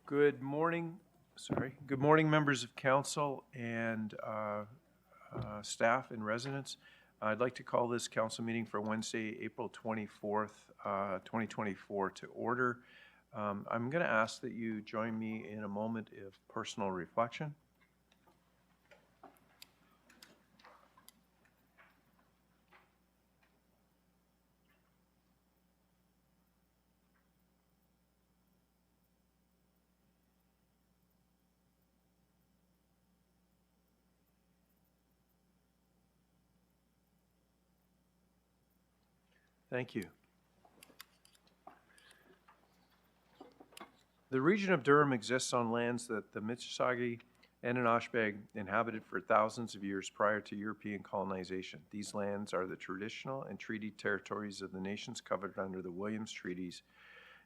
Good morning, good morning, members of council and staff and residents. I'd like to call this council meeting for Wednesday, April 24th, 2024 to order. I'm going to ask that you join me in a moment of personal reflection. Thank you. The region of Durham exists on lands that the Mississauga and Anishinaabeg inhabited for thousands of years prior to European colonization. These lands are the traditional and treaty territories of the nations covered under the Williams Treaties,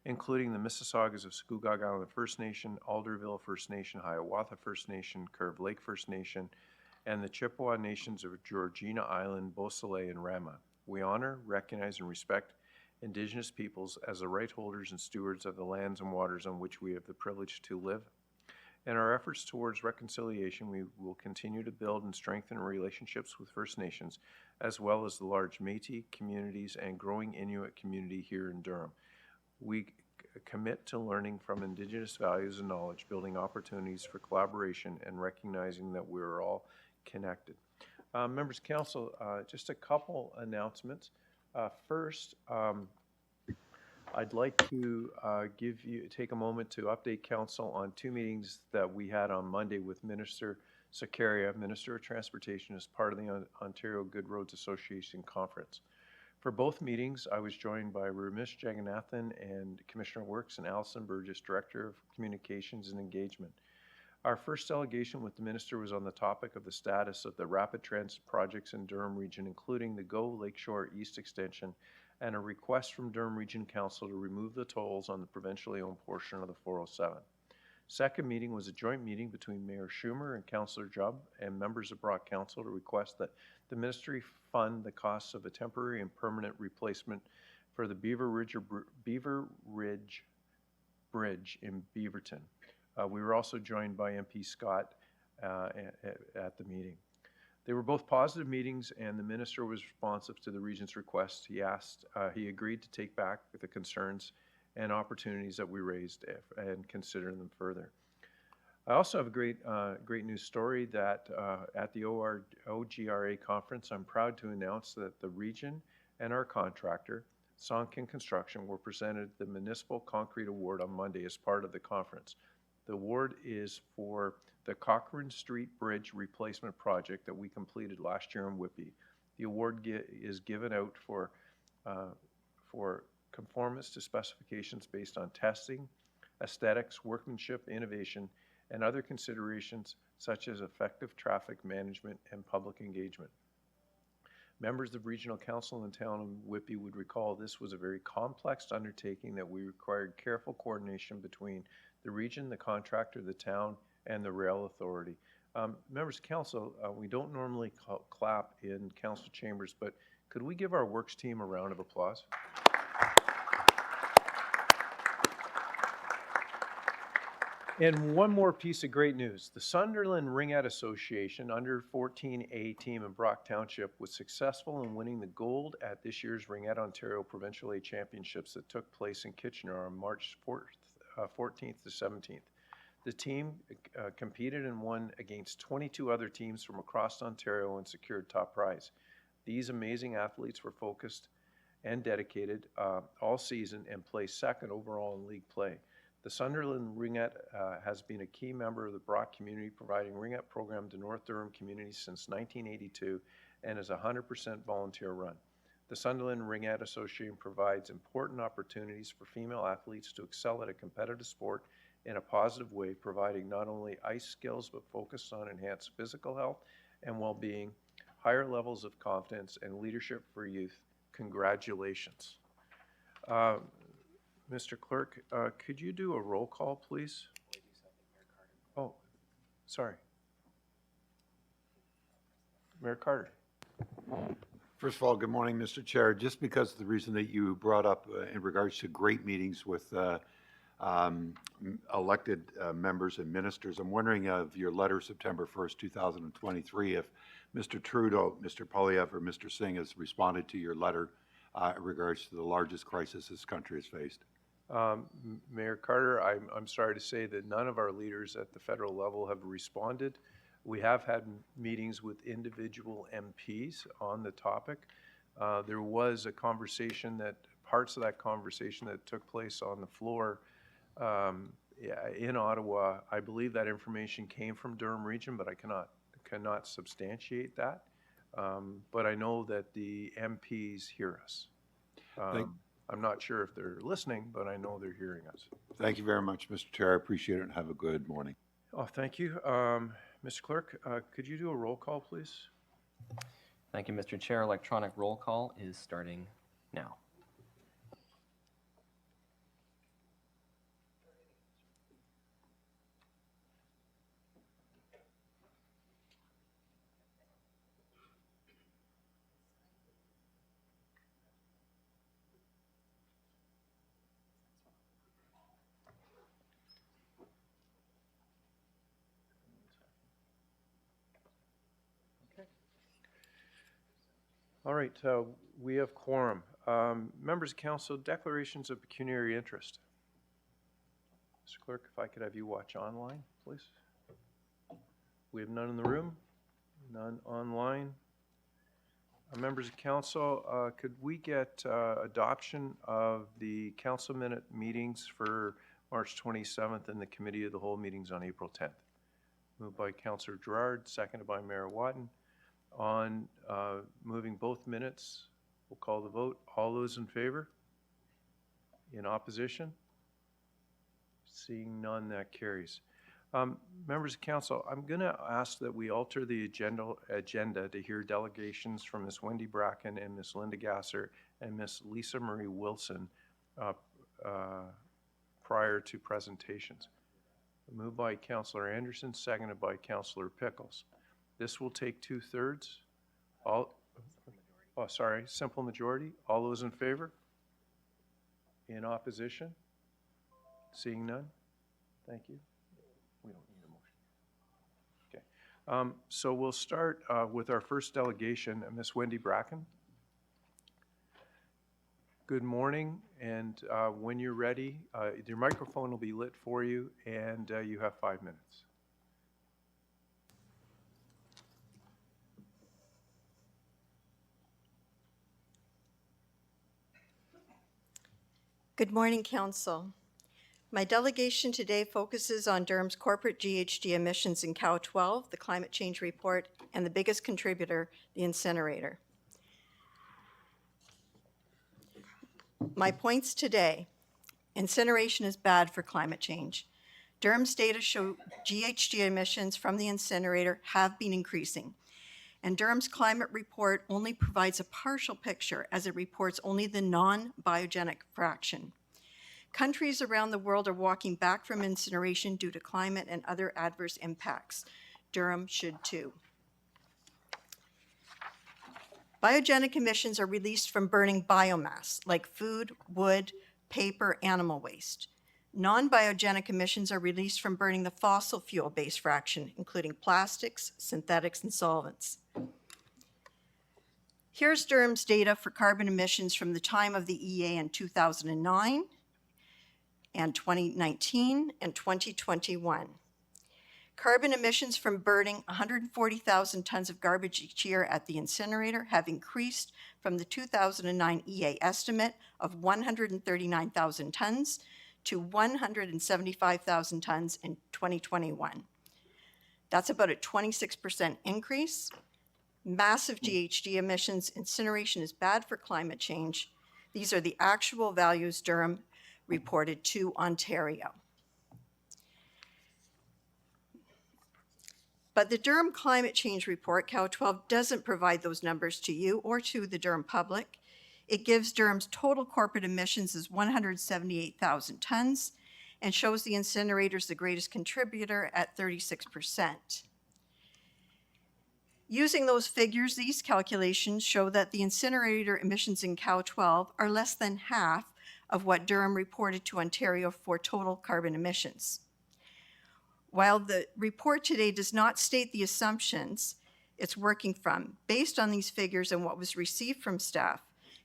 including the Mississaugas of Scugog Island First Nation, Alderville First Nation, Hiawatha First Nation, Curve Lake First Nation, and the Chippewa Nations of Georgina Island, Beausoleil, and Rama. We honor, recognize, and respect Indigenous peoples as the right holders and stewards of the lands and waters on which we have the privilege to live. In our efforts towards reconciliation, we will continue to build and strengthen relationships with First Nations, as well as the large Métis communities and growing Inuit community here in Durham. We commit to learning from Indigenous values and knowledge, building opportunities for collaboration, and recognizing that we're all connected. Members of Council, just a couple announcements. First, I'd like to take a moment to update Council on two meetings that we had on Monday with Minister Sakaria, Minister of Transportation, as part of the Ontario Good Roads Association Conference. For both meetings, I was joined by Ramesh Jagannathan and Commissioner of Works and Alison Burgess, Director of Communications and Engagement. Our first delegation with the Minister was on the topic of the status of the rapid transit projects in Durham Region, including the GO Lakeshore East Extension and a request from Durham Region Council to remove the tolls on the provincially owned portion of the 407. Second meeting was a joint meeting between Mayor Schumer and Councillor Jubb and members of Brock Council to request that the Ministry fund the costs of a temporary and permanent replacement for the Beaver Ridge Bridge in Beaverton. We were also joined by MP Scott at the meeting. They were both positive meetings, and the Minister was responsive to the region's request. He agreed to take back the concerns and opportunities that we raised and consider them further. I also have a great news story that at the OGRA conference, I'm proud to announce that the region and our contractor, Sonkin Construction, were presented the Municipal Concrete Award on Monday as part of the conference. The award is for the Cochrane Street Bridge replacement project that we completed last year in Whitby. The award is given out for conformance to specifications based on testing, aesthetics, workmanship, innovation, and other considerations such as effective traffic management and public engagement. Members of Regional Council in the town of Whitby would recall this was a very complex undertaking that we required careful coordination between the region, the contractor, the town, and the rail authority. Members of Council, we don't normally clap in council chambers, but could we give our works team a round of applause? And one more piece of great news. The Sunderland Ringette Association Under 14A team in Brock Township was successful in winning the gold at this year's Ringette Ontario Provincial A Championships that took place in Kitchener on March 14th to 17th. The team competed and won against 22 other teams from across Ontario and secured top prize. These amazing athletes were focused and dedicated all season and placed second overall in league play. The Sunderland Ringette has been a key member of the Brock community, providing Ringette program to North Durham communities since 1982 and is 100% volunteer run. The Sunderland Ringette Association provides important opportunities for female athletes to excel at a competitive sport in a positive way, providing not only ice skills but focus on enhanced physical health and well-being, higher levels of confidence, and leadership for youth. Congratulations. Mr. Clerk, could you do a roll call, please? Oh, sorry. Mayor Carter. First of all, good morning, Mr. Chair. Just because of the reason that you brought up in regards to great meetings with elected members and ministers. I'm wondering of your letter September 1st, 2023, if Mr. Trudeau, Mr. Poilievre, or Mr. Singh has responded to your letter in regards to the largest crisis this country has faced. Mayor Carter, I'm sorry to say that none of our leaders at the federal level have responded. We have had meetings with individual MPs on the topic. There was a conversation parts of that conversation that took place on the floor in Ottawa. I believe that information came from Durham Region, but I cannot substantiate that. But I know that the MPs hear us. I'm not sure if they're listening, but I know they're hearing us. Thank you very much, Mr. Chair. I appreciate it, and have a good morning. Oh, thank you. Mr. Clerk, could you do a roll call, please? Thank you, Mr. Chair. Electronic roll call is starting now. All right, we have quorum. Members of council, declarations of pecuniary interest. Mr. Clerk, if I could have you watch online, please. We have none in the room, none online. Members of council, could we get adoption of the council minute meetings for March 27th and the committee of the whole meetings on April 10th? Moved by Councillor Gerard, seconded by Mayor Watton. On moving both minutes, we'll call the vote. All those in favor? In opposition? Seeing none, that carries. Members of council, I'm going to ask that we alter the agenda to hear delegations from Ms. Wendy Bracken and Ms. Linda Gasser and Ms. Lisa Marie Wilson prior to presentations. Moved by Councillor Anderson, seconded by Councillor Pickles. This will take 2/3. Simple majority. All those in favor? In opposition? Seeing none? Thank you. We don't need a motion. Okay. So we'll start with our first delegation, Ms. Wendy Bracken. Good morning, and when you're ready, your microphone will be lit for you, and you have 5 minutes. Good morning, Council. My delegation today focuses on Durham's corporate GHG emissions in Cow 12, the climate change report, and the biggest contributor, the incinerator. My points today: incineration is bad for climate change. Durham's data show GHG emissions from the incinerator have been increasing, and Durham's climate report only provides a partial picture as it reports only the non-biogenic fraction. Countries around the world are walking back from incineration due to climate and other adverse impacts. Durham should too. Biogenic emissions are released from burning biomass like food, wood, paper, animal waste. Non-biogenic emissions are released from burning the fossil fuel-based fraction, including plastics, synthetics, and solvents. Here's Durham's data for carbon emissions from the time of the EA in 2009 and 2019 and 2021. Carbon emissions from burning 140,000 tons of garbage each year at the incinerator have increased from the 2009 EA estimate of 139,000 tons to 175,000 tons in 2021. That's about a 26% increase. Massive GHG emissions. Incineration is bad for climate change. These are the actual values Durham reported to Ontario. But the Durham Climate Change Report, Cow 12, doesn't provide those numbers to you or to the Durham public. It gives Durham's total corporate emissions as 178,000 tons and shows the incinerator's the greatest contributor at 36%. Using those figures, these calculations show that the incinerator emissions in Cow 12 are less than half of what Durham reported to Ontario for total carbon emissions. While the report today does not state the assumptions it's working from, based on these figures and what was received from staff,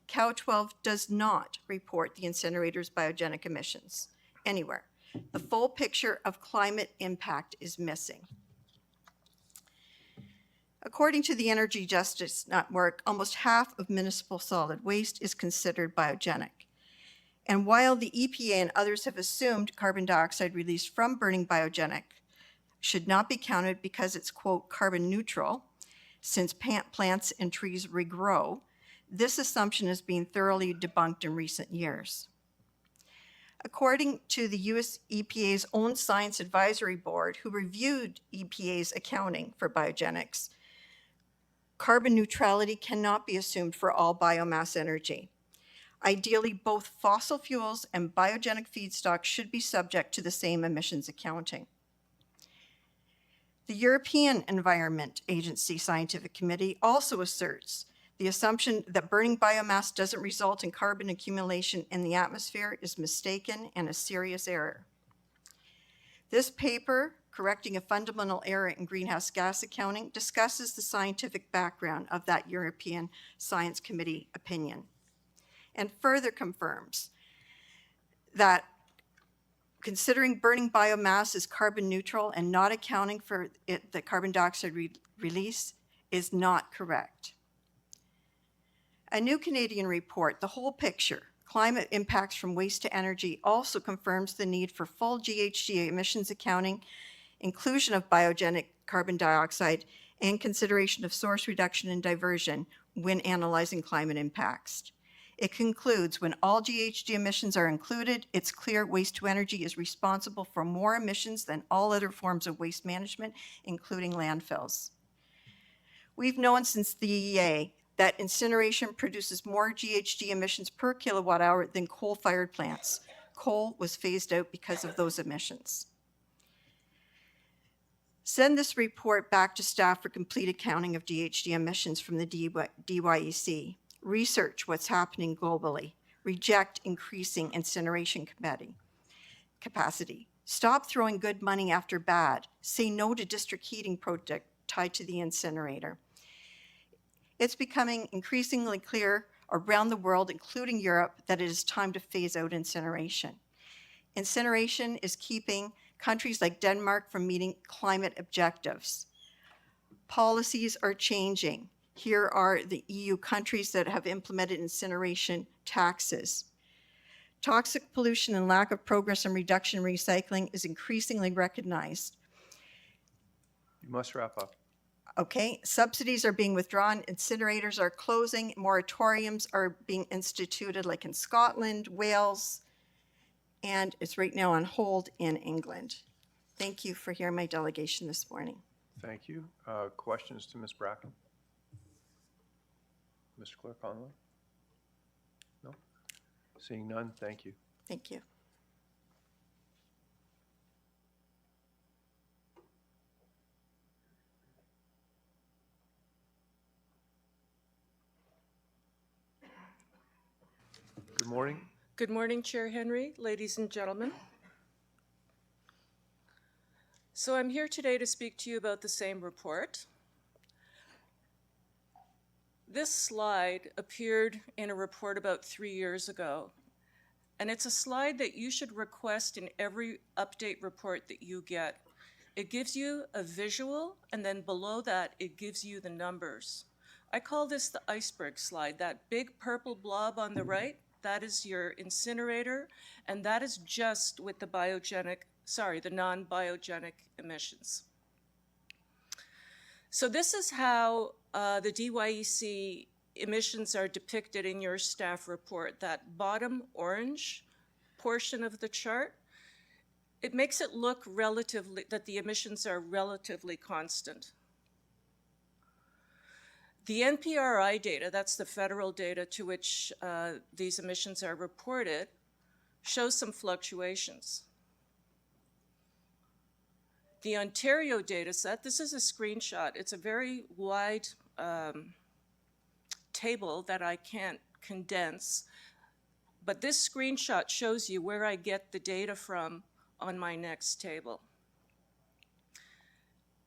Cow 12 does not report the incinerator's biogenic emissions anywhere. The full picture of climate impact is missing. According to the Energy Justice Network, almost half of municipal solid waste is considered biogenic. And while the EPA and others have assumed carbon dioxide released from burning biogenic should not be counted because it's, quote, carbon neutral, since plants and trees regrow, this assumption is being thoroughly debunked in recent years. According to the US EPA's own Science Advisory Board, who reviewed EPA's accounting for biogenics, carbon neutrality cannot be assumed for all biomass energy. Ideally, both fossil fuels and biogenic feedstocks should be subject to the same emissions accounting. The European Environment Agency Scientific Committee also asserts the assumption that burning biomass doesn't result in carbon accumulation in the atmosphere is mistaken and a serious error. This paper, Correcting a Fundamental Error in Greenhouse Gas Accounting, discusses the scientific background of that European Science Committee opinion and further confirms that considering burning biomass as carbon neutral and not accounting for the carbon dioxide release is not correct. A new Canadian report, The Whole Picture, Climate Impacts from Waste to Energy, also confirms the need for full GHG emissions accounting, inclusion of biogenic carbon dioxide, and consideration of source reduction and diversion when analyzing climate impacts. It concludes, when all GHG emissions are included, it's clear waste to energy is responsible for more emissions than all other forms of waste management, including landfills. We've known since the EA that incineration produces more GHG emissions per kilowatt hour than coal-fired plants. Coal was phased out because of those emissions. Send this report back to staff for complete accounting of GHG emissions from the DYEC. Research what's happening globally. Reject increasing incineration capacity. Stop throwing good money after bad. Say no to district heating project tied to the incinerator. It's becoming increasingly clear around the world, including Europe, that it is time to phase out incineration. Incineration is keeping countries like Denmark from meeting climate objectives. Policies are changing. Here are the EU countries that have implemented incineration taxes. Toxic pollution and lack of progress in reduction and recycling is increasingly recognized. You must wrap up. Okay, subsidies are being withdrawn, incinerators are closing, moratoriums are being instituted like in Scotland, Wales, and it's right now on hold in England. Thank you for hearing my delegation this morning. Thank you. Questions to Ms. Bracken? Mr. Clerk Conlon? No? Seeing none, thank you. Thank you. Good morning. Good morning, Chair Henry, ladies and gentlemen. So I'm here today to speak to you about the same report. This slide appeared in a report about 3 years ago, and it's a slide that you should request in every update report that you get. It gives you a visual, and then below that, it gives you the numbers. I call this the iceberg slide. That big purple blob on the right, that is your incinerator, and that is just with the non-biogenic emissions. So this is how the DYEC emissions are depicted in your staff report. That bottom orange portion of the chart, it makes it look that the emissions are relatively constant. The NPRI data, that's the federal data to which these emissions are reported, shows some fluctuations. The Ontario data set, this is a screenshot. It's a very wide table that I can't condense, but this screenshot shows you where I get the data from on my next table.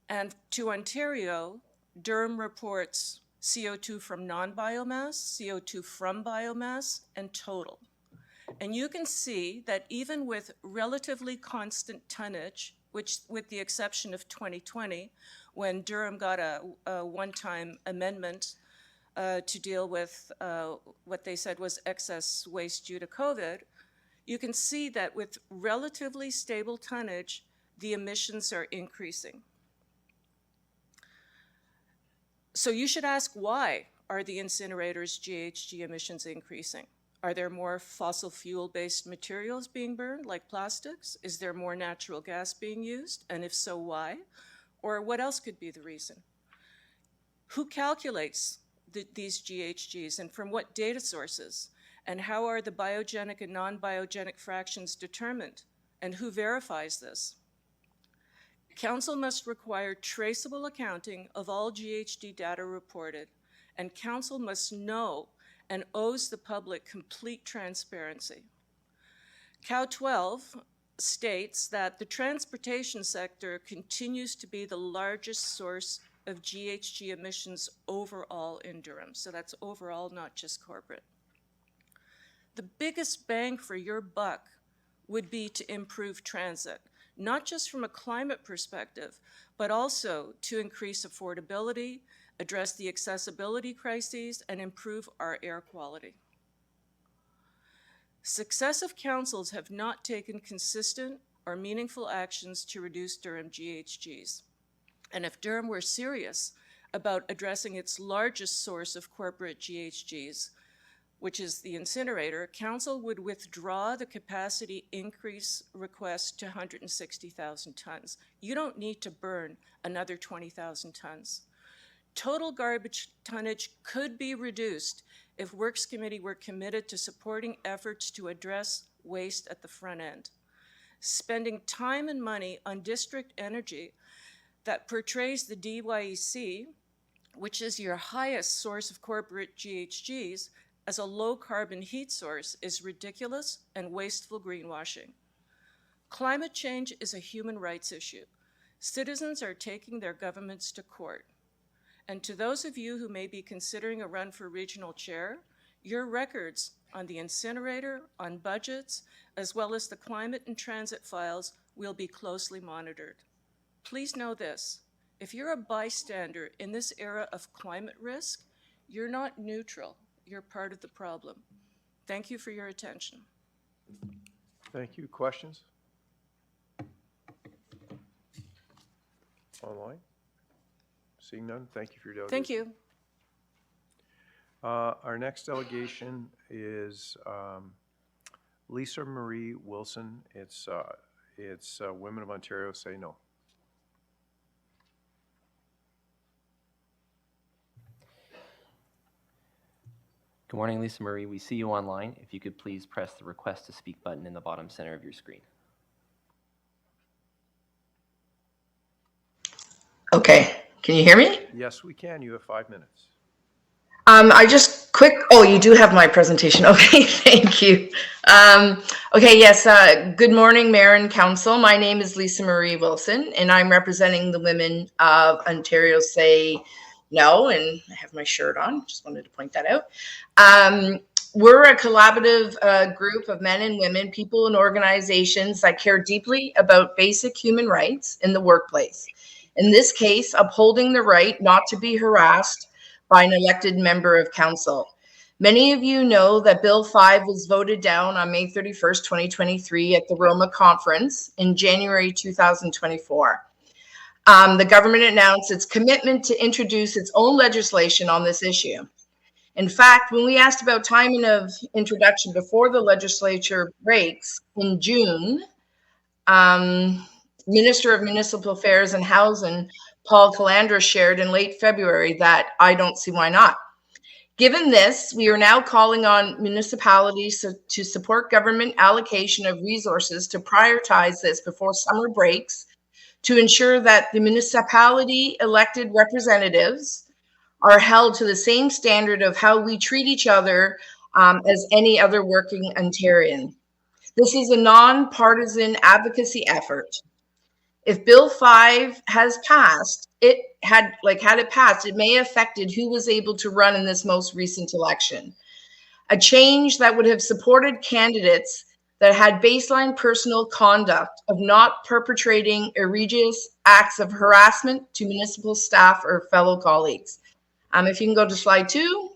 And to Ontario, Durham reports CO2 from non-biomass, CO2 from biomass, and total. And you can see that even with relatively constant tonnage, which with the exception of 2020, when Durham got a one-time amendment to deal with what they said was excess waste due to COVID, you can see that with relatively stable tonnage, the emissions are increasing. So you should ask, why are the incinerators' GHG emissions increasing? Are there more fossil fuel-based materials being burned, like plastics? Is there more natural gas being used? And if so, why? Or what else could be the reason? Who calculates these GHGs, and from what data sources? And how are the biogenic and non-biogenic fractions determined? And who verifies this? Council must require traceable accounting of all GHG data reported, and Council must know and owes the public complete transparency. COW 12 states that the transportation sector continues to be the largest source of GHG emissions overall in Durham. So that's overall, not just corporate. The biggest bang for your buck would be to improve transit, not just from a climate perspective, but also to increase affordability, address the accessibility crises, and improve our air quality. Successive councils have not taken consistent or meaningful actions to reduce Durham GHGs. And if Durham were serious about addressing its largest source of corporate GHGs, which is the incinerator, Council would withdraw the capacity increase request to 160,000 tons. You don't need to burn another 20,000 tons. Total garbage tonnage could be reduced if Works Committee were committed to supporting efforts to address waste at the front end. Spending time and money on district energy that portrays the DYEC, which is your highest source of corporate GHGs, as a low-carbon heat source is ridiculous and wasteful greenwashing. Climate change is a human rights issue. Citizens are taking their governments to court. And to those of you who may be considering a run for regional chair, your records on the incinerator, on budgets, as well as the climate and transit files will be closely monitored. Please know this, if you're a bystander in this era of climate risk, you're not neutral. You're part of the problem. Thank you for your attention. Thank you. Questions? Online? Seeing none, thank you for your delegation. Thank you. Our next delegation is Lisa Marie Wilson. It's Women of Ontario Say No. Good morning, Lisa Marie. We see you online. If you could please press the Request to Speak button in the bottom center of your screen. Okay, can you hear me? Yes, we can. You have 5 minutes. Oh, you do have my presentation. Okay, thank you. Okay, yes, good morning, Mayor and Council. My name is Lisa Marie Wilson, and I'm representing the Women of Ontario Say No, and I have my shirt on. Just wanted to point that out. We're a collaborative group of men and women, people and organizations that care deeply about basic human rights in the workplace. In this case, upholding the right not to be harassed by an elected member of council. Many of you know that Bill 5 was voted down on May 31st, 2023 at the Roma Conference in January 2024. The government announced its commitment to introduce its own legislation on this issue. In fact, when we asked about timing of introduction before the legislature breaks in June, Minister of Municipal Affairs and Housing, Paul Calandra, shared in late February that I don't see why not. Given this, we are now calling on municipalities to support government allocation of resources to prioritize this before summer breaks, to ensure that the municipality elected representatives are held to the same standard of how we treat each other as any other working Ontarian. This is a nonpartisan advocacy effort. If Bill 5 has passed, had it passed, it may have affected who was able to run in this most recent election. A change that would have supported candidates that had baseline personal conduct of not perpetrating egregious acts of harassment to municipal staff or fellow colleagues. If you can go to slide 2.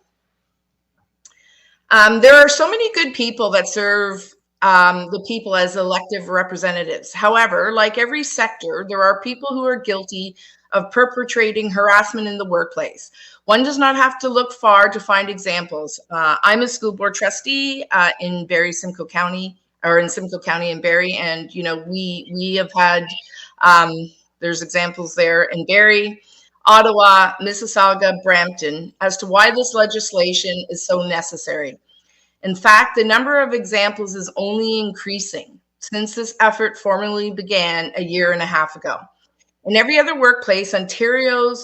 There are so many good people that serve the people as elective representatives. However, like every sector, there are people who are guilty of perpetrating harassment in the workplace. One does not have to look far to find examples. I'm a school board trustee in Barrie, Simcoe County, or in Simcoe County and Barrie, and we have had there's examples there in Barrie, Ottawa, Mississauga, Brampton, as to why this legislation is so necessary. In fact, the number of examples is only increasing since this effort formally began a year and a half ago. In every other workplace, in Ontario,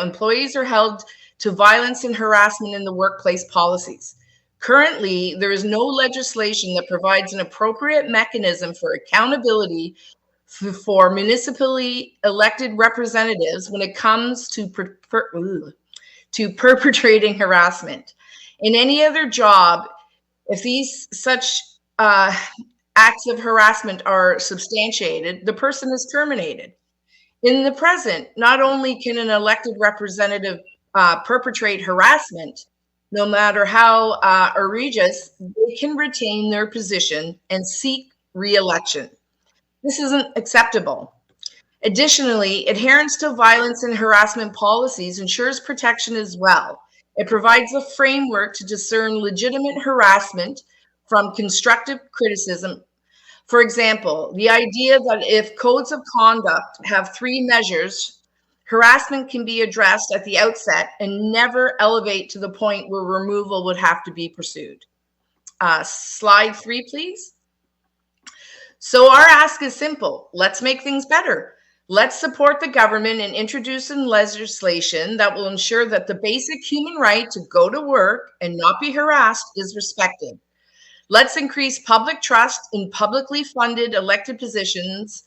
employees are held to violence and harassment in the workplace policies. Currently, there is no legislation that provides an appropriate mechanism for accountability for municipally elected representatives when it comes to perpetrating harassment. In any other job, if these such acts of harassment are substantiated, the person is terminated. In the present, not only can an elected representative perpetrate harassment, no matter how egregious, they can retain their position and seek re-election. This isn't acceptable. Additionally, adherence to violence and harassment policies ensures protection as well. It provides a framework to discern legitimate harassment from constructive criticism. For example, the idea that if codes of conduct have 3 measures, harassment can be addressed at the outset and never elevate to the point where removal would have to be pursued. Slide 3, please. So our ask is simple. Let's make things better. Let's support the government in introducing legislation that will ensure that the basic human right to go to work and not be harassed is respected. Let's increase public trust in publicly funded elected positions.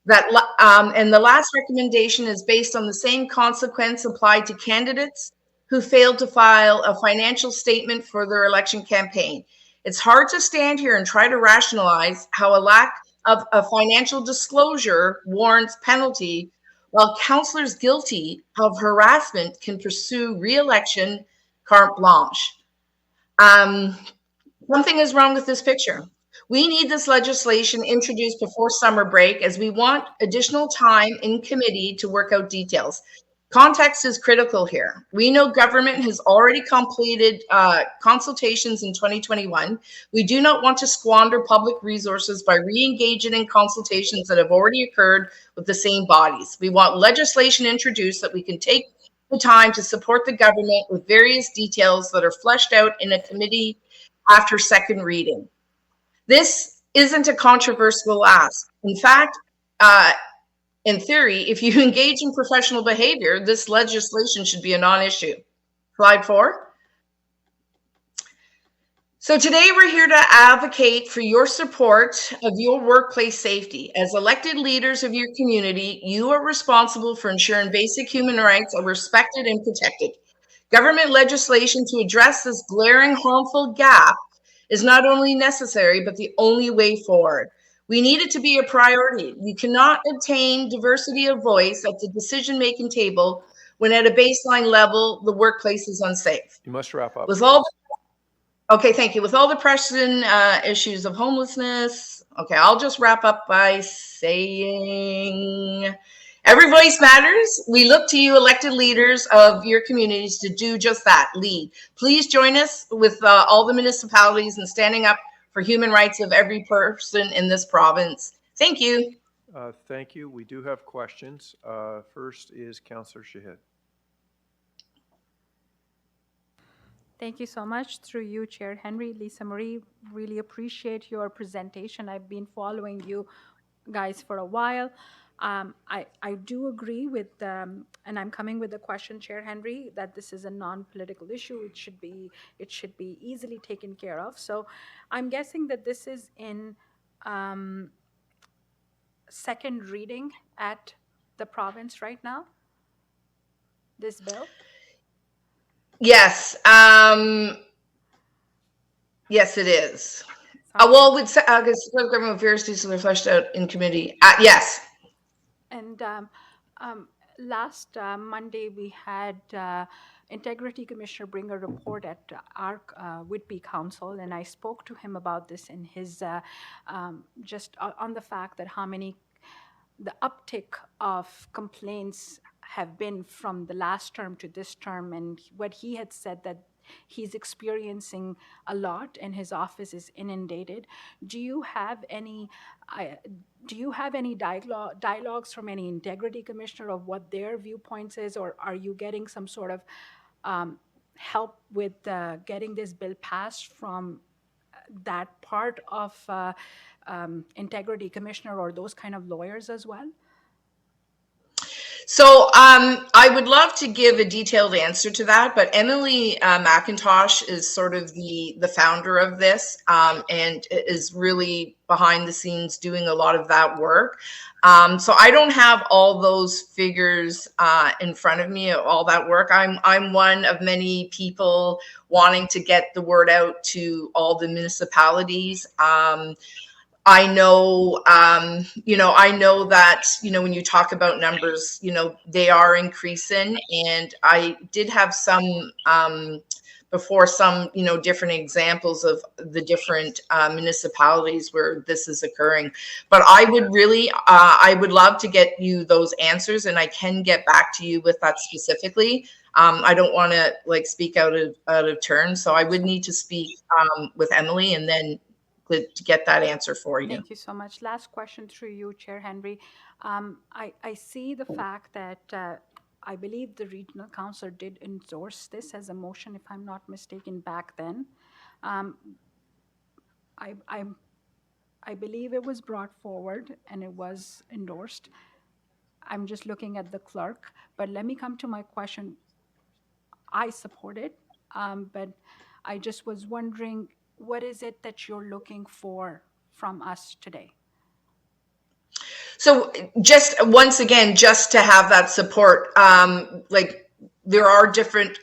And the last recommendation is based on the same consequence applied to candidates who failed to file a financial statement for their election campaign. It's hard to stand here and try to rationalize how a lack of a financial disclosure warrants penalty, while councillors guilty of harassment can pursue re-election carte blanche. Something is wrong with this picture. We need this legislation introduced before summer break, as we want additional time in committee to work out details. Context is critical here. We know government has already completed consultations in 2021. We do not want to squander public resources by re-engaging in consultations that have already occurred with the same bodies. We want legislation introduced that we can take the time to support the government with various details that are fleshed out in a committee after second reading. This isn't a controversial ask. In fact, in theory, if you engage in professional behavior, this legislation should be a non-issue. Slide 4. So today we're here to advocate for your support of your workplace safety. As elected leaders of your community, you are responsible for ensuring basic human rights are respected and protected. Government legislation to address this glaring harmful gap is not only necessary, but the only way forward. We need it to be a priority. You cannot obtain diversity of voice at the decision-making table when at a baseline level, the workplace is unsafe. You must wrap up. Okay, thank you. With all the pressing issues of homelessness, okay, I'll just wrap up by saying every voice matters. We look to you, elected leaders of your communities, to do just that, lead. Please join us with all the municipalities in standing up for human rights of every person in this province. Thank you. Thank you. We do have questions. First is Councillor Shahid. Thank you so much. Through you, Chair Henry, Lisa Marie, really appreciate your presentation. I've been following you guys for a while. I do agree with, and I'm coming with the question, Chair Henry, that this is a non-political issue. It should be easily taken care of. So I'm guessing that this is in second reading at the province right now, this bill? Yes, yes, it is. Well, with government affairs to be fleshed out in committee. Yes. And last Monday, we had Integrity Commissioner bring a report at our Whitby Council, and I spoke to him about this in his, just on the fact that the uptick of complaints have been from the last term to this term, and what he had said that he's experiencing a lot and his office is inundated. Do you have any dialogues from any integrity commissioner of what their viewpoints is, or are you getting some sort of help with getting this bill passed from that part of integrity commissioner or those kind of lawyers as well? So I would love to give a detailed answer to that, but Emily McIntosh is sort of the founder of this and is really behind the scenes doing a lot of that work. So I don't have all those figures in front of me, all that work. I'm one of many people wanting to get the word out to all the municipalities. I know, I know that, when you talk about numbers, they are increasing, and I did have some, before some, different examples of the different municipalities where this is occurring. But I would really, I would love to get you those answers, and I can get back to you with that specifically. I don't want to speak out of turn, so I would need to speak with Emily and then to get that answer for you. Thank you so much. Last question through you, Chair Henry. I see the fact that I believe the regional council did endorse this as a motion, if I'm not mistaken, back then. I believe it was brought forward and it was endorsed. I'm just looking at the clerk, but let me come to my question. I support it, but I just was wondering, what is it that you're looking for from us today? So just once again, just to have that support, there are different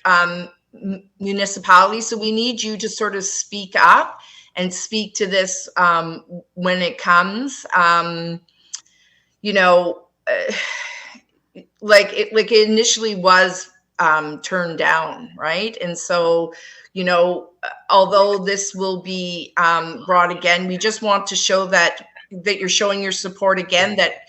municipalities, so we need you to sort of speak up and speak to this when it comes. It initially was turned down, right? And so, although this will be brought again, we just want to show that you're showing your support again, that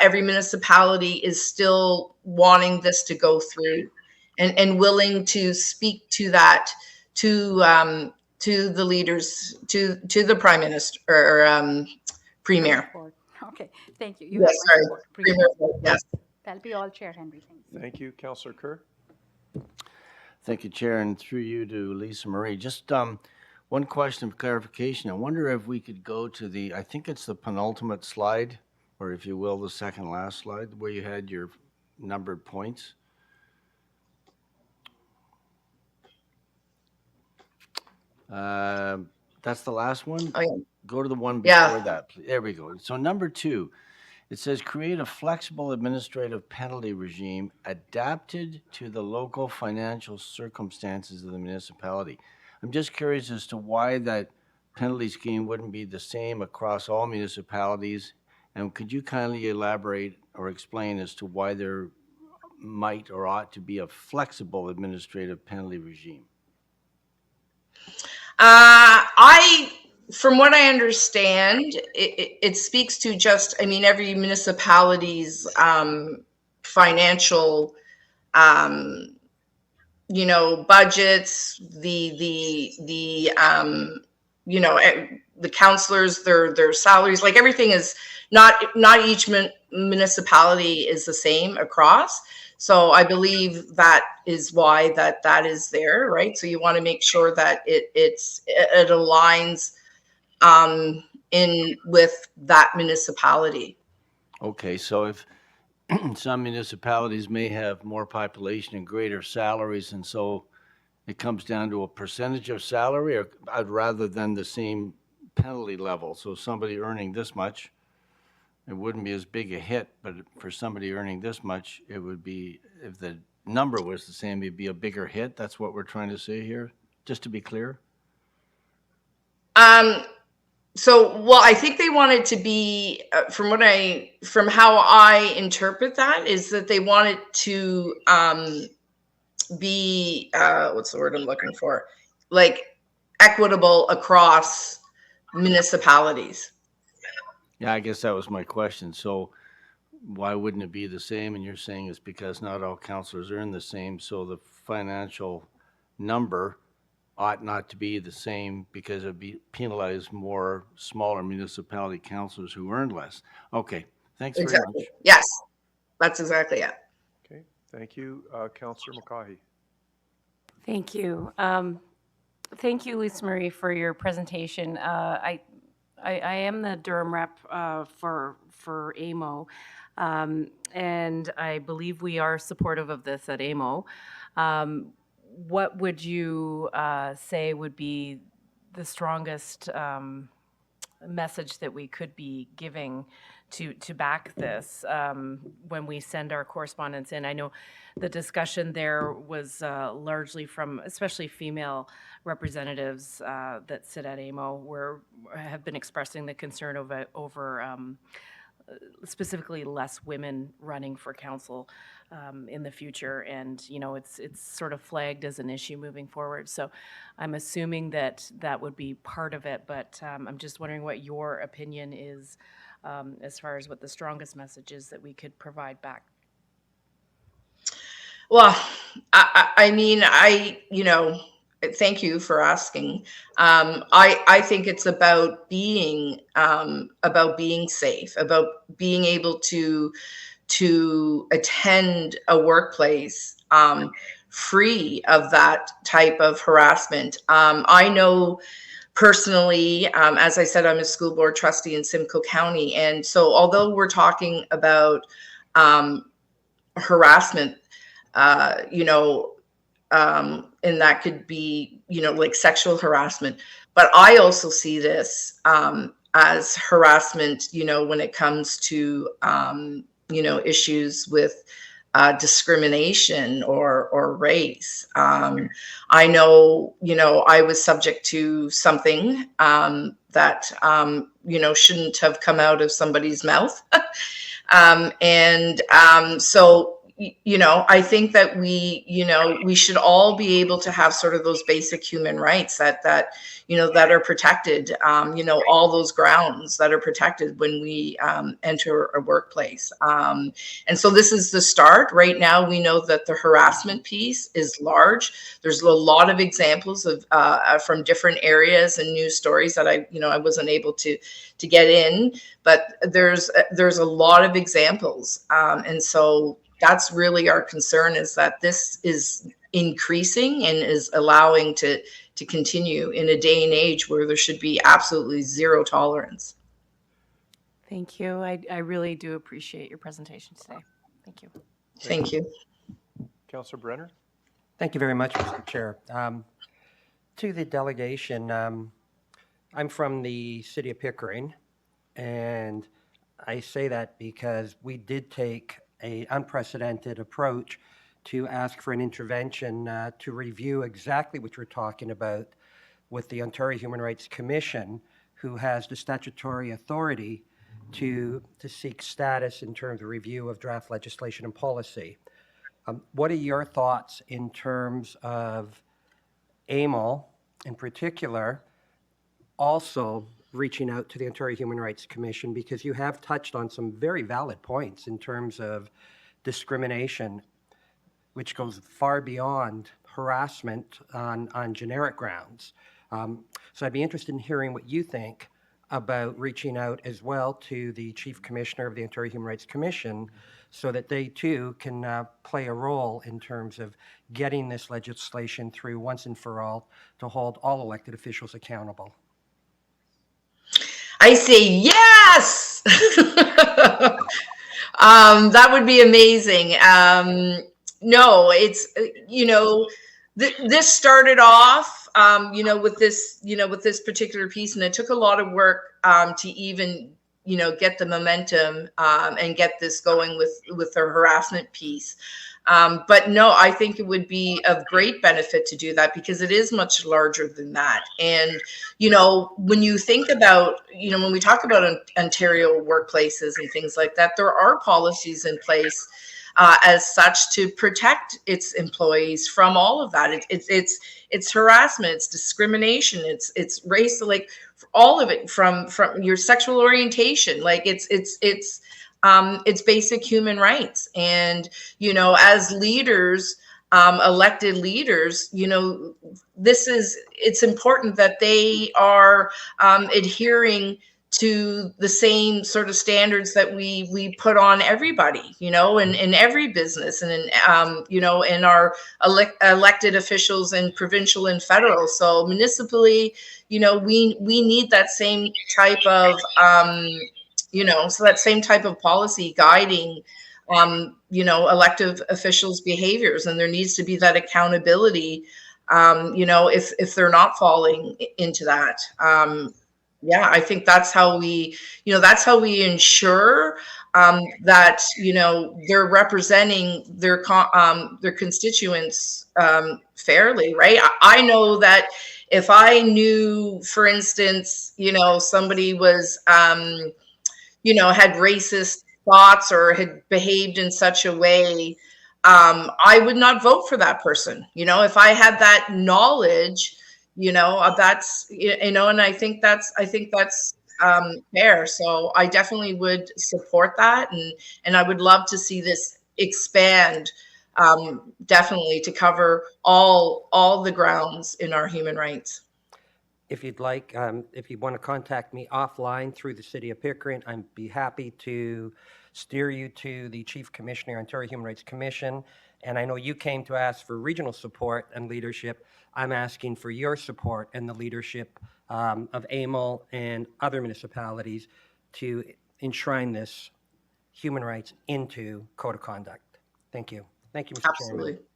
every municipality is still wanting this to go through and willing to speak to that, to the leaders, to the Prime Minister or Premier. Okay, thank you. Yes, sorry. Premier, yes. That'll be all, Chair Henry. Thank you. Thank you, Councillor Kerr. Thank you, Chair, and through you to Lisa Marie. Just one question of clarification. I wonder if we could go to I think it's the penultimate slide, or if you will, the second last slide, where you had your numbered points. That's the last one? Oh, yeah. Go to the one before that, please. There we go. So number 2, it says create a flexible administrative penalty regime adapted to the local financial circumstances of the municipality. I'm just curious as to why that penalty scheme wouldn't be the same across all municipalities. And could you kindly elaborate or explain as to why there might or ought to be a flexible administrative penalty regime? From what I understand, it speaks to just, every municipality's financial, budgets, the councillors, their salaries, everything is not each municipality is the same across. So I believe that is why that is there, right? So you want to make sure that it aligns in with that municipality. Okay, so if some municipalities may have more population and greater salaries, and so it comes down to a percentage of salary, or rather than the same penalty level. So somebody earning this much, it wouldn't be as big a hit, but for somebody earning this much, it would be, if the number was the same, it'd be a bigger hit. That's what we're trying to say here, just to be clear. Well, I think they wanted to be, from how I interpret that, is that they wanted to be, what's the word I'm looking for? Like equitable across municipalities. Yeah, I guess that was my question. So why wouldn't it be the same? And you're saying it's because not all councillors earn the same, so the financial number ought not to be the same because it'd be penalize more smaller municipality councillors who earn less. Okay, thanks very Exactly. much. Yes, that's exactly it. Okay, thank you. Councillor McCaughey. Thank you. Thank you, Lisa Marie, for your presentation. I am the Durham rep for AMO, and I believe we are supportive of this at AMO. What would you say would be the strongest message that we could be giving to back this when we send our correspondence in? I know the discussion there was largely from especially female representatives that sit at AMO have been expressing the concern over specifically less women running for council in the future, and it's sort of flagged as an issue moving forward. So I'm assuming that would be part of it, but I'm just wondering what your opinion is as far as what the strongest message is that we could provide back. Well, I mean, thank you for asking. I think it's about being safe, about being able to attend a workplace free of that type of harassment. I know personally, as I said, I'm a school board trustee in Simcoe County, and so although we're talking about harassment, and that could be, like sexual harassment. But I also see this as harassment, when it comes to, issues with discrimination or race. I know, I was subject to something that, shouldn't have come out of somebody's mouth. So, I think that we should all be able to have sort of those basic human rights that are protected, all those grounds that are protected when we enter a workplace. And so this is the start. Right now, we know that the harassment piece is large. There's a lot of examples of from different areas and news stories that I wasn't able to get in, but there's a lot of examples. And so that's really our concern, is that this is increasing and is allowing to continue in a day and age where there should be absolutely zero tolerance. Thank you. I really do appreciate your presentation today. Thank you. Thank you. Councillor Brenner. Thank you very much, Mr. Chair. To the delegation, I'm from the city of Pickering, and I say that because we did take an unprecedented approach to ask for an intervention to review exactly what you're talking about with the Ontario Human Rights Commission, who has the statutory authority to seek status in terms of review of draft legislation and policy. What are your thoughts in terms of AMO in particular also reaching out to the Ontario Human Rights Commission, because you have touched on some very valid points in terms of discrimination, which goes far beyond harassment on generic grounds. So I'd be interested in hearing what you think about reaching out as well to the Chief Commissioner of the Ontario Human Rights Commission so that they too can play a role in terms of getting this legislation through once and for all to hold all elected officials accountable. I say yes. That would be amazing. No, it's this started off with this particular piece, and it took a lot of work to even get the momentum and get this going with the harassment piece. But no, I think it would be of great benefit to do that because it is much larger than that. And, when you think about, when we talk about Ontario workplaces and things like that, there are policies in place as such to protect its employees from all of that. It's harassment, it's discrimination, it's race, like all of it from your sexual orientation, like it's basic human rights. And, as leaders, elected leaders, it's important that they are adhering to the same sort of standards that we put on everybody, in every business and in our elected officials in provincial and federal. So municipally, we need that same type of so that same type of policy guiding, elective officials' behaviors, and there needs to be that accountability, if they're not falling into that. Yeah, I think that's how we ensure that they're representing their constituents fairly, right? I know that if I knew, for instance, somebody was had racist thoughts or had behaved in such a way, I would not vote for that person. If I had that knowledge, that's, and I think that's fair. So I definitely would support that. And I would love to see this expand, definitely to cover all the grounds in our human rights. If you'd like, if you want to contact me offline through the City of Pickering, I'd be happy to steer you to the Chief Commissioner, Ontario Human Rights Commission. And I know you came to ask for regional support and leadership. I'm asking for your support and the leadership of AMO and other municipalities to enshrine this human rights into code of conduct. Thank you. Thank you, Mr. Absolutely. Chairman.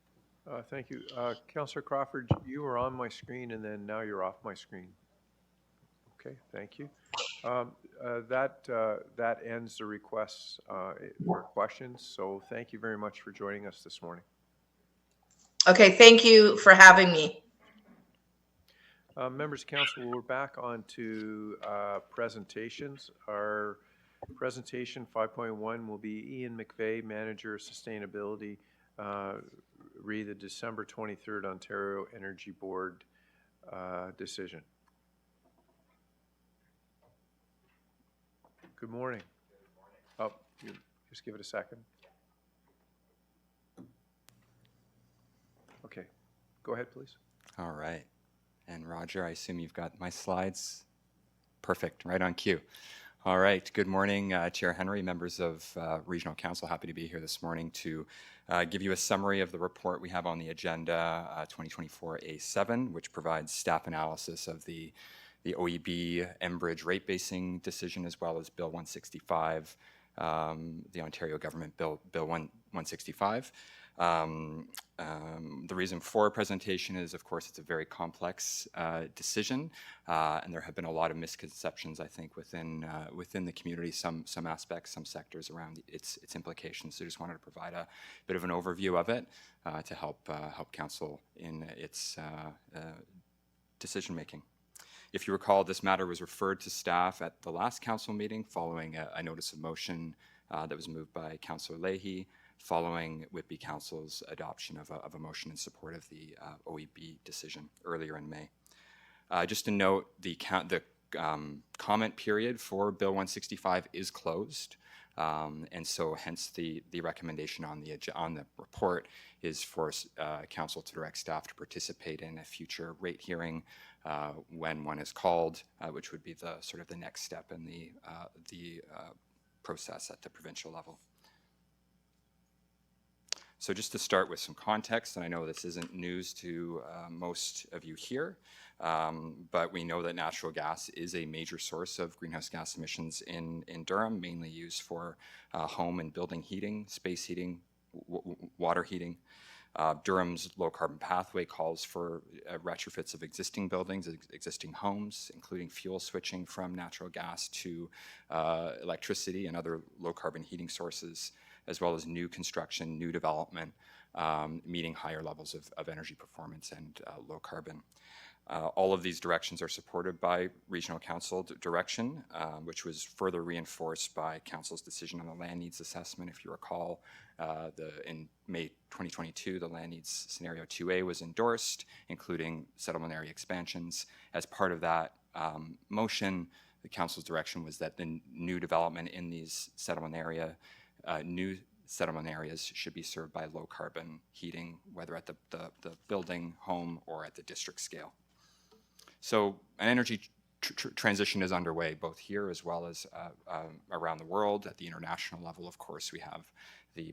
Thank you. Councillor Crawford, you were on my screen and then now you're off my screen. Okay, thank you. That ends the requests for questions. So thank you very much for joining us this morning. Okay, thank you for having me. Members of council, we're back on to presentations. Our presentation 5.1 will be Ian McVeigh, Manager of Sustainability, re the December 23rd Ontario Energy Board decision. Good morning. Oh, just give it a second. Okay, go ahead, please. All right. And Roger, I assume you've got my slides. Perfect, right on cue. All right, good morning, Chair Henry, members of Regional Council. Happy to be here this morning to give you a summary of the report we have on the agenda, 2024-A7, which provides staff analysis of the OEB Enbridge rate basing decision, as well as Bill 165, the Ontario Government Bill 165. The reason for a presentation is, of course, it's a very complex decision, and there have been a lot of misconceptions, I think, within the community, some aspects, some sectors around its implications. So I just wanted to provide a bit of an overview of it to help council in its decision making. If you recall, this matter was referred to staff at the last council meeting following a notice of motion that was moved by Councillor Leahy, following Whitby Council's adoption of a motion in support of the OEB decision earlier in May. Just to note, the comment period for Bill 165 is closed, and so hence the recommendation on the report is for Council to direct staff to participate in a future rate hearing when one is called, which would be the sort of the next step in the process at the provincial level. So just to start with some context, and I know this isn't news to most of you here, but we know that natural gas is a major source of greenhouse gas emissions in Durham, mainly used for home and building heating, space heating, water heating. Durham's low carbon pathway calls for retrofits of existing buildings, existing homes, including fuel switching from natural gas to electricity and other low carbon heating sources, as well as new construction, new development, meeting higher levels of energy performance and low carbon. All of these directions are supported by Regional Council direction, which was further reinforced by Council's decision on the land needs assessment. If you recall, in May 2022, the land needs scenario 2A was endorsed, including settlement area expansions. As part of that motion, the Council's direction was that the new development in these new settlement areas should be served by low carbon heating, whether at the building, home, or at the district scale. So an energy transition is underway, both here as well as around the world. At the international level, of course, we have the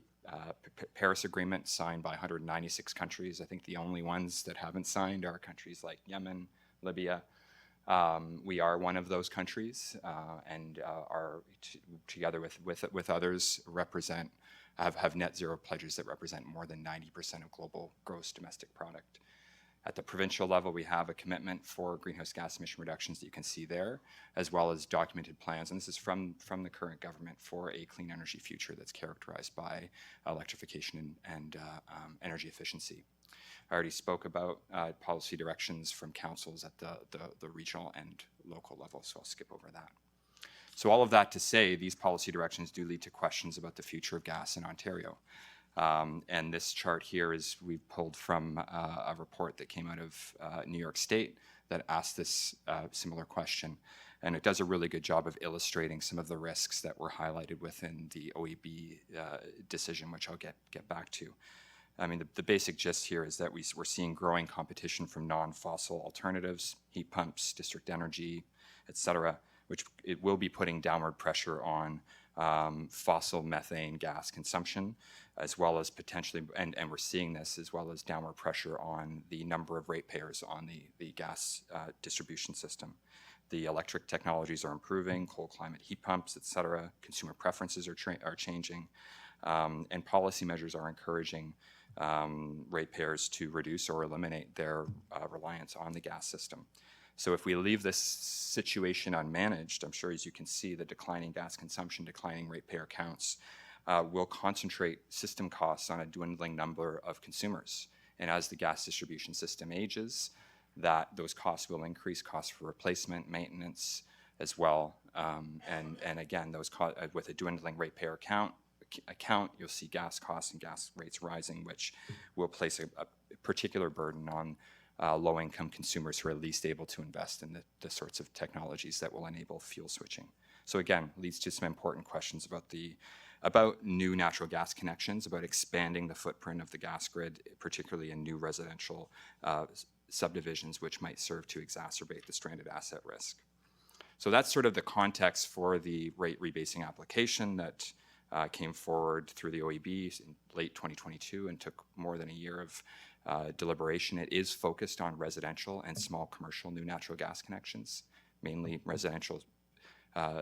Paris Agreement signed by 196 countries. I think the only ones that haven't signed are countries like Yemen, Libya. We are one of those countries, and are together with others have net zero pledges that represent more than 90% of global gross domestic product. At the provincial level, we have a commitment for greenhouse gas emission reductions that you can see there, as well as documented plans, and this is from the current government, for a clean energy future that's characterized by electrification and energy efficiency. I already spoke about policy directions from councils at the regional and local level, so I'll skip over that. So all of that to say, these policy directions do lead to questions about the future of gas in Ontario. And this chart here is we pulled from a report that came out of New York State that asked this similar question. And it does a really good job of illustrating some of the risks that were highlighted within the OEB decision, which I'll get back to. I mean, the basic gist here is that we're seeing growing competition from non-fossil alternatives, heat pumps, district energy, et cetera, which it will be putting downward pressure on fossil methane gas consumption, as well as potentially, and we're seeing this, as well as downward pressure on the number of ratepayers on the gas distribution system. The electric technologies are improving, cold climate heat pumps, et cetera. Consumer preferences are changing, and policy measures are encouraging ratepayers to reduce or eliminate their reliance on the gas system. So if we leave this situation unmanaged, I'm sure, as you can see, the declining gas consumption, declining ratepayer counts will concentrate system costs on a dwindling number of consumers. And as the gas distribution system ages, those costs will increase, costs for replacement, maintenance as well. And again, those with a dwindling ratepayer account, you'll see gas costs and gas rates rising, which will place a particular burden on low-income consumers who are least able to invest in the sorts of technologies that will enable fuel switching. So again, leads to some important questions about new natural gas connections, about expanding the footprint of the gas grid, particularly in new residential subdivisions, which might serve to exacerbate the stranded asset risk. So that's sort of the context for the rate rebasing application that came forward through the OEB in late 2022 and took more than a year of deliberation. It is focused on residential and small commercial new natural gas connections, mainly residential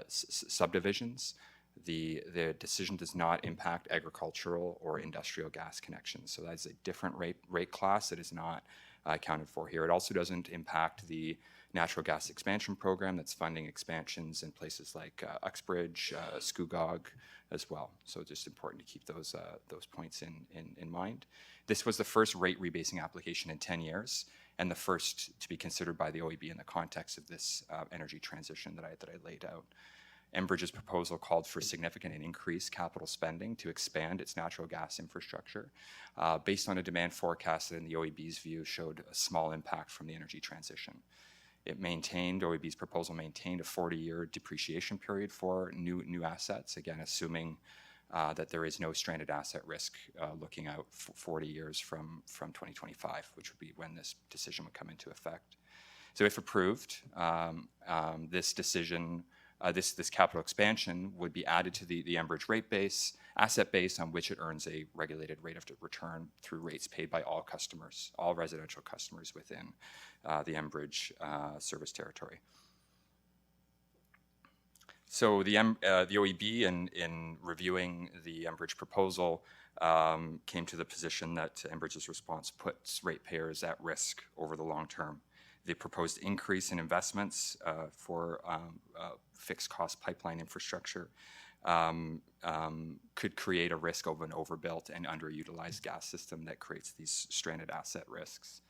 subdivisions. The decision does not impact agricultural or industrial gas connections. So that's a different rate class that is not accounted for here. It also doesn't impact the natural gas expansion program that's funding expansions in places like Uxbridge, Scugog as well. So just important to keep those points in mind. This was the first rate rebasing application in 10 years and the first to be considered by the OEB in the context of this energy transition that I laid out. Enbridge's proposal called for significant and increased capital spending to expand its natural gas infrastructure based on a demand forecast that in the OEB's view showed a small impact from the energy transition. OEB's proposal maintained a 40-year depreciation period for new assets, again, assuming that there is no stranded asset risk looking out 40 years from 2025, which would be when this decision would come into effect. So if approved, this decision this capital expansion would be added to the Enbridge rate base, asset base on which it earns a regulated rate of return through rates paid by all customers, all residential customers within the Enbridge service territory. So the OEB, in reviewing the Enbridge proposal, came to the position that Enbridge's response puts ratepayers at risk over the long term. The proposed increase in investments for fixed cost pipeline infrastructure could create a risk of an overbuilt and underutilized gas system that creates these stranded asset risks.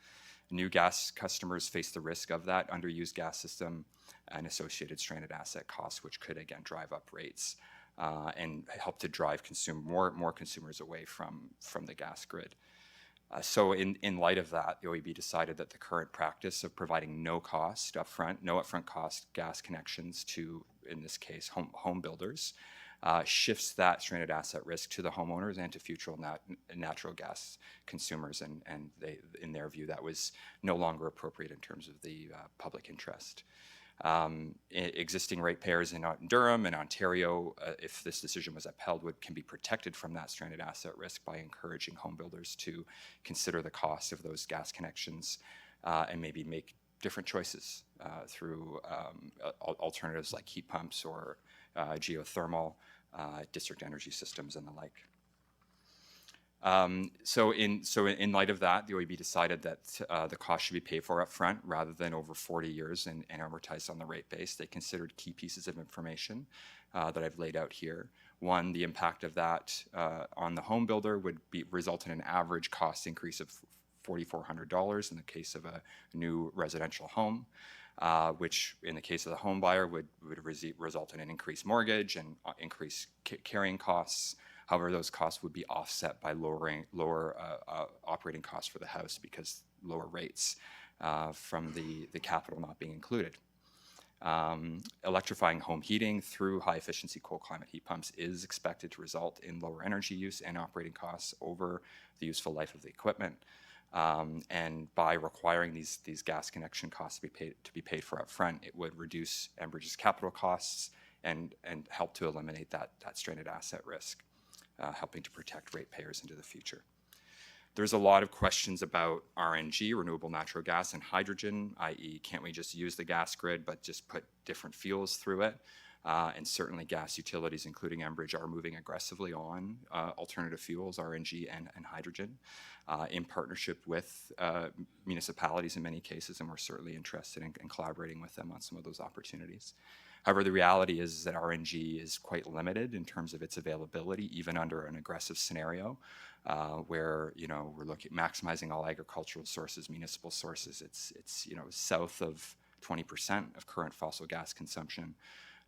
New gas customers face the risk of that underused gas system and associated stranded asset costs, which could again drive up rates and help to drive more consumers away from the gas grid. So in light of that, the OEB decided that the current practice of providing no upfront cost gas connections to, in this case, home builders, shifts that stranded asset risk to the homeowners and to future natural gas consumers. And they, in their view, that was no longer appropriate in terms of the public interest. Existing ratepayers in Durham and Ontario, if this decision was upheld, can be protected from that stranded asset risk by encouraging home builders to consider the cost of those gas connections and maybe make different choices through alternatives like heat pumps or geothermal, district energy systems and the like. So in light of that, the OEB decided that the cost should be paid for upfront rather than over 40 years and amortized on the rate base. They considered key pieces of information that I've laid out here. One, the impact of that on the home builder would result in an average cost increase of $4,400 in the case of a new residential home, which in the case of the home buyer would result in an increased mortgage and increased carrying costs. However, those costs would be offset by lower operating costs for the house because lower rates from the capital not being included. Electrifying home heating through high-efficiency cold climate heat pumps is expected to result in lower energy use and operating costs over the useful life of the equipment. And by requiring these gas connection costs to be paid for upfront, it would reduce Enbridge's capital costs and help to eliminate that stranded asset risk, helping to protect ratepayers into the future. There's a lot of questions about RNG, renewable natural gas, and hydrogen, i.e. can't we just use the gas grid but just put different fuels through it? And certainly gas utilities, including Enbridge, are moving aggressively on alternative fuels, RNG and hydrogen, in partnership with municipalities in many cases, and we're certainly interested in collaborating with them on some of those opportunities. However, the reality is that RNG is quite limited in terms of its availability, even under an aggressive scenario where we're looking at maximizing all agricultural sources, municipal sources. It's south of 20% of current fossil gas consumption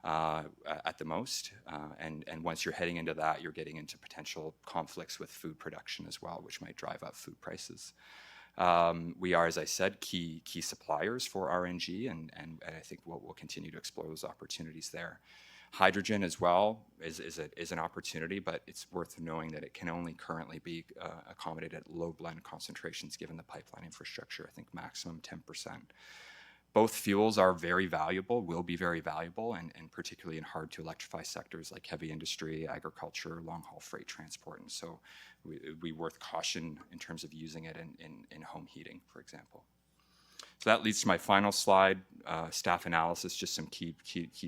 at the most, and once you're heading into that, you're getting into potential conflicts with food production as well, which might drive up food prices. We are, as I said, key suppliers for RNG, and I think we'll continue to explore those opportunities there. Hydrogen as well is an opportunity, but it's worth knowing that it can only currently be accommodated at low blend concentrations given the pipeline infrastructure, I think maximum 10%. Both fuels are very valuable, will be very valuable, and particularly in hard to electrify sectors like heavy industry, agriculture, long-haul freight transport. And so it would be worth caution in terms of using it in home heating, for example. So that leads to my final slide, staff analysis, just some key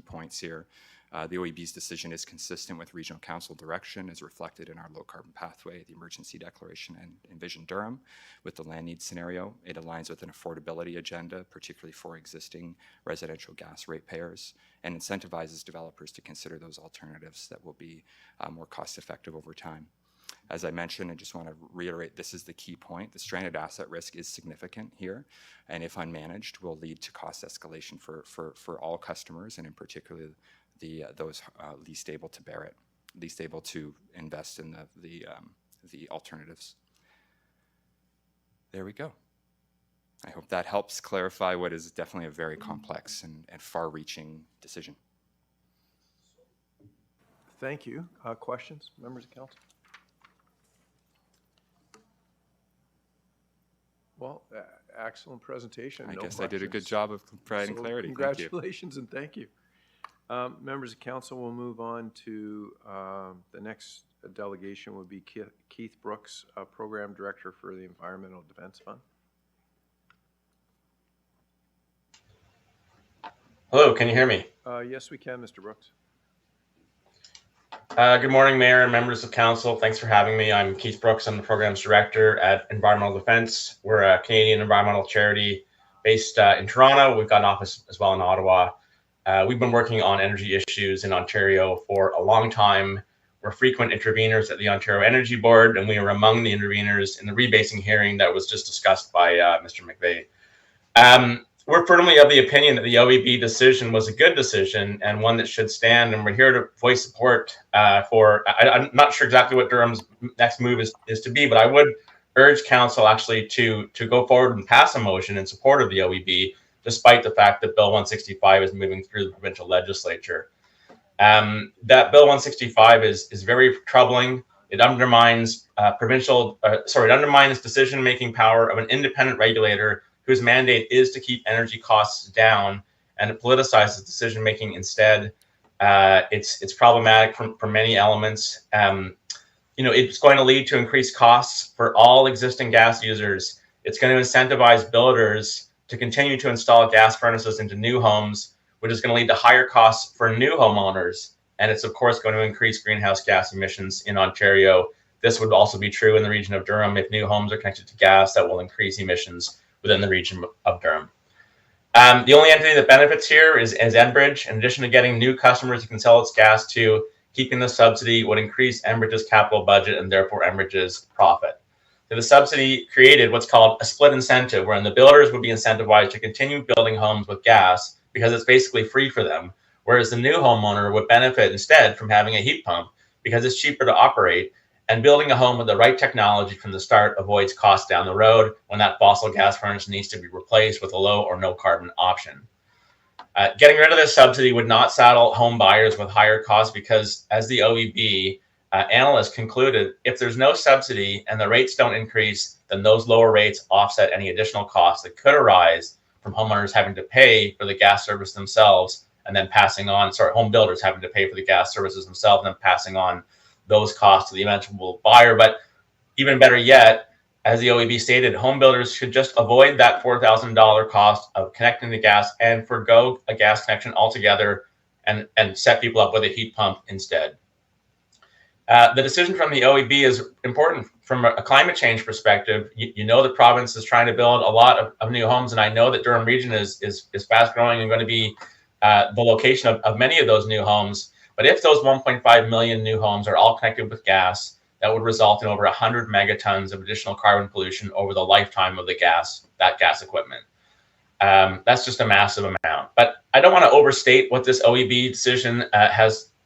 points here. The OEB's decision is consistent with Regional Council direction as reflected in our low carbon pathway, the emergency declaration, and Envision Durham with the land need scenario. It aligns with an affordability agenda, particularly for existing residential gas ratepayers, and incentivizes developers to consider those alternatives that will be more cost effective over time. As I mentioned, I just want to reiterate, this is the key point. The stranded asset risk is significant here, and if unmanaged, will lead to cost escalation for all customers, and in particular, those least able to bear it, least able to invest in the alternatives. There we go. I hope that helps clarify what is definitely a very complex and far-reaching decision. Thank you. Questions, members of council? Well, excellent presentation. I No guess I did a good questions. job of providing So clarity. Thank you. Congratulations and thank you. Members of council, we'll move on to the next delegation would be Keith Brooks, Program Director for the Environmental Defense Fund. Hello, can you hear me? Yes, we can, Mr. Brooks. Good morning, Mayor and members of council. Thanks for having me. I'm Keith Brooks. I'm the Programs Director at Environmental Defense. We're a Canadian environmental charity based in Toronto. We've got an office as well in Ottawa. We've been working on energy issues in Ontario for a long time. We're frequent interveners at the Ontario Energy Board, and we were among the interveners in the rebasing hearing that was just discussed by Mr. McVeigh. We're firmly of the opinion that the OEB decision was a good decision and one that should stand, and we're here to voice support I'm not sure exactly what Durham's next move is to be, but I would urge council actually to go forward and pass a motion in support of the OEB, despite the fact that Bill 165 is moving through the provincial legislature. That Bill 165 is very troubling. It undermines it undermines decision-making power of an independent regulator whose mandate is to keep energy costs down, and it politicizes decision-making instead. It's problematic for many elements. It's going to lead to increased costs for all existing gas users. It's going to incentivize builders to continue to install gas furnaces into new homes, which is going to lead to higher costs for new homeowners. And it's, of course, going to increase greenhouse gas emissions in Ontario. This would also be true in the region of Durham. If new homes are connected to gas, that will increase emissions within the region of Durham. The only entity that benefits here is Enbridge. In addition to getting new customers it can sell its gas to, keeping the subsidy would increase Enbridge's capital budget and therefore Enbridge's profit. So the subsidy created what's called a split incentive, wherein the builders would be incentivized to continue building homes with gas because it's basically free for them, whereas the new homeowner would benefit instead from having a heat pump because it's cheaper to operate, and building a home with the right technology from the start avoids costs down the road when that fossil gas furnace needs to be replaced with a low or no carbon option. Getting rid of this subsidy would not saddle home buyers with higher costs because, as the OEB analysts concluded, if there's no subsidy and the rates don't increase, then those lower rates offset any additional costs that could arise from homeowners having to pay for the gas service themselves and then home builders having to pay for the gas services themselves and then passing on those costs to the eventual buyer. But even better yet, as the OEB stated, home builders should just avoid that $4,000 cost of connecting the gas and forgo a gas connection altogether and set people up with a heat pump instead. The decision from the OEB is important from a climate change perspective. You know the province is trying to build a lot of new homes, and I know that Durham region is fast growing and going to be the location of many of those new homes. But if those 1.5 million new homes are all connected with gas, that would result in over 100 megatons of additional carbon pollution over the lifetime of that gas equipment. That's just a massive amount. But I don't want to overstate what this OEB decision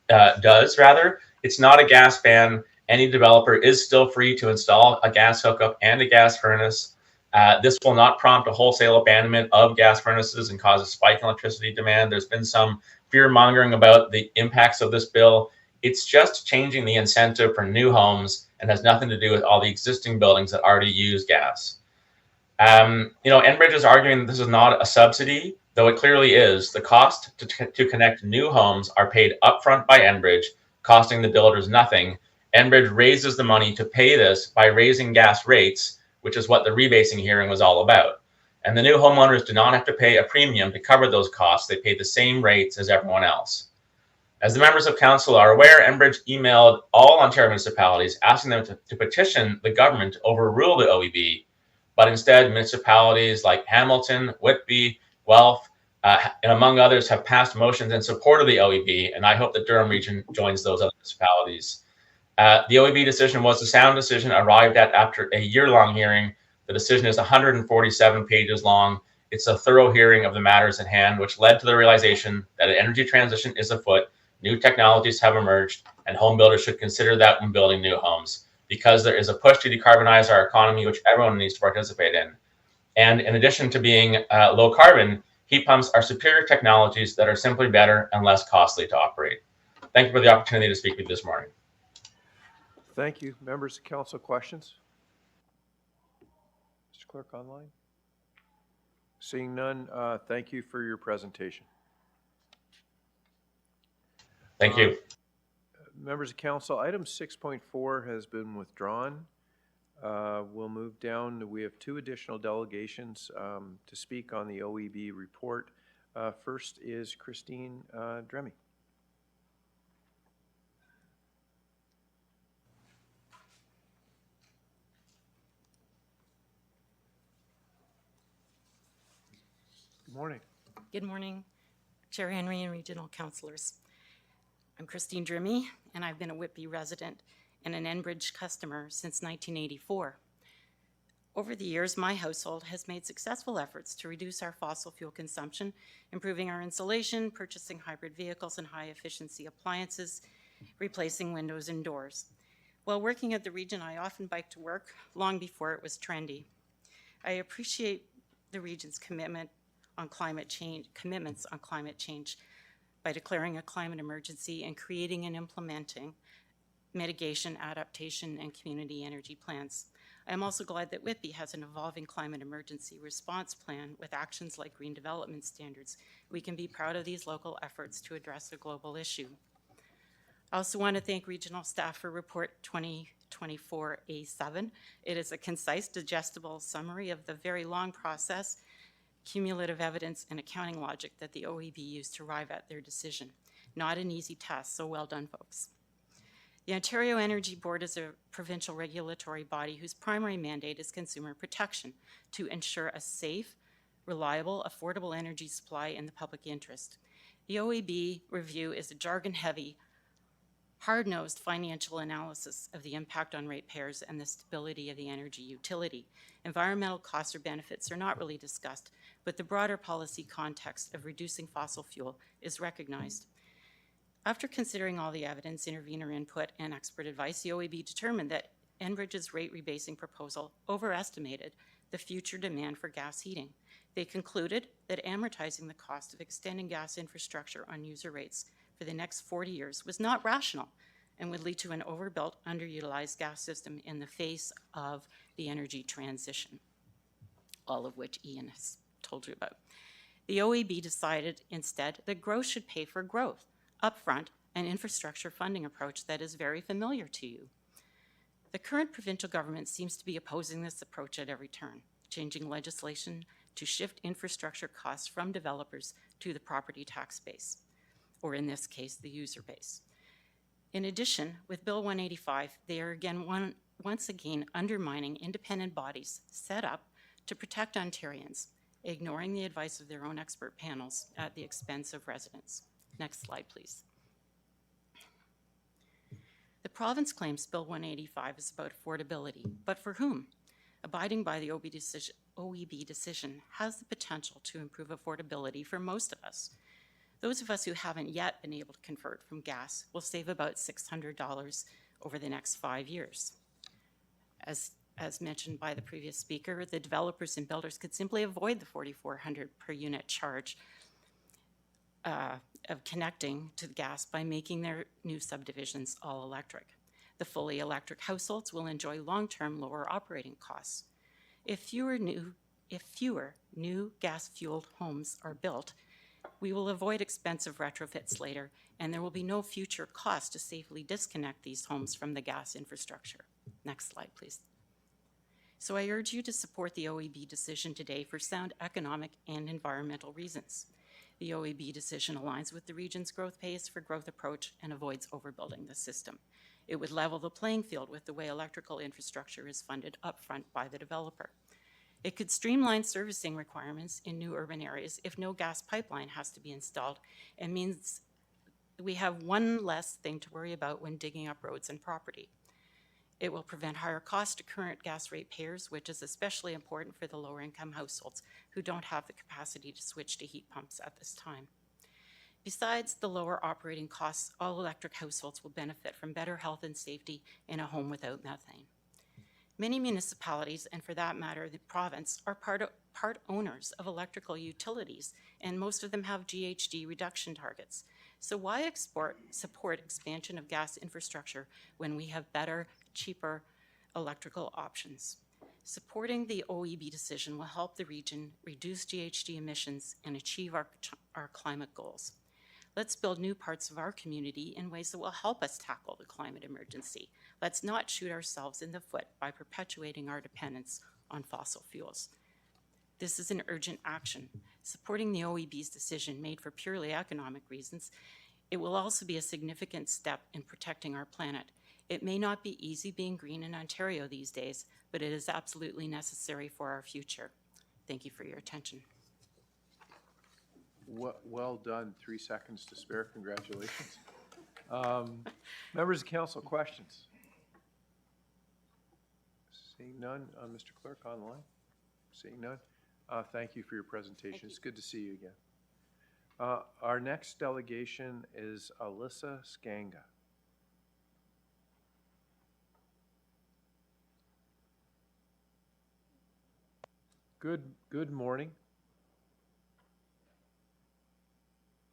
does. Rather, it's not a gas ban. Any developer is still free to install a gas hookup and a gas furnace. This will not prompt a wholesale abandonment of gas furnaces and cause a spike in electricity demand. There's been some fear-mongering about the impacts of this bill. It's just changing the incentive for new homes and has nothing to do with all the existing buildings that already use gas. Enbridge is arguing that this is not a subsidy, though it clearly is. The cost to connect new homes are paid upfront by Enbridge, costing the builders nothing. Enbridge raises the money to pay this by raising gas rates, which is what the rebasing hearing was all about. And the new homeowners do not have to pay a premium to cover those costs. They pay the same rates as everyone else. As the members of council are aware, Enbridge emailed all Ontario municipalities asking them to petition the government to overrule the OEB, but instead municipalities like Hamilton, Whitby, Guelph, and among others have passed motions in support of the OEB, and I hope that Durham region joins those other municipalities. The OEB decision was a sound decision arrived at after a year-long hearing. The decision is 147 pages long. It's a thorough hearing of the matters at hand, which led to the realization that an energy transition is afoot, new technologies have emerged, and home builders should consider that when building new homes, because there is a push to decarbonize our economy, which everyone needs to participate in. And in addition to being low carbon, heat pumps are superior technologies that are simply better and less costly to operate. Thank you for the opportunity to speak with you this morning. Thank you. Members of council, questions? Mr. Clerk, online? Seeing none, thank you for your presentation. Thank you. Members of council, item 6.4 has been withdrawn. We'll move down. We have two additional delegations to speak on the OEB report. First is Christine Dremy. Good morning. Good morning, Chair Henry and regional councilors. I'm Christine Dremy, and I've been a Whitby resident and an Enbridge customer since 1984. Over the years, my household has made successful efforts to reduce our fossil fuel consumption, improving our insulation, purchasing hybrid vehicles and high-efficiency appliances, replacing windows and doors. While working at the region, I often biked to work long before it was trendy. I appreciate the region's commitments on climate change by declaring a climate emergency and creating and implementing mitigation, adaptation, and community energy plans. I am also glad that Whitby has an evolving climate emergency response plan with actions like green development standards. We can be proud of these local efforts to address a global issue. I also want to thank regional staff for Report 2024A7. It is a concise, digestible summary of the very long process, cumulative evidence, and accounting logic that the OEB used to arrive at their decision. Not an easy task, so well done, folks. The Ontario Energy Board is a provincial regulatory body whose primary mandate is consumer protection to ensure a safe, reliable, affordable energy supply in the public interest. The OEB review is a jargon-heavy, hard-nosed financial analysis of the impact on ratepayers and the stability of the energy utility. Environmental costs or benefits are not really discussed, but the broader policy context of reducing fossil fuel is recognized. After considering all the evidence, intervener input, and expert advice, the OEB determined that Enbridge's rate rebasing proposal overestimated the future demand for gas heating. They concluded that amortizing the cost of extending gas infrastructure on user rates for the next 40 years was not rational and would lead to an overbuilt, underutilized gas system in the face of the energy transition, all of which Ian has told you about. The OEB decided instead that growth should pay for growth, upfront, an infrastructure funding approach that is very familiar to you. The current provincial government seems to be opposing this approach at every turn, changing legislation to shift infrastructure costs from developers to the property tax base, or in this case, the user base. In addition, with Bill 185, they are once again undermining independent bodies set up to protect Ontarians, ignoring the advice of their own expert panels at the expense of residents. Next slide, please. The province claims Bill 185 is about affordability, but for whom? Abiding by the OEB decision has the potential to improve affordability for most of us. Those of us who haven't yet been able to convert from gas will save about $600 over the next 5 years. As mentioned by the previous speaker, the developers and builders could simply avoid the $4,400 per unit charge of connecting to the gas by making their new subdivisions all electric. The fully electric households will enjoy long-term lower operating costs. If fewer new gas-fueled homes are built, we will avoid expensive retrofits later, and there will be no future cost to safely disconnect these homes from the gas infrastructure. Next slide, please. So I urge you to support the OEB decision today for sound economic and environmental reasons. The OEB decision aligns with the region's growth pace for growth approach and avoids overbuilding the system. It would level the playing field with the way electrical infrastructure is funded upfront by the developer. It could streamline servicing requirements in new urban areas if no gas pipeline has to be installed, and means we have one less thing to worry about when digging up roads and property. It will prevent higher costs to current gas rate payers, which is especially important for the lower income households who don't have the capacity to switch to heat pumps at this time. Besides the lower operating costs, all electric households will benefit from better health and safety in a home without methane. Many municipalities, and for that matter, the province, are part owners of electrical utilities, and most of them have GHG reduction targets. So why support expansion of gas infrastructure when we have better, cheaper electrical options? Supporting the OEB decision will help the region reduce GHG emissions and achieve our climate goals. Let's build new parts of our community in ways that will help us tackle the climate emergency. Let's not shoot ourselves in the foot by perpetuating our dependence on fossil fuels. This is an urgent action. Supporting the OEB's decision made for purely economic reasons, it will also be a significant step in protecting our planet. It may not be easy being green in Ontario these days, but it is absolutely necessary for our future. Thank you for your attention. Well done. 3 seconds to spare. Congratulations. Members of council, questions? Seeing none. Mr. Clerk, online? Seeing none. Thank you for your presentation. It's good to see you again. Our next delegation is Alyssa Skanga. Good morning.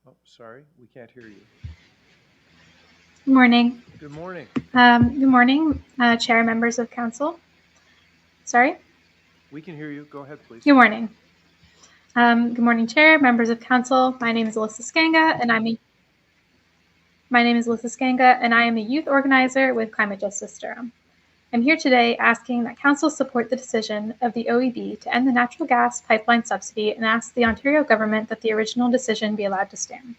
Oh, sorry, we can't hear you. Good morning. Good morning. Good morning, Chair, members of council. Sorry? We can hear you. Go ahead, please. Good morning. Good morning, Chair, members of council. My name is Alyssa Skanga, and I am a youth organizer with Climate Justice Durham. I'm here today asking that council support the decision of the OEB to end the natural gas pipeline subsidy and ask the Ontario government that the original decision be allowed to stand.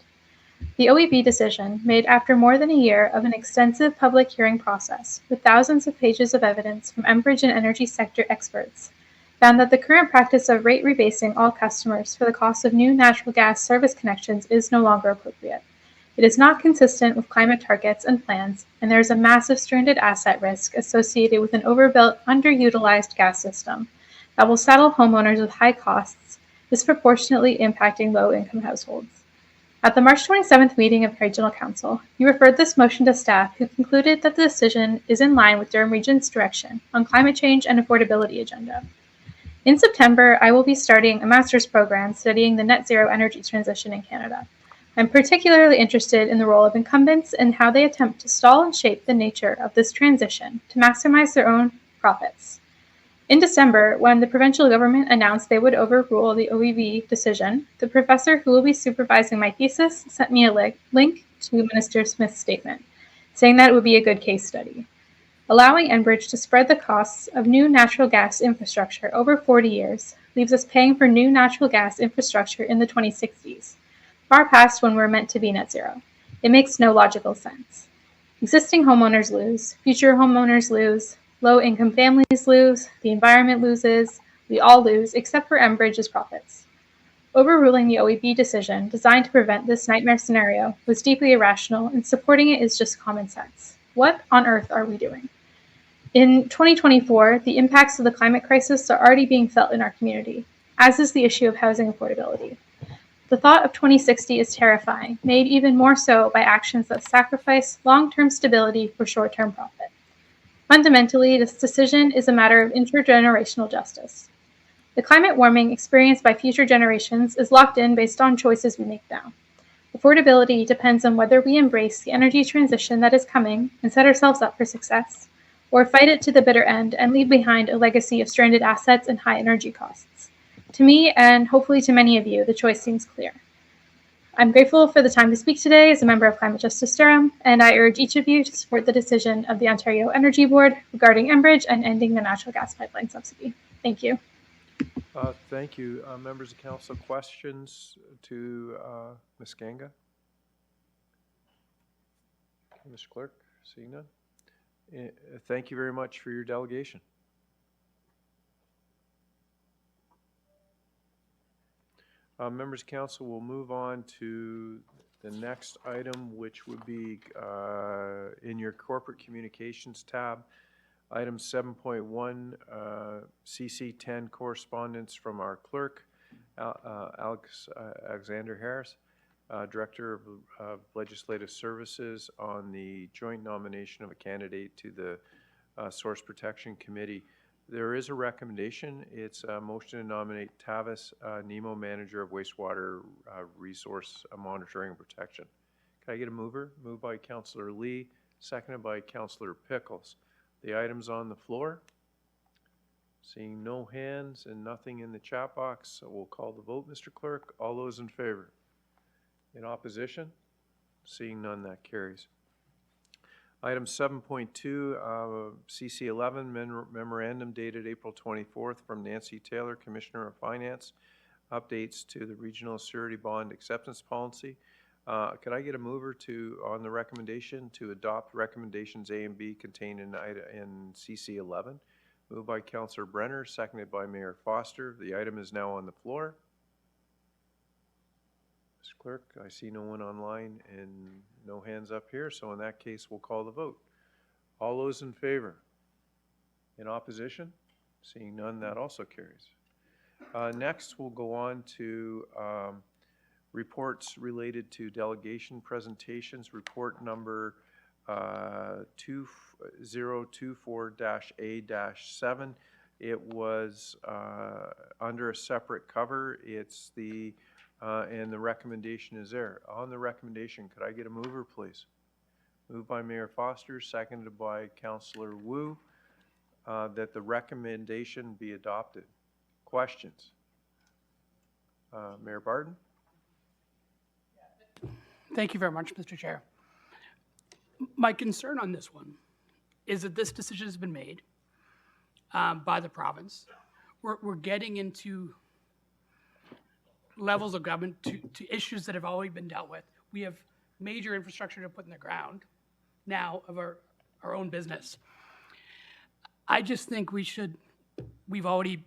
The OEB decision, made after more than a year of an extensive public hearing process with thousands of pages of evidence from Enbridge and energy sector experts, found that the current practice of rate rebasing all customers for the cost of new natural gas service connections is no longer appropriate. It is not consistent with climate targets and plans, and there is a massive stranded asset risk associated with an overbuilt, underutilized gas system that will saddle homeowners with high costs, disproportionately impacting low-income households. At the March 27th meeting of Regional Council, you referred this motion to staff, who concluded that the decision is in line with Durham Region's direction on climate change and affordability agenda. In September, I will be starting a master's program studying the net zero energy transition in Canada. I'm particularly interested in the role of incumbents and how they attempt to stall and shape the nature of this transition to maximize their own profits. In December, when the provincial government announced they would overrule the OEB decision, the professor who will be supervising my thesis sent me a link to Minister Smith's statement, saying that it would be a good case study. Allowing Enbridge to spread the costs of new natural gas infrastructure over 40 years leaves us paying for new natural gas infrastructure in the 2060s. Far past when we're meant to be net zero. It makes no logical sense. Existing homeowners lose, future homeowners lose, low-income families lose, the environment loses, we all lose, except for Enbridge's profits. Overruling the OEB decision designed to prevent this nightmare scenario was deeply irrational, and supporting it is just common sense. What on earth are we doing? In 2024, the impacts of the climate crisis are already being felt in our community, as is the issue of housing affordability. The thought of 2060 is terrifying, made even more so by actions that sacrifice long-term stability for short-term profit. Fundamentally, this decision is a matter of intergenerational justice. The climate warming experienced by future generations is locked in based on choices we make now. Affordability depends on whether we embrace the energy transition that is coming and set ourselves up for success, or fight it to the bitter end and leave behind a legacy of stranded assets and high energy costs. To me, and hopefully to many of you, the choice seems clear. I'm grateful for the time to speak today as a member of Climate Justice Durham, and I urge each of you to support the decision of the Ontario Energy Board regarding Enbridge and ending the natural gas pipeline subsidy. Thank you. Thank you. Members of council, questions to Ms. Skanga? Mr. Clerk, seeing none? Thank you very much for your delegation. Members of council, will move on to the next item, which would be in your corporate communications tab, item 7.1, CC10 correspondence from our clerk, Alexander Harris, Director of Legislative Services, on the joint nomination of a candidate to the Source Protection Committee. There is a recommendation. It's a motion to nominate Tavis Nemo, Manager of Wastewater Resource Monitoring and Protection. Can I get a mover? Moved by Councillor Lee, seconded by Councillor Pickles. The item's on the floor. Seeing no hands and nothing in the chat box, so we'll call the vote, Mr. Clerk. All those in favor? In opposition? Seeing none, that carries. Item 7.2, CC 11 memorandum dated April 24th from Nancy Taylor, Commissioner of Finance, updates to the regional surety bond acceptance policy. Could I get a mover on the recommendation to adopt recommendations A and B contained in CC 11? Moved by Councillor Brenner, seconded by Mayor Foster. The item is now on the floor. Mr. Clerk, I see no one online and no hands up here, so in that case, we'll call the vote. All those in favor? In opposition? Seeing none, that also carries. Next, we'll go on to reports related to delegation presentations. Report number 2024-A-7. It was under a separate cover. It's the and the recommendation is there. On the recommendation, could I get a mover, please? Moved by Mayor Foster, seconded by Councillor Wu, that the recommendation be adopted. Questions? Mayor Barton? Thank you very much, Mr. Chair. My concern on this one is that this decision has been made by the province. We're getting into levels of government to issues that have already been dealt with. We have major infrastructure to put in the ground now of our own business. I just think we've already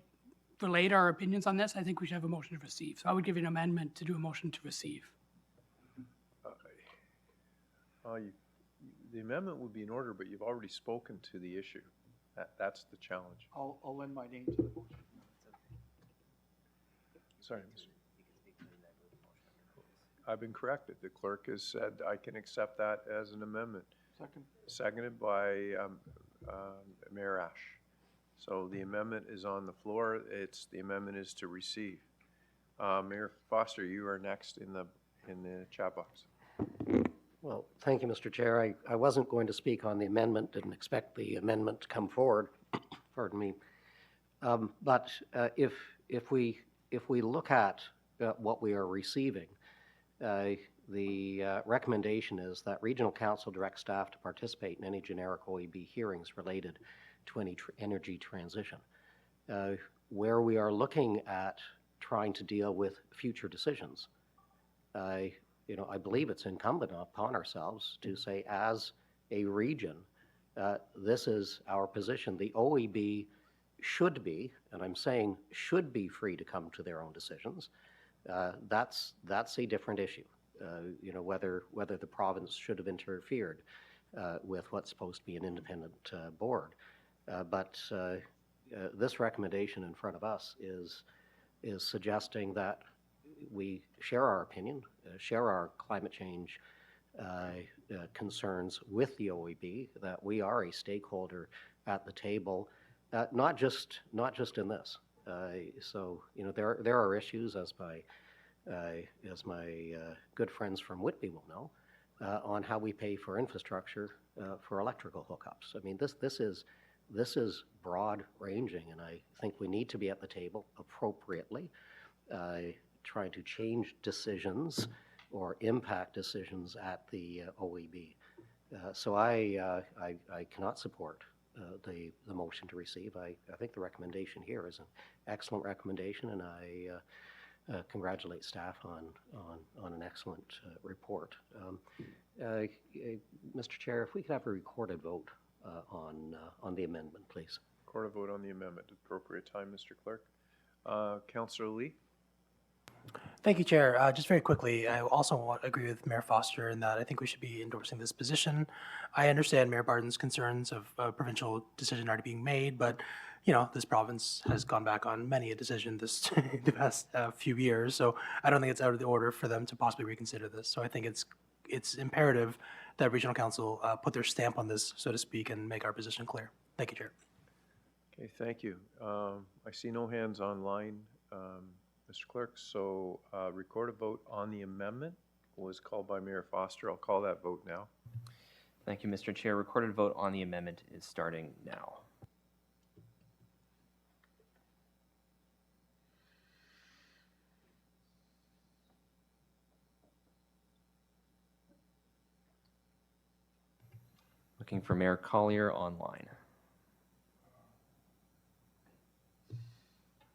relayed our opinions on this. I think we should have a motion to receive. So I would give you an amendment to do a motion to receive. The amendment would be in order, but you've already spoken to the issue. That's the challenge. I'll lend my name to the motion. Sorry, Mr. I've been corrected. The clerk has said I can accept that as an amendment. Second. Seconded by Mayor Ash. So the amendment is on the floor. The amendment is to receive. Mayor Foster, you are next in the chat box. Well, thank you, Mr. Chair. I wasn't going to speak on the amendment, didn't expect the amendment to come forward, pardon me. But if we look at what we are receiving, the recommendation is that Regional Council direct staff to participate in any generic OEB hearings related to any energy transition. Where we are looking at trying to deal with future decisions, I believe it's incumbent upon ourselves to say, as a region, this is our position. The OEB should be, and I'm saying should be, free to come to their own decisions. That's a different issue. Whether the province should have interfered with what's supposed to be an independent board. But this recommendation in front of us is suggesting that we share our opinion, share our climate change concerns with the OEB, that we are a stakeholder at the table, not just in this. So there are issues, as my good friends from Whitby will know, on how we pay for infrastructure for electrical hookups. I mean, this is broad ranging, and I think we need to be at the table appropriately, trying to change decisions or impact decisions at the OEB. So I cannot support the motion to receive. I think the recommendation here is an excellent recommendation, and I congratulate staff on an excellent report. Mr. Chair, if we could have a recorded vote on the amendment, please. Recorded vote on the amendment at appropriate time, Mr. Clerk. Councillor Lee? Thank you, Chair. Just very quickly, I also agree with Mayor Foster in that I think we should be endorsing this position. I understand Mayor Barton's concerns of a provincial decision already being made, but this province has gone back on many a decision the past few years, so I don't think it's out of the order for them to possibly reconsider this. So I think it's imperative that Regional Council put their stamp on this, so to speak, and make our position clear. Thank you, Chair. Okay, thank you. I see no hands online, Mr. Clerk, so recorded vote on the amendment was called by Mayor Foster. I'll call that vote now. Thank you, Mr. Chair. Recorded vote on the amendment is starting now. Looking for Mayor Collier online.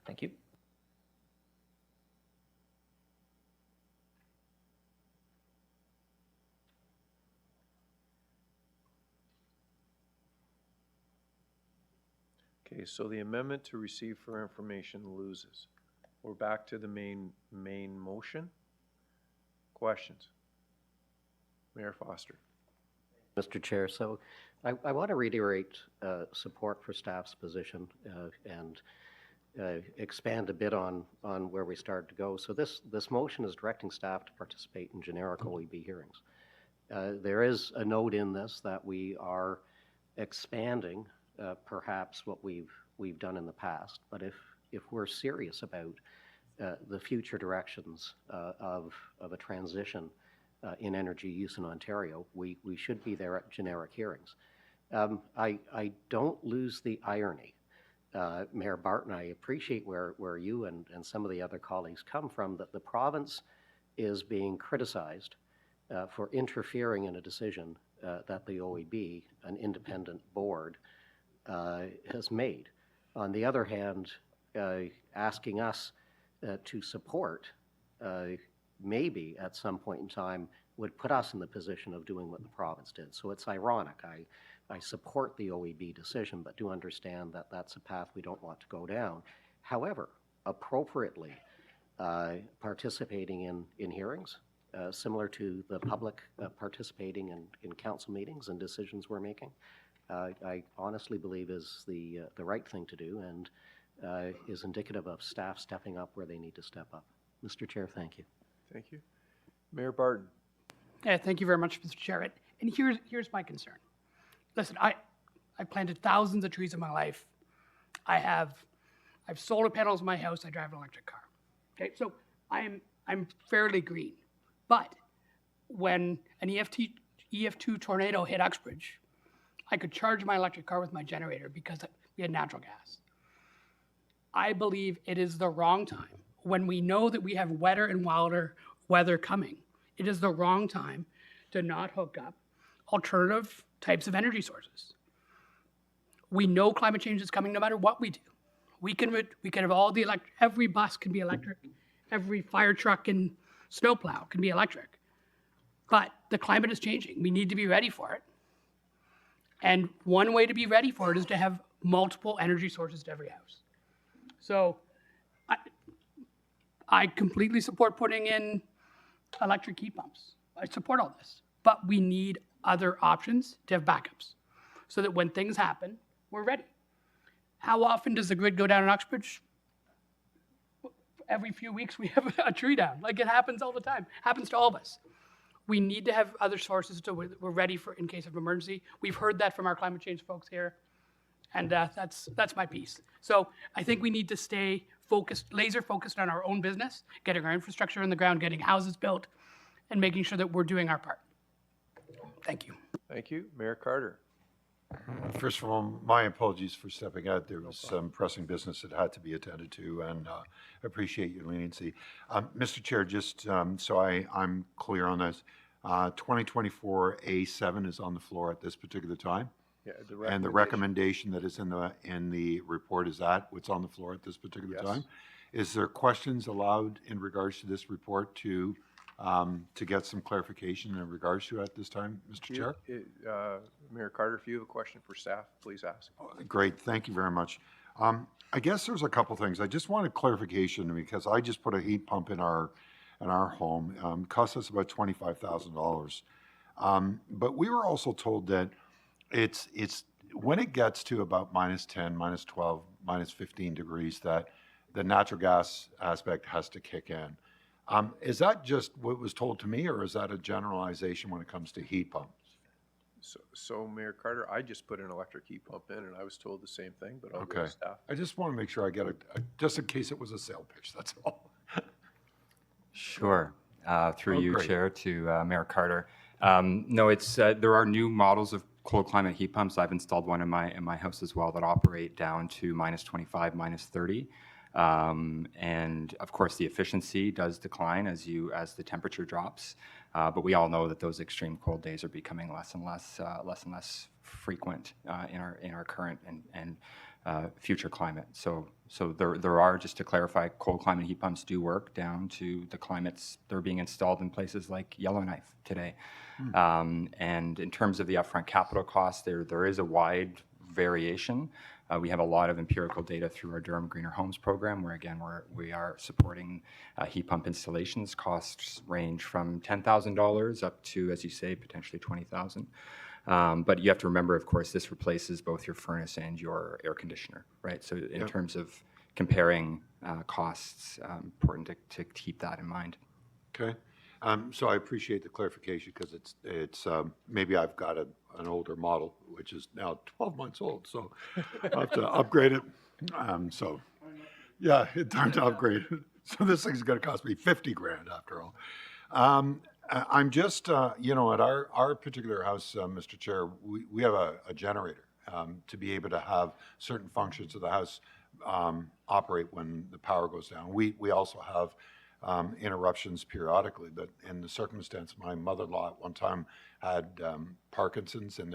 Thank you. Okay, so the amendment to receive for information loses. We're back to the main motion. Questions? Mayor Foster. Mr. Chair, so I want to reiterate support for staff's position and expand a bit on where we started to go. So this motion is directing staff to participate in generic OEB hearings. There is a note in this that we are expanding perhaps what we've done in the past, but if we're serious about the future directions of a transition in energy use in Ontario, we should be there at generic hearings. I don't lose the irony. Mayor Barton, I appreciate where you and some of the other colleagues come from, that the province is being criticized for interfering in a decision that the OEB, an independent board, has made. On the other hand, asking us to support maybe at some point in time would put us in the position of doing what the province did. So it's ironic. I support the OEB decision, but do understand that that's a path we don't want to go down. However, appropriately participating in hearings, similar to the public participating in council meetings and decisions we're making, I honestly believe is the right thing to do and is indicative of staff stepping up where they need to step up. Mr. Chair, thank you. Thank you. Mayor Barton. Yeah, thank you very much, Mr. Chair. And here's my concern. Listen, I planted thousands of trees in my life. I've solar panels in my house. I drive an electric car. Okay, so I'm fairly green. But when an EF2 tornado hit Uxbridge, I could charge my electric car with my generator because we had natural gas. I believe it is the wrong time, when we know that we have wetter and wilder weather coming, it is the wrong time to not hook up alternative types of energy sources. We know climate change is coming no matter what we do. We can have all the electric, every bus can be electric, every fire truck and snowplow can be electric. But the climate is changing. We need to be ready for it. And one way to be ready for it is to have multiple energy sources to every house. So I completely support putting in electric heat pumps. I support all this. But we need other options to have backups so that when things happen, we're ready. How often does the grid go down in Uxbridge? Every few weeks we have a tree down. Like, it happens all the time. Happens to all of us. We need to have other sources so we're ready for in case of emergency. We've heard that from our climate change folks here. And that's my piece. So I think we need to stay focused, laser focused on our own business, getting our infrastructure on the ground, getting houses built, and making sure that we're doing our part. Thank you. Thank you. Mayor Carter. First of all, my apologies for stepping out. There was some pressing business that had to be attended to, and appreciate your leniency. Mr. Chair, just so I'm clear on this, 2024 A7 is on the floor at this particular time? Yeah, And the recommendation that is in the report, is that what's on the floor at this particular time? Is there questions allowed in regards to this report to get some clarification in regards to it at this time, Mr. Chair? Mayor Carter, if you have a question for staff, please ask. Great, thank you very much. I guess there's a couple things. I just wanted clarification because I just put a heat pump in our home. Cost us about $25,000. But we were also told that it's when it gets to about -10, -12, -15 degrees that the natural gas aspect has to kick in. Is that just what was told to me, or is that a generalization when it comes to heat pumps? So Mayor Carter, I just put an electric heat pump in, and I was told the same thing, but I'll go Okay. to staff. I just want to make sure I get just in case it was a sale pitch, that's all. Sure. Through Oh, you, great. Chair, to Mayor Carter. No, it's there are new models of cold climate heat pumps. I've installed one in my house as well that operate down to -25, -30. And of course, the efficiency does decline as the temperature drops. But we all know that those extreme cold days are becoming less and less frequent in our current and future climate. So there are, just to clarify, cold climate heat pumps do work down to the climates. They're being installed in places like Yellowknife today. And in terms of the upfront capital costs, there is a wide variation. We have a lot of empirical data through our Durham Greener Homes program, where again we are supporting heat pump installations. Costs range from $10,000 up to, as you say, potentially $20,000. But you have to remember, of course, this replaces both your furnace and your air conditioner, right? So in terms of comparing costs, important to keep that in mind. Okay. So I appreciate the clarification, because it's maybe I've got an older model, which is now 12 months old, so I'll have to upgrade it. So yeah, it's time to upgrade it. So this thing's going to cost me 50 grand after all. I'm just, at our particular house, Mr. Chair, we have a generator to be able to have certain functions of the house operate when the power goes down. We also have interruptions periodically, but in the circumstance, my mother-in-law at one time had Parkinson's, and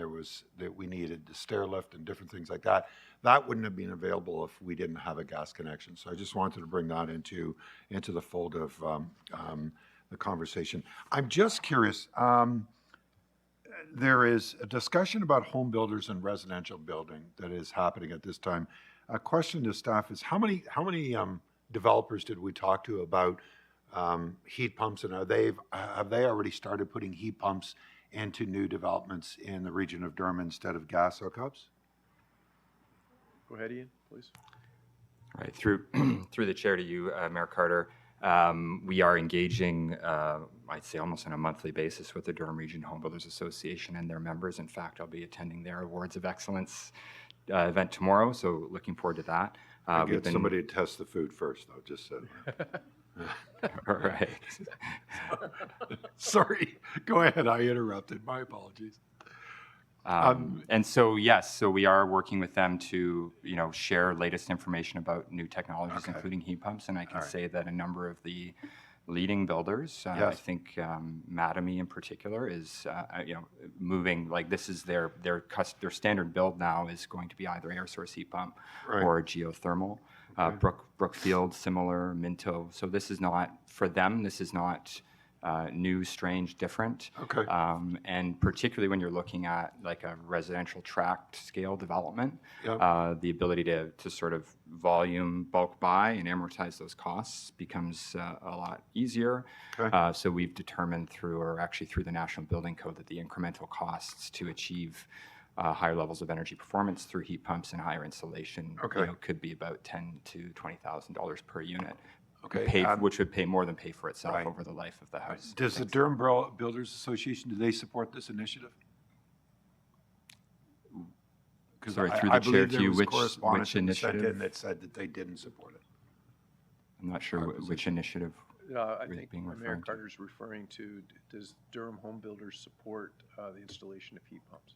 we needed the stair lift and different things like that. That wouldn't have been available if we didn't have a gas connection. So I just wanted to bring that into the fold of the conversation. I'm just curious. There is a discussion about home builders and residential building that is happening at this time. A question to staff is how many developers did we talk to about heat pumps, and have they already started putting heat pumps into new developments in the region of Durham instead of gas hookups? Go ahead, Ian, please. Right, through the chair to you, Mayor Carter, we are engaging, I'd say almost on a monthly basis, with the Durham Region Home Builders Association and their members. In fact, I'll be attending their Awards of Excellence event tomorrow, so looking forward to that. Get somebody to test the food first, though, just so. All right. Sorry, go ahead, I interrupted, my apologies. And so, yes, so we are working with them to, share latest information about new technologies, including heat pumps. And I can say that a number of the leading builders, I think Mattamy in particular is, moving, like this is their standard build now is going to be either air source heat pump or geothermal. Brookfield, similar, Minto. So this is not, for them, this is not new, strange, different. Okay. And particularly when you're looking at like a residential tract scale development, the ability to sort of volume bulk buy and amortize those costs becomes a lot easier. Okay. So we've determined through the National Building Code that the incremental costs to achieve higher levels of energy performance through heat pumps and higher insulation could be about $10,000 to $20,000 per unit. Okay. Which would more than pay for itself over the life of the house. Does the Durham Builders Association, do they support this initiative? Sorry, through the chair to you, which initiative? That said that they didn't support it. I'm not sure which initiative. I think Mayor Carter's referring to, does Durham Home Builders support the installation of heat pumps?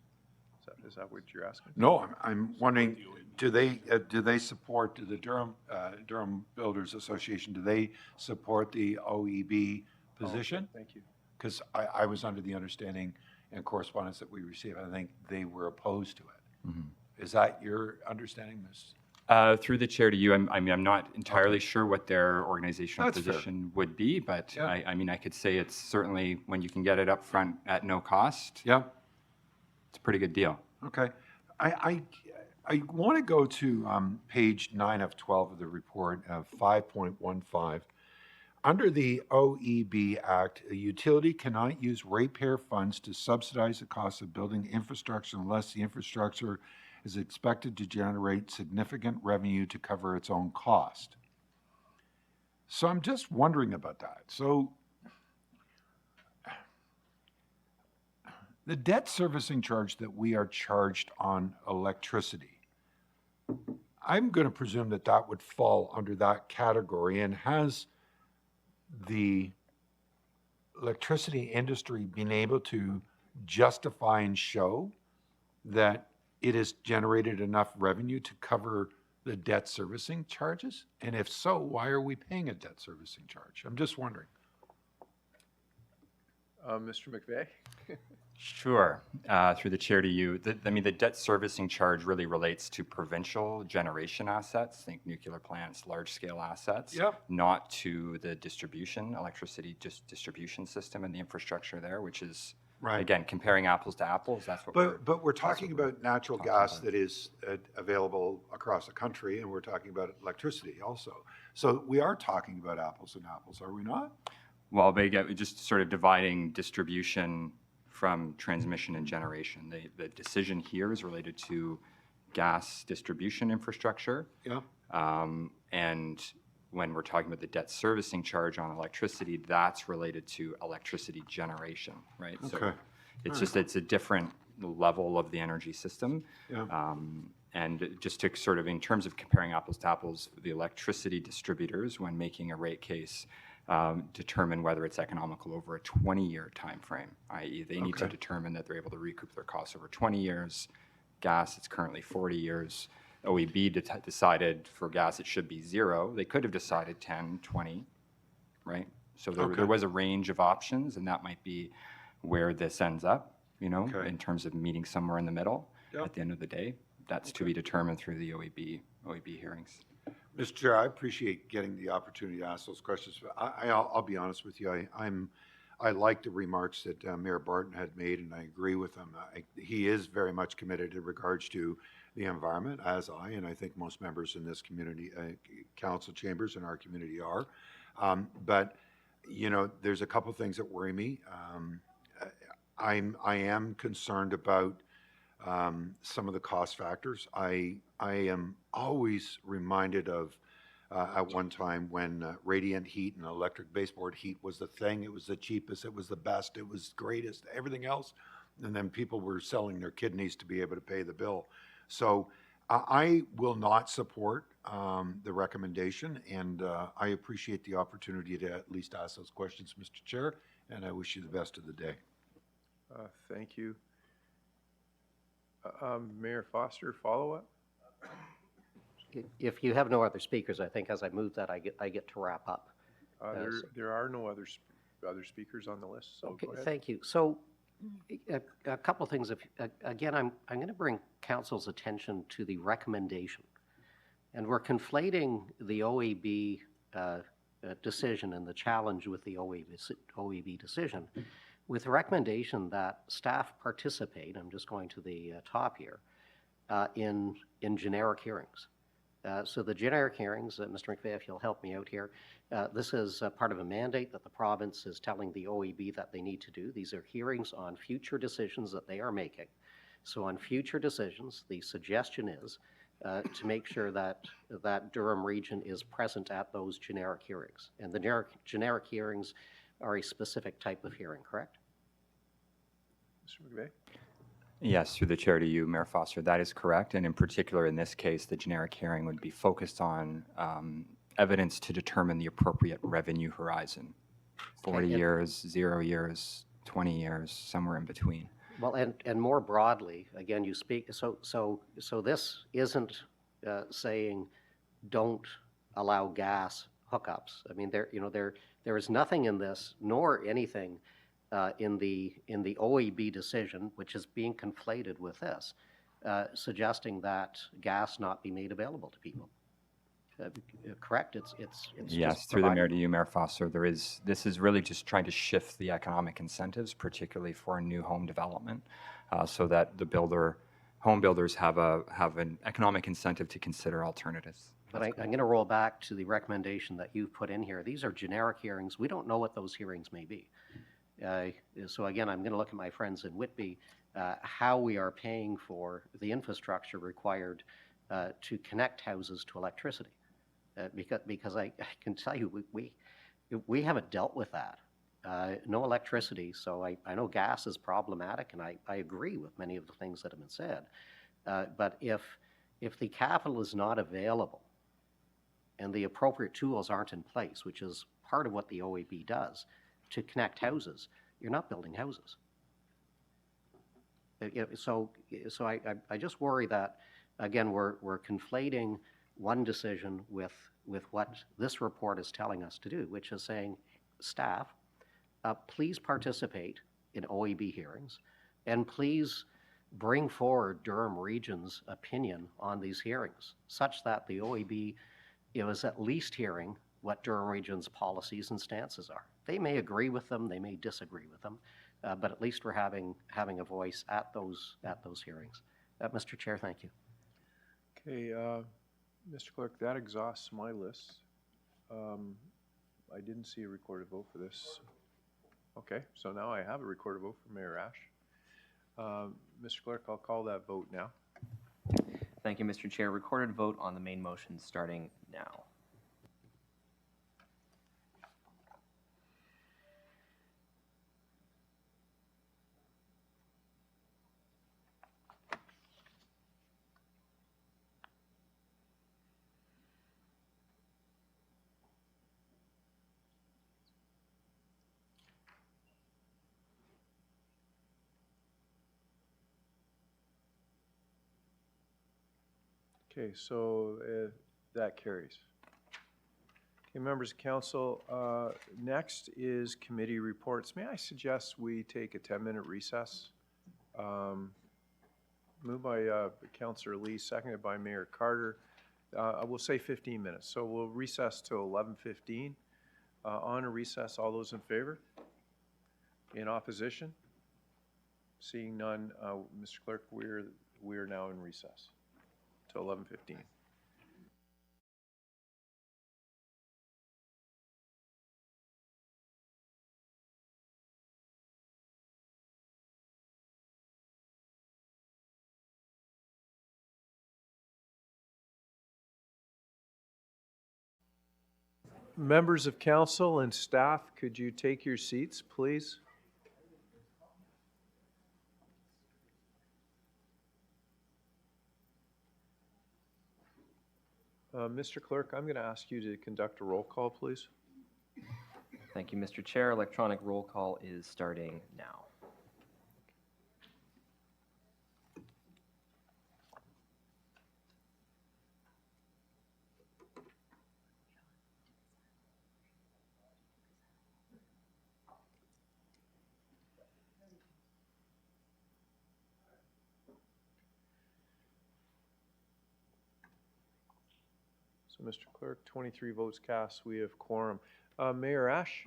Is that what you're asking? No, I'm wondering, do they support the Durham Builders Association? Do they support the OEB position? Thank you. Because I was under the understanding and correspondence that we received, I think they were opposed to it. Mm-hmm. Is that your understanding, Ms.? Through the chair to you, I'm not entirely sure what their organizational position would be, but I could say it's certainly when you can get it up front at no cost. Yeah. It's a pretty good deal. Okay. I want to go to page 9 of 12 of the report of 5.15. Under the OEB Act, a utility cannot use ratepayer funds to subsidize the cost of building infrastructure unless the infrastructure is expected to generate significant revenue to cover its own cost. So I'm just wondering about that. So the debt servicing charge that we are charged on electricity, I'm going to presume that that would fall under that category. And has the electricity industry been able to justify and show that it has generated enough revenue to cover the debt servicing charges? And if so, why are we paying a debt servicing charge? I'm just wondering. Mr. McVeigh? Sure. Through the chair to you, the debt servicing charge really relates to provincial generation assets, think nuclear plants, large-scale assets, Yep. not to the electricity distribution system and the infrastructure there, which is, Right. again, comparing apples to apples, that's what we're... But we're talking about natural gas that is available across the country, and we're talking about electricity also. So we are talking about apples and apples, are we not? Well, but again, just sort of dividing distribution from transmission and generation. The decision here is related to gas distribution infrastructure. Yeah. And when we're talking about the debt servicing charge on electricity, that's related to electricity generation, right? So Okay. it's All just, it's a different level of the energy system. Yeah. And just to sort of, in terms of comparing apples to apples, the electricity distributors, when making a rate case, determine whether it's economical over a 20-year time frame, i.e. they need to Okay. determine that they're able to recoup their costs over 20 years. Gas, it's currently 40 years. OEB decided for gas it should be 0. They could have decided 10, 20, right? So Okay. there was a range of options, and that might be where this ends up, Okay. in terms of meeting somewhere in the middle Yeah. at the end of the day. That's to be determined through the OEB hearings. Mr. Chair, I appreciate getting the opportunity to ask those questions. But I'll be honest with you. I like the remarks that Mayor Barton had made, and I agree with him. He is very much committed in regards to the environment, as and I think most members in this community, council chambers in our community are. But there's a couple things that worry me. I am concerned about some of the cost factors. I am always reminded of at one time when radiant heat and electric baseboard heat was the thing. It was the cheapest, it was the best, it was greatest, everything else. And then people were selling their kidneys to be able to pay the bill. So I will not support the recommendation, and I appreciate the opportunity to at least ask those questions, Mr. Chair, and I wish you the best of the day. Thank you. Mayor Foster, follow-up? If you have no other speakers, I think as I move that, I get to wrap up. There are no other speakers on the list, so Okay, go ahead. thank you. So a couple of things. Again, I'm going to bring council's attention to the recommendation. And we're conflating the OEB decision and the challenge with the OEB decision with the recommendation that staff participate, I'm just going to the top here, in generic hearings. So the generic hearings, Mr. McVeigh, if you'll help me out here, this is part of a mandate that the province is telling the OEB that they need to do. These are hearings on future decisions that they are making. So on future decisions, the suggestion is to make sure that Durham region is present at those generic hearings. And the generic hearings are a specific type of hearing, correct? Mr. McVeigh? Yes, through the chair to you, Mayor Foster, that is correct. And in particular, in this case, the generic hearing would be focused on evidence to determine the appropriate revenue horizon. 40 years, 0 years, 20 years, somewhere in between. Well, and more broadly, again, you speak, so this isn't saying don't allow gas hookups. I mean, there is nothing in this, nor anything in the OEB decision, which is being conflated with this, suggesting that gas not be made available to people. Correct? It's Yes, just through the mayor providing- to you, Mayor Foster, this is really just trying to shift the economic incentives, particularly for new home development, so that the home builders have an economic incentive to consider alternatives. But I'm going to roll back to the recommendation that you've put in here. These are generic hearings. We don't know what those hearings may be. So again, I'm going to look at my friends in Whitby, how we are paying for the infrastructure required to connect houses to electricity. Because I can tell you, we haven't dealt with that. No electricity, so I know gas is problematic, and I agree with many of the things that have been said. But if the capital is not available and the appropriate tools aren't in place, which is part of what the OEB does, to connect houses, you're not building houses. So I just worry that, again, we're conflating one decision with what this report is telling us to do, which is saying, staff, please participate in OEB hearings, and please bring forward Durham Region's opinion on these hearings, such that the OEB is at least hearing what Durham Region's policies and stances are. They may agree with them, they may disagree with them, but at least we're having a voice at those hearings. Mr. Chair, thank you. Okay, Mr. Clerk, that exhausts my list. I didn't see a recorded vote for this. Okay, so now I have a recorded vote for Mayor Ash. Mr. Clerk, I'll call that vote now. Thank you, Mr. Chair. Recorded vote on the main motion starting now. Okay, so that carries. Okay, members of council, next is committee reports. May I suggest we take a 10-minute recess? Moved by Councillor Lee, seconded by Mayor Carter. I will say 15 minutes, so we'll recess till 11:15. On a recess, all those in favor? In opposition? Seeing none, Mr. Clerk, we're now in recess till 11:15. Members of council and staff, could you take your seats, please? Mr. Clerk, I'm going to ask you to conduct a roll call, please. Thank you, Mr. Chair. Electronic roll call is starting now. So, Mr. Clerk, 23 votes cast. We have quorum. Mayor Ash?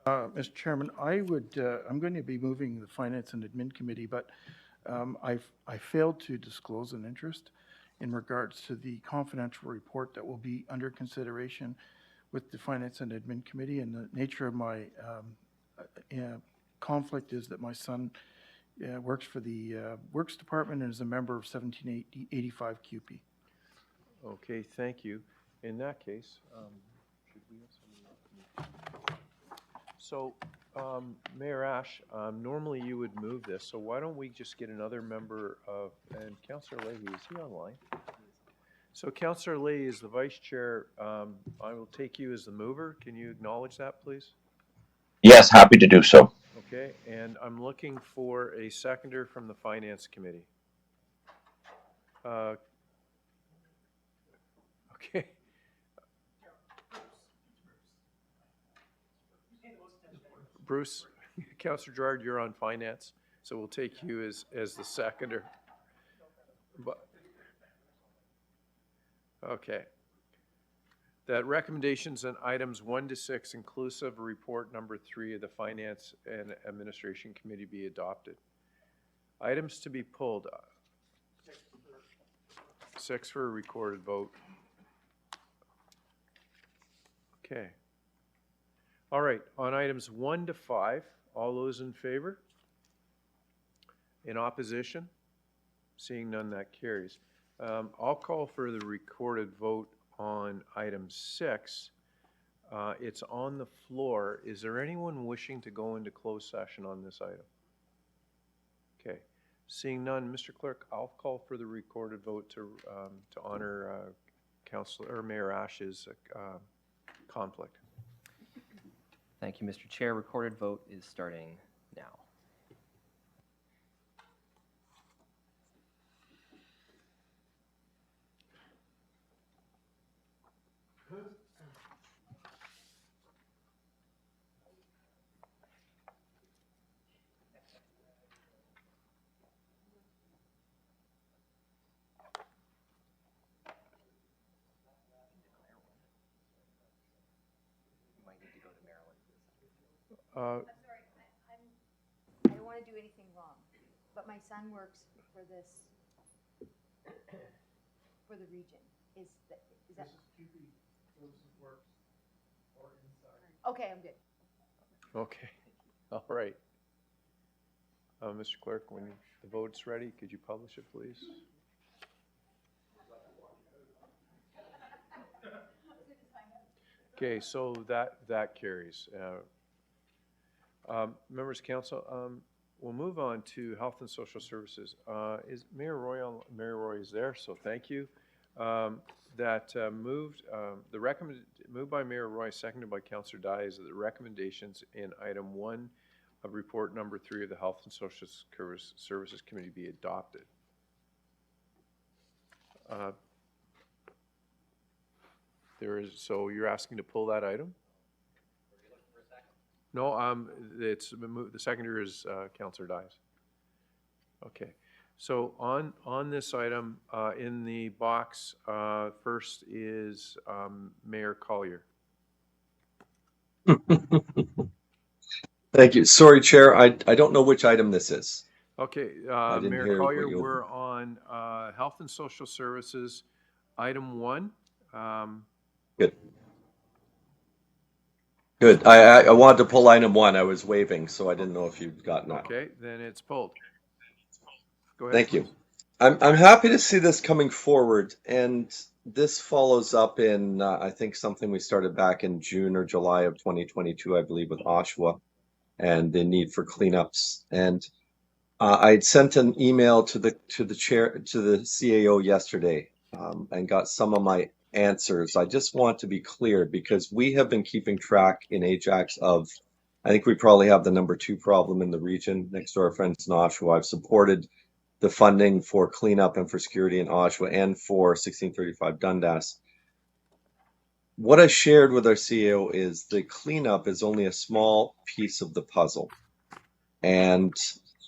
Mr. Chairman, I'm going to be moving the Finance and Admin Committee, but I failed to disclose an interest in regards to the confidential report that will be under consideration with the Finance and Admin Committee. And the nature of my conflict is that my son works for the Works Department and is a member of 1785 QP. Okay, thank you. In that case, should we have somebody else? So, Mayor Ash, normally you would move this, so why don't we just get another member of, and Councillor Leahy, is he online? So Councillor Leahy is the vice chair. I will take you as the mover. Can you acknowledge that, please? Yes, happy to do so. Okay, and I'm looking for a seconder from the Finance Committee. Okay. Bruce, Councillor Gerard, you're on Finance, so we'll take you as the seconder. But, okay. That recommendations on items 1 to 6 inclusive report number 3 of the Finance and Administration Committee be adopted. Items to be pulled. 6 for a recorded vote. Okay. All right, on items 1 to 5, all those in favor? In opposition? Seeing none, that carries. I'll call for the recorded vote on item 6. It's on the floor. Is there anyone wishing to go into closed session on this item? Okay. Seeing none, Mr. Clerk, I'll call for the recorded vote to honor Councilor or Mayor Ash's conflict. Thank you, Mr. Chair. Recorded vote is starting now. Uh, I don't want to do anything wrong, but my son works for this, for the region. Is that? Okay, I'm good. Okay, all right. Mr. Clerk, when the vote's ready, could you publish it, please? Okay, so that carries. Members of council, we'll move on to Health and Social Services. Is Mayor Roy on? Mayor Roy is there, so thank you. Moved by Mayor Roy, seconded by Councillor Dye, is that the recommendations in item 1 of report number 3 of the Health and Social Services Committee be adopted. So you're asking to pull that item? No, it's the seconder is Councillor Dyes. Okay, so on this item, in the box, first is Mayor Collier. Thank you. Sorry, Chair, I don't know which item this is. Okay, didn't Mayor hear what Collier, you- we're on Health and Social Services, item 1. Good. Good. I wanted to pull item 1. I was waving, so I didn't know if you'd gotten that. Okay, then it's pulled. Go ahead. Thank you. I'm happy to see this coming forward, and this follows up in I think something we started back in June or July of 2022, I believe, with Oshawa and the need for cleanups. And I sent an email to the CAO yesterday and got some of my answers. I just want to be clear because we have been keeping track in Ajax of, I think we probably have the number 2 problem in the region next to our friends in Oshawa. I've supported the funding for cleanup and for security in Oshawa and for 1635 Dundas. What I shared with our CEO is the cleanup is only a small piece of the puzzle. And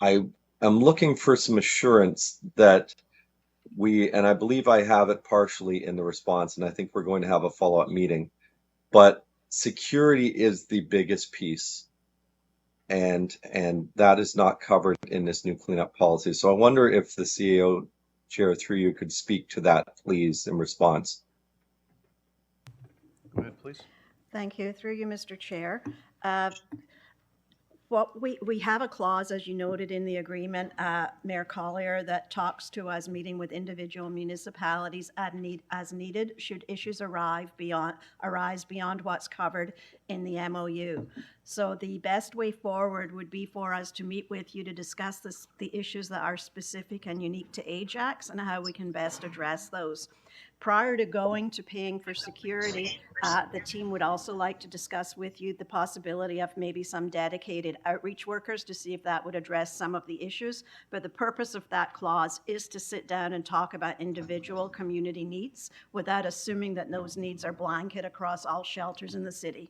I am looking for some assurance that and I believe I have it partially in the response, and I think we're going to have a follow-up meeting, but security is the biggest piece. And that is not covered in this new cleanup policy. So I wonder if the CAO chair through you could speak to that, please, in response. Go ahead, please. Thank you. Through you, Mr. Chair. Well, we have a clause, as you noted in the agreement, Mayor Collier, that talks to us meeting with individual municipalities as needed should issues arise beyond what's covered in the MOU. So the best way forward would be for us to meet with you to discuss the issues that are specific and unique to Ajax and how we can best address those. Prior to going to paying for security, the team would also like to discuss with you the possibility of maybe some dedicated outreach workers to see if that would address some of the issues. But the purpose of that clause is to sit down and talk about individual community needs without assuming that those needs are blanket across all shelters in the city.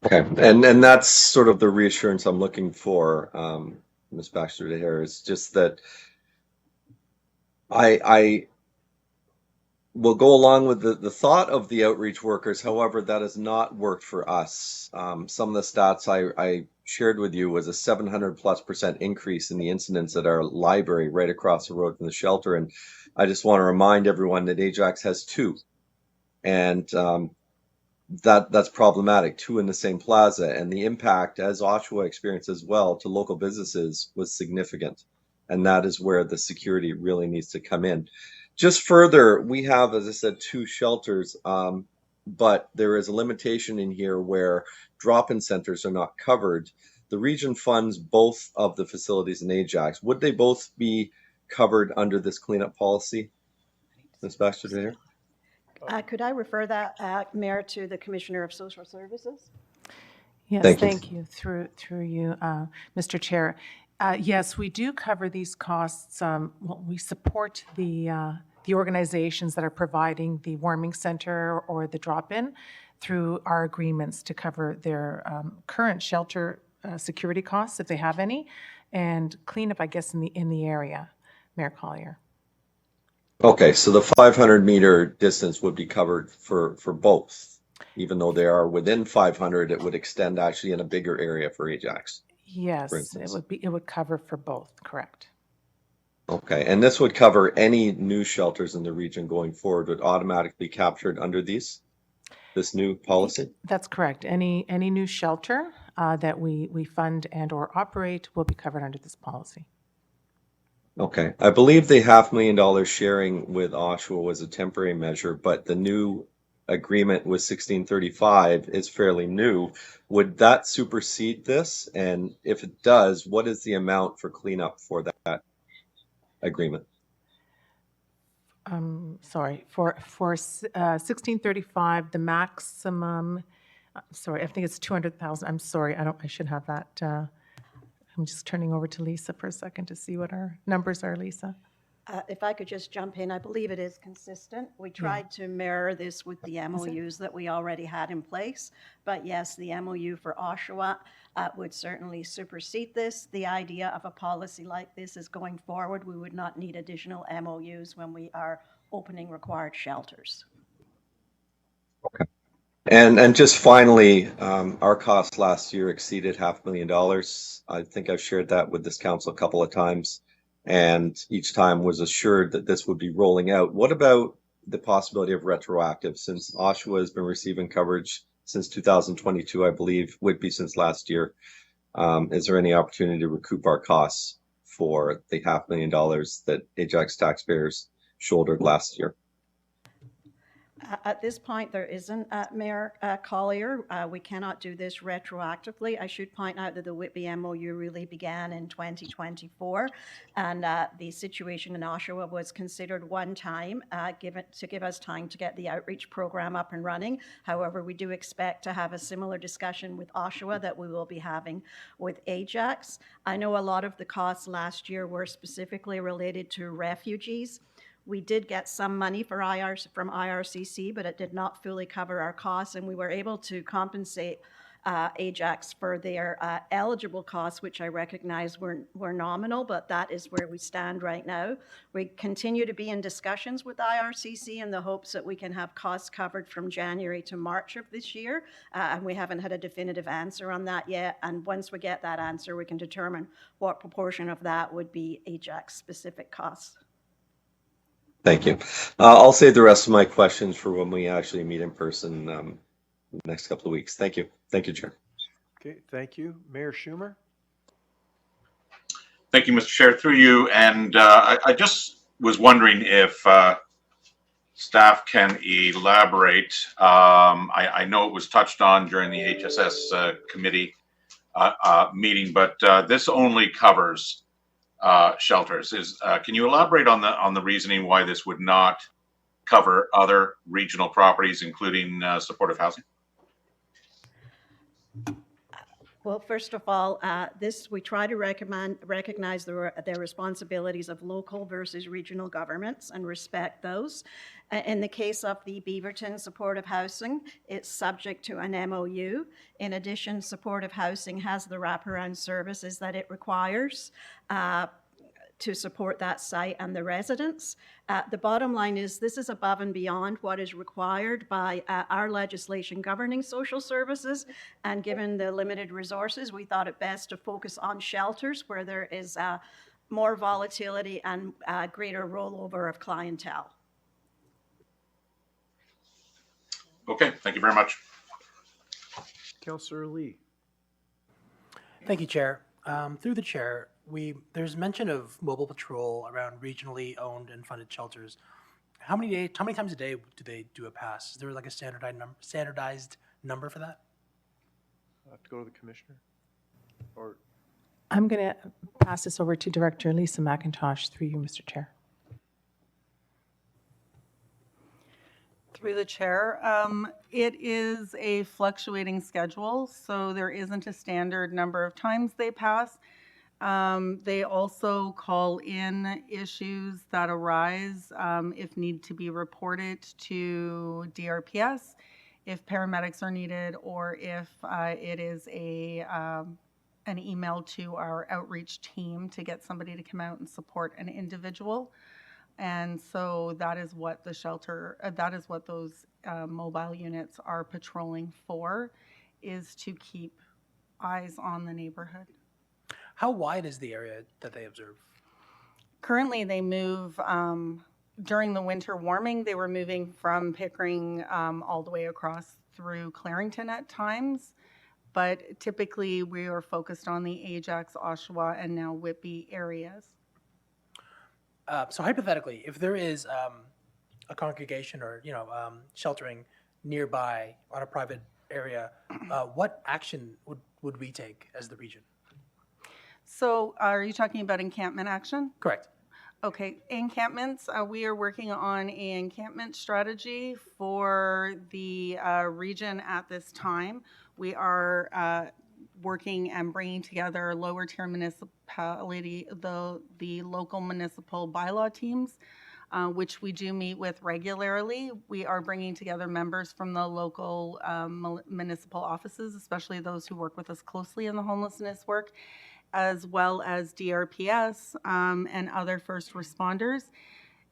Okay, and that's sort of the reassurance I'm looking for, Ms. Baxter to hear, is just that I will go along with the thought of the outreach workers. However, that has not worked for us. Some of the stats I shared with you was a 700+% increase in the incidents at our library right across the road from the shelter. And I just want to remind everyone that Ajax has 2. And that's problematic, 2 in the same plaza. And the impact, as Oshawa experienced as well, to local businesses was significant. And that is where the security really needs to come in. Just further, we have, as I said, 2 shelters, but there is a limitation in here where drop-in centers are not covered. The region funds both of the facilities in Ajax. Would they both be covered under this cleanup policy? Ms. Baxter? Could I refer that, Mayor, to the Commissioner of Social Services? Yes, thank you. Through you, Mr. Chair. Yes, we do cover these costs. Well, we support the the organizations that are providing the warming center or the drop-in through our agreements to cover their current shelter security costs, if they have any, and cleanup, I guess, in the area, Mayor Collier. Okay, so the 500-meter distance would be covered for both. Even though they are within 500, it would extend actually in a bigger area for Ajax. Yes, instance. it would cover for both, correct. Okay, and this would cover any new shelters in the region going forward would automatically be captured under this new policy? That's correct. Any new shelter that we fund and or operate will be covered under this policy. Okay, I believe the $500,000 sharing with Oshawa was a temporary measure, but the new agreement with 1635 is fairly new. Would that supersede this? And if it does, what is the amount for cleanup for that agreement? Sorry, for 1635, the maximum, sorry, I think it's 200,000. I'm sorry, I should have that. I'm just turning over to Lisa for a second to see what our numbers are, Lisa. If I could just jump in, I believe it is consistent. We tried to mirror this with the MOUs that we already had in place. But yes, the MOU for Oshawa would certainly supersede this. The idea of a policy like this is going forward, we would not need additional MOUs when we are opening required shelters. Okay. And just finally, our costs last year exceeded $500,000. I think I've shared that with this council a couple of times, and each time was assured that this would be rolling out. What about the possibility of retroactive? Since Oshawa has been receiving coverage since 2022, I believe, Whitby since last year, is there any opportunity to recoup our costs for the $500,000 that Ajax taxpayers shouldered last year? At this point, there isn't, Mayor Collier. We cannot do this retroactively. I should point out that the Whitby MOU really began in 2024, and the situation in Oshawa was considered one time, to give us time to get the outreach program up and running. However, we do expect to have a similar discussion with Oshawa that we will be having with Ajax. I know a lot of the costs last year were specifically related to refugees. We did get some money from IRCC, but it did not fully cover our costs, and we were able to compensate Ajax for their eligible costs, which I recognize were nominal, but that is where we stand right now. We continue to be in discussions with IRCC in the hopes that we can have costs covered from January to March of this year, and we haven't had a definitive answer on that yet. And once we get that answer, we can determine what proportion of that would be Ajax-specific costs. Thank you. I'll save the rest of my questions for when we actually meet in person the next couple of weeks. Thank you. Thank you, Chair. Okay, thank you. Mayor Schumer? Thank you, Mr. Chair, through you. And I just was wondering if staff can elaborate. I know it was touched on during the HSS committee meeting, but this only covers shelters. Can you elaborate on the reasoning why this would not cover other regional properties, including supportive housing? Well, first of all, we try to recognize the responsibilities of local versus regional governments and respect those. In the case of the Beaverton supportive housing, it's subject to an MOU. In addition, supportive housing has the wraparound services that it requires to support that site and the residents. The bottom line is this is above and beyond what is required by our legislation governing social services, and given the limited resources, we thought it best to focus on shelters where there is more volatility and greater rollover of clientele. Okay, thank you very much. Councillor Lee. Thank you, Chair. Through the chair, there's mention of mobile patrol around regionally owned and funded shelters. How many times a day do they do a pass? Is there like a standardized number for that? I'll have to go to the commissioner. Or I'm going to pass this over to Director Lisa McIntosh through you, Mr. Chair. Through the chair, it is a fluctuating schedule, so there isn't a standard number of times they pass. They also call in issues that arise if need to be reported to DRPS, if paramedics are needed, or if it is an email to our outreach team to get somebody to come out and support an individual. And so that is what the shelter, that is what those mobile units are patrolling for, is to keep eyes on the neighborhood. How wide is the area that they observe? Currently, they move, during the winter warming, they were moving from Pickering all the way across through Clarington at times. But typically, we are focused on the Ajax, Oshawa, and now Whitby areas. So hypothetically, if there is a congregation or sheltering nearby on a private area, what action would we take as the region? So are you talking about encampment action? Correct. Okay, encampments, we are working on an encampment strategy for the region at this time. We are working and bringing together lower tier municipality, the local municipal bylaw teams, which we do meet with regularly. We are bringing together members from the local municipal offices, especially those who work with us closely in the homelessness work, as well as DRPS and other first responders.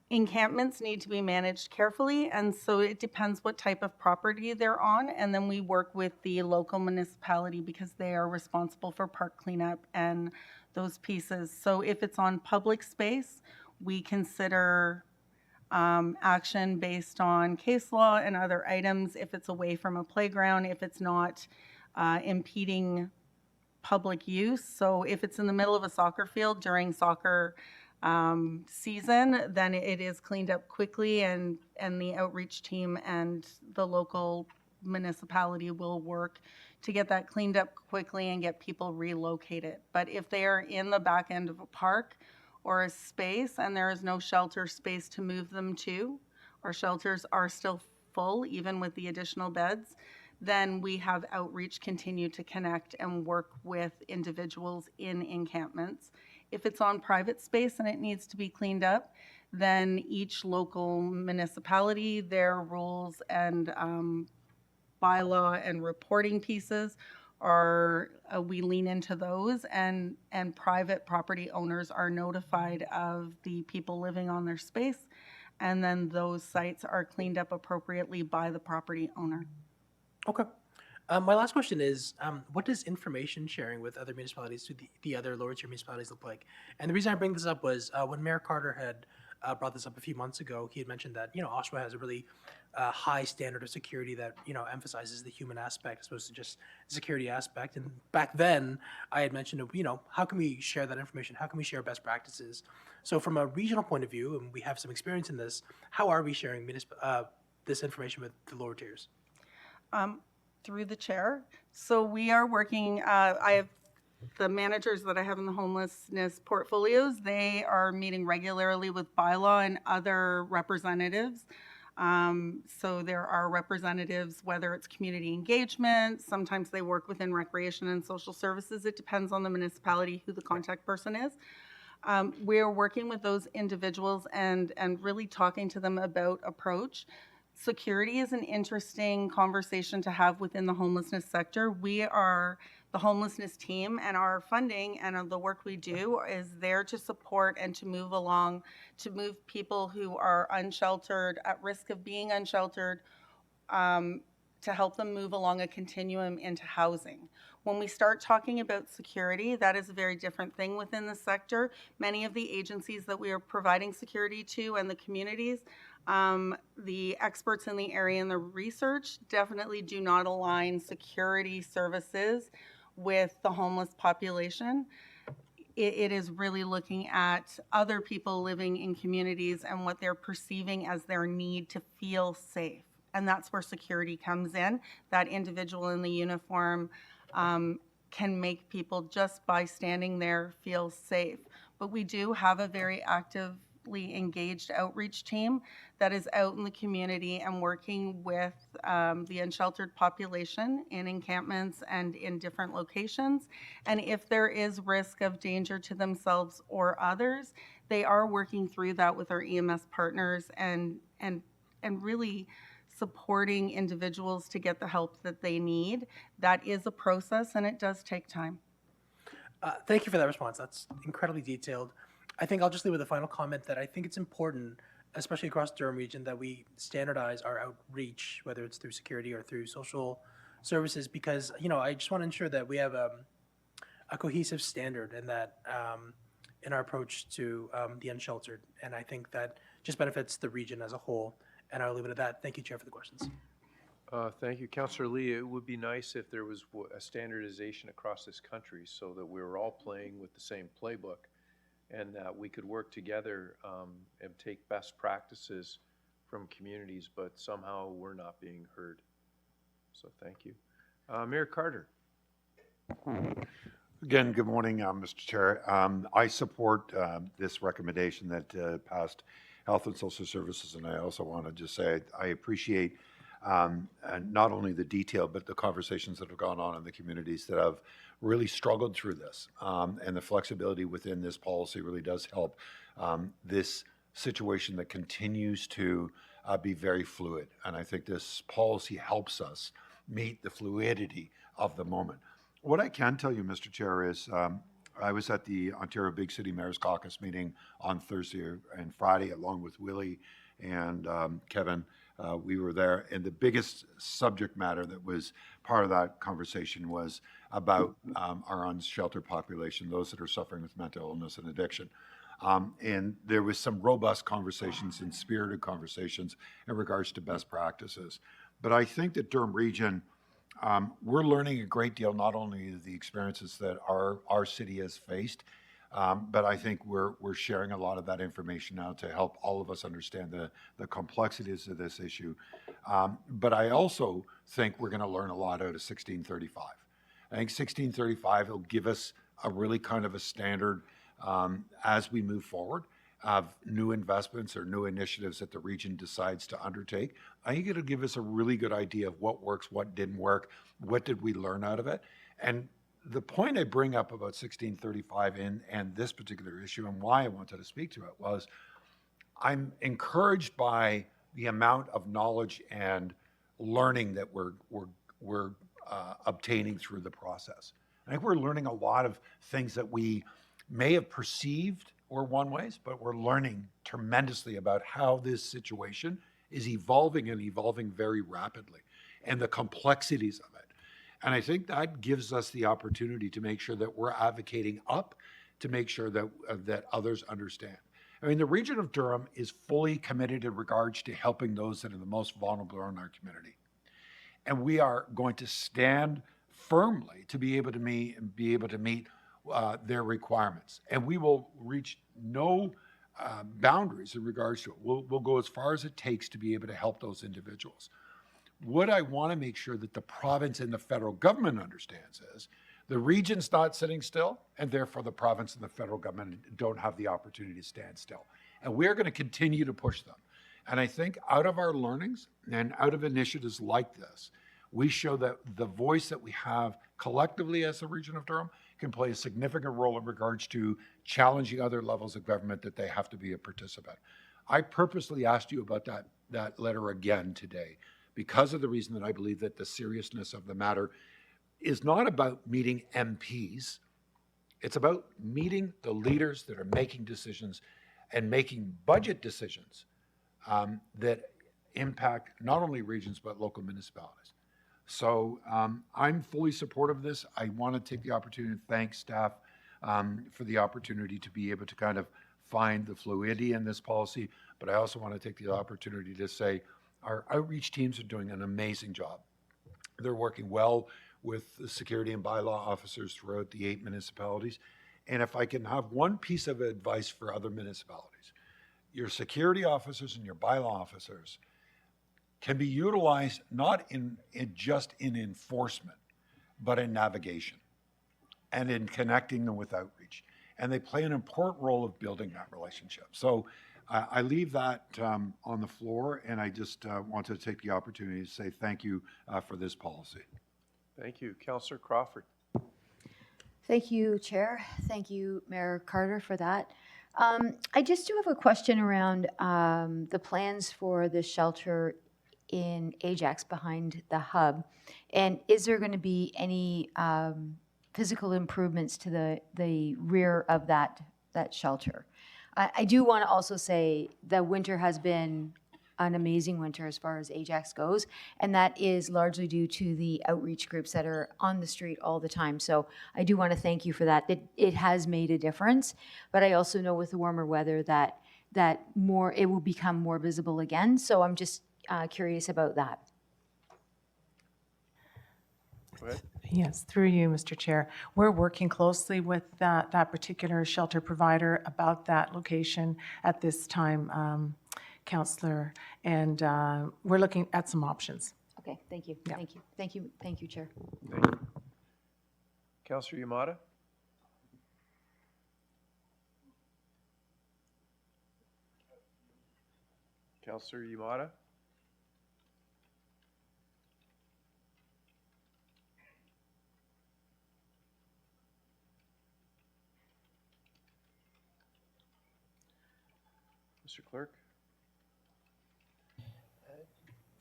Encampments need to be managed carefully, and so it depends what type of property they're on, and then we work with the local municipality because they are responsible for park cleanup and those pieces. So if it's on public space, we consider action based on case law and other items. If it's away from a playground, if it's not impeding public use. So if it's in the middle of a soccer field during soccer season, then it is cleaned up quickly, and the outreach team and the local municipality will work to get that cleaned up quickly and get people relocated. But if they are in the back end of a park or a space and there is no shelter space to move them to, or shelters are still full even with the additional beds, then we have outreach continue to connect and work with individuals in encampments. If it's on private space and it needs to be cleaned up, then each local municipality, their rules and bylaw and reporting pieces are, we lean into those, and private property owners are notified of the people living on their space, and then those sites are cleaned up appropriately by the property owner. Okay. My last question is, what does information sharing with other municipalities to the other lower tier municipalities look like? And the reason I bring this up was when Mayor Carter had brought this up a few months ago, he had mentioned that, Oshawa has a really high standard of security that, emphasizes the human aspect as opposed to just the security aspect. And back then, I had mentioned, how can we share that information? How can we share best practices? So from a regional point of view, and we have some experience in this, how are we sharing this information with the lower tiers? Through the chair. So we are working, I have the managers that I have in the homelessness portfolios, they are meeting regularly with bylaw and other representatives. So there are representatives, whether it's community engagement, sometimes they work within recreation and social services. It depends on the municipality who the contact person is. We're working with those individuals and really talking to them about approach. Security is an interesting conversation to have within the homelessness sector. We are the homelessness team, and our funding and the work we do is there to support and to move along, to move people who are unsheltered, at risk of being unsheltered, to help them move along a continuum into housing. When we start talking about security, that is a very different thing within the sector. Many of the agencies that we are providing security to and the communities, the experts in the area and the research definitely do not align security services with the homeless population. It is really looking at other people living in communities and what they're perceiving as their need to feel safe. And that's where security comes in. That individual in the uniform can make people, just by standing there, feel safe. But we do have a very active deeply engaged outreach team that is out in the community and working with the unsheltered population in encampments and in different locations. And if there is risk of danger to themselves or others, they are working through that with our EMS partners and really supporting individuals to get the help that they need. That is a process and it does take time. Thank you for that response. That's incredibly detailed. I think I'll just leave with a final comment that I think it's important, especially across Durham region, that we standardize our outreach, whether it's through security or through social services, because, you know, I just want to ensure that we have a cohesive standard and that in our approach to the unsheltered. And I think that just benefits the region as a whole. And I'll leave it at that. Thank you, Chair, for the questions. Thank you. Councillor Lee, it would be nice if there was a standardization across this country so that we were all playing with the same playbook and that we could work together and take best practices from communities, but somehow we're not being heard. So thank you. Mayor Carter. Again, good morning, Mr. Chair. I support this recommendation that passed Health and Social Services, and I also want to just say I appreciate not only the detail, but the conversations that have gone on in the communities that have really struggled through this. And the flexibility within this policy really does help this situation that continues to be very fluid. And I think this policy helps us meet the fluidity of the moment. What I can tell you, Mr. Chair, is I was at the Ontario Big City Mayor's Caucus meeting on Thursday and Friday, along with Willie and Kevin. We were there, and the biggest subject matter that was part of that conversation was about our unsheltered population, those that are suffering with mental illness and addiction. And there was some robust conversations and spirited conversations in regards to best practices. But I think that Durham Region, we're learning a great deal, not only the experiences that our city has faced, but I think we're sharing a lot of that information now to help all of us understand the complexities of this issue. But I also think we're going to learn a lot out of 1635. I think 1635 will give us a really kind of a standard as we move forward of new investments or new initiatives that the region decides to undertake. I think it'll give us a really good idea of what works, what didn't work, what did we learn out of it. And the point I bring up about 1635 and this particular issue and why I wanted to speak to it was I'm encouraged by the amount of knowledge and learning that we're obtaining through the process. I think we're learning a lot of things that we may have perceived were one ways, but we're learning tremendously about how this situation is evolving and evolving very rapidly and the complexities of it. And I think that gives us the opportunity to make sure that we're advocating up to make sure that that others understand. I mean, the region of Durham is fully committed in regards to helping those that are the most vulnerable in our community. And we are going to stand firmly to be able to meet their requirements. And we will reach no boundaries in regards to it. We'll go as far as it takes to be able to help those individuals. What I want to make sure that the province and the federal government understands is the region's not sitting still, and therefore the province and the federal government don't have the opportunity to stand still. And we're going to continue to push them. And I think out of our learnings and out of initiatives like this, we show that the voice that we have collectively as the region of Durham can play a significant role in regards to challenging other levels of government that they have to be a participant. I purposely asked you about that letter again today because of the reason that I believe that the seriousness of the matter is not about meeting MPs. It's about meeting the leaders that are making decisions and making budget decisions that impact not only regions but local municipalities. So I'm fully supportive of this. I want to take the opportunity to thank staff for the opportunity to be able to kind of find the fluidity in this policy, but I also want to take the opportunity to say our outreach teams are doing an amazing job. They're working well with the security and bylaw officers throughout the 8 municipalities. And if I can have one piece of advice for other municipalities, your security officers and your bylaw officers can be utilized not in just in enforcement, but in navigation and in connecting them with outreach. And they play an important role of building that relationship. So I leave that on the floor, and I just wanted to take the opportunity to say thank you for this policy. Thank you. Councillor Crawford. Thank you, Chair. Thank you, Mayor Carter, for that. I just do have a question around the plans for the shelter in Ajax behind the hub. And is there going to be any physical improvements to the rear of that shelter? I do want to also say the winter has been an amazing winter as far as Ajax goes, and that is largely due to the outreach groups that are on the street all the time. So I do want to thank you for that. It has made a difference, but I also know with the warmer weather that it will become more visible again. So I'm just curious about that. Go ahead. Yes, through you, Mr. Chair. We're working closely with that particular shelter provider about that location at this time, Councillor, and we're looking at some options. Okay, thank you. Yeah. Thank you. Thank you. Thank you, Chair. Thank you. Councillor Yamada? Councillor Yamada? Mr. Clerk?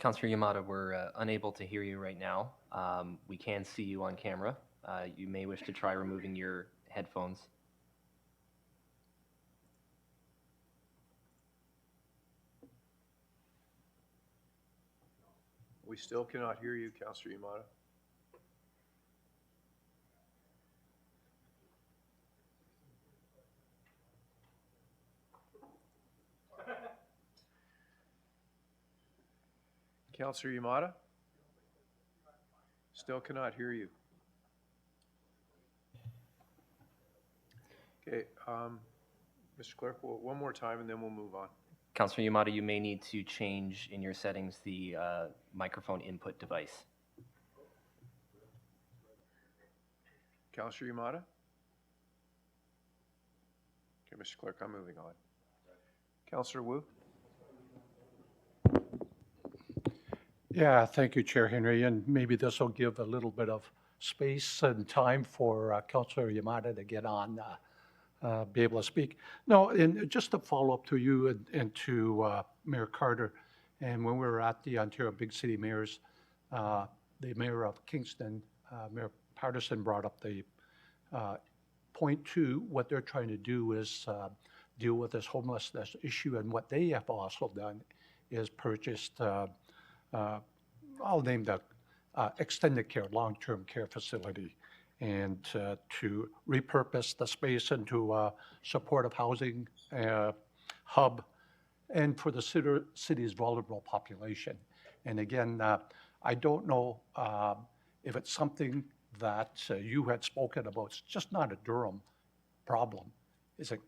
Councillor Yamada, we're unable to hear you right now. We can see you on camera. You may wish to try removing your headphones. We still cannot hear you, Councillor Yamada. Councillor Yamada? Still cannot hear you. Okay, Mr. Clerk, one more time and then we'll move on. Councillor Yamada, you may need to change in your settings the microphone input device. Councillor Yamada? Okay, Mr. Clerk, I'm moving on. Councillor Wu? Yeah, thank you, Chair Henry, and maybe this will give a little bit of space and time for Councillor Yamada to get on, be able to speak. No, and just to follow up to you and to Mayor Carter, and when we were at the Ontario Big City Mayors, the Mayor of Kingston, Mayor Patterson, brought up the point two. What they're trying to do is deal with this homelessness issue, and what they have also done is purchased I'll name the extended care, long-term care facility, and to repurpose the space into a supportive housing hub and for the city's vulnerable population. And again, I don't know if it's something that you had spoken about. It's just not a Durham problem. It's a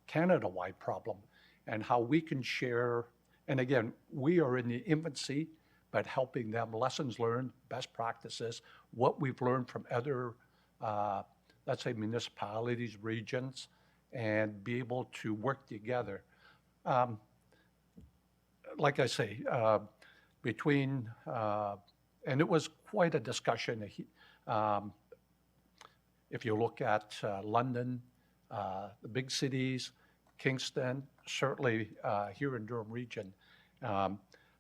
Canada-wide problem, and how we can share. And again, we are in the infancy, but helping them, lessons learned, best practices, what we've learned from other, let's say, municipalities, regions, and be able to work together. Like I say, between, and it was quite a discussion. If you look at London, the big cities, Kingston, certainly here in Durham region.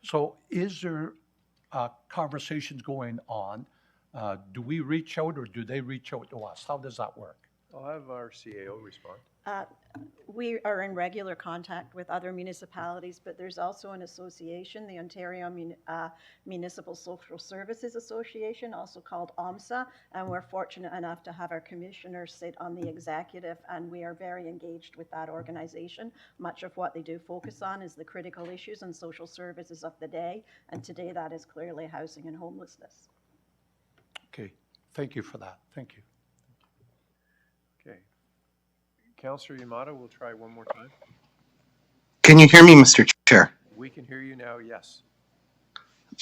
So is there conversations going on? Do we reach out or do they reach out to us? How does that work? I'll have our CAO respond. We are in regular contact with other municipalities, but there's also an association, the Ontario Municipal Social Services Association, also called OMSA, and we're fortunate enough to have our commissioners sit on the executive, and we are very engaged with that organization. Much of what they do focus on is the critical issues and social services of the day, and today that is clearly housing and homelessness. Okay, thank you for that. Thank you. Okay. Councillor Yamada, we'll try one more time. Can you hear me, Mr. Chair? We can hear you now, yes.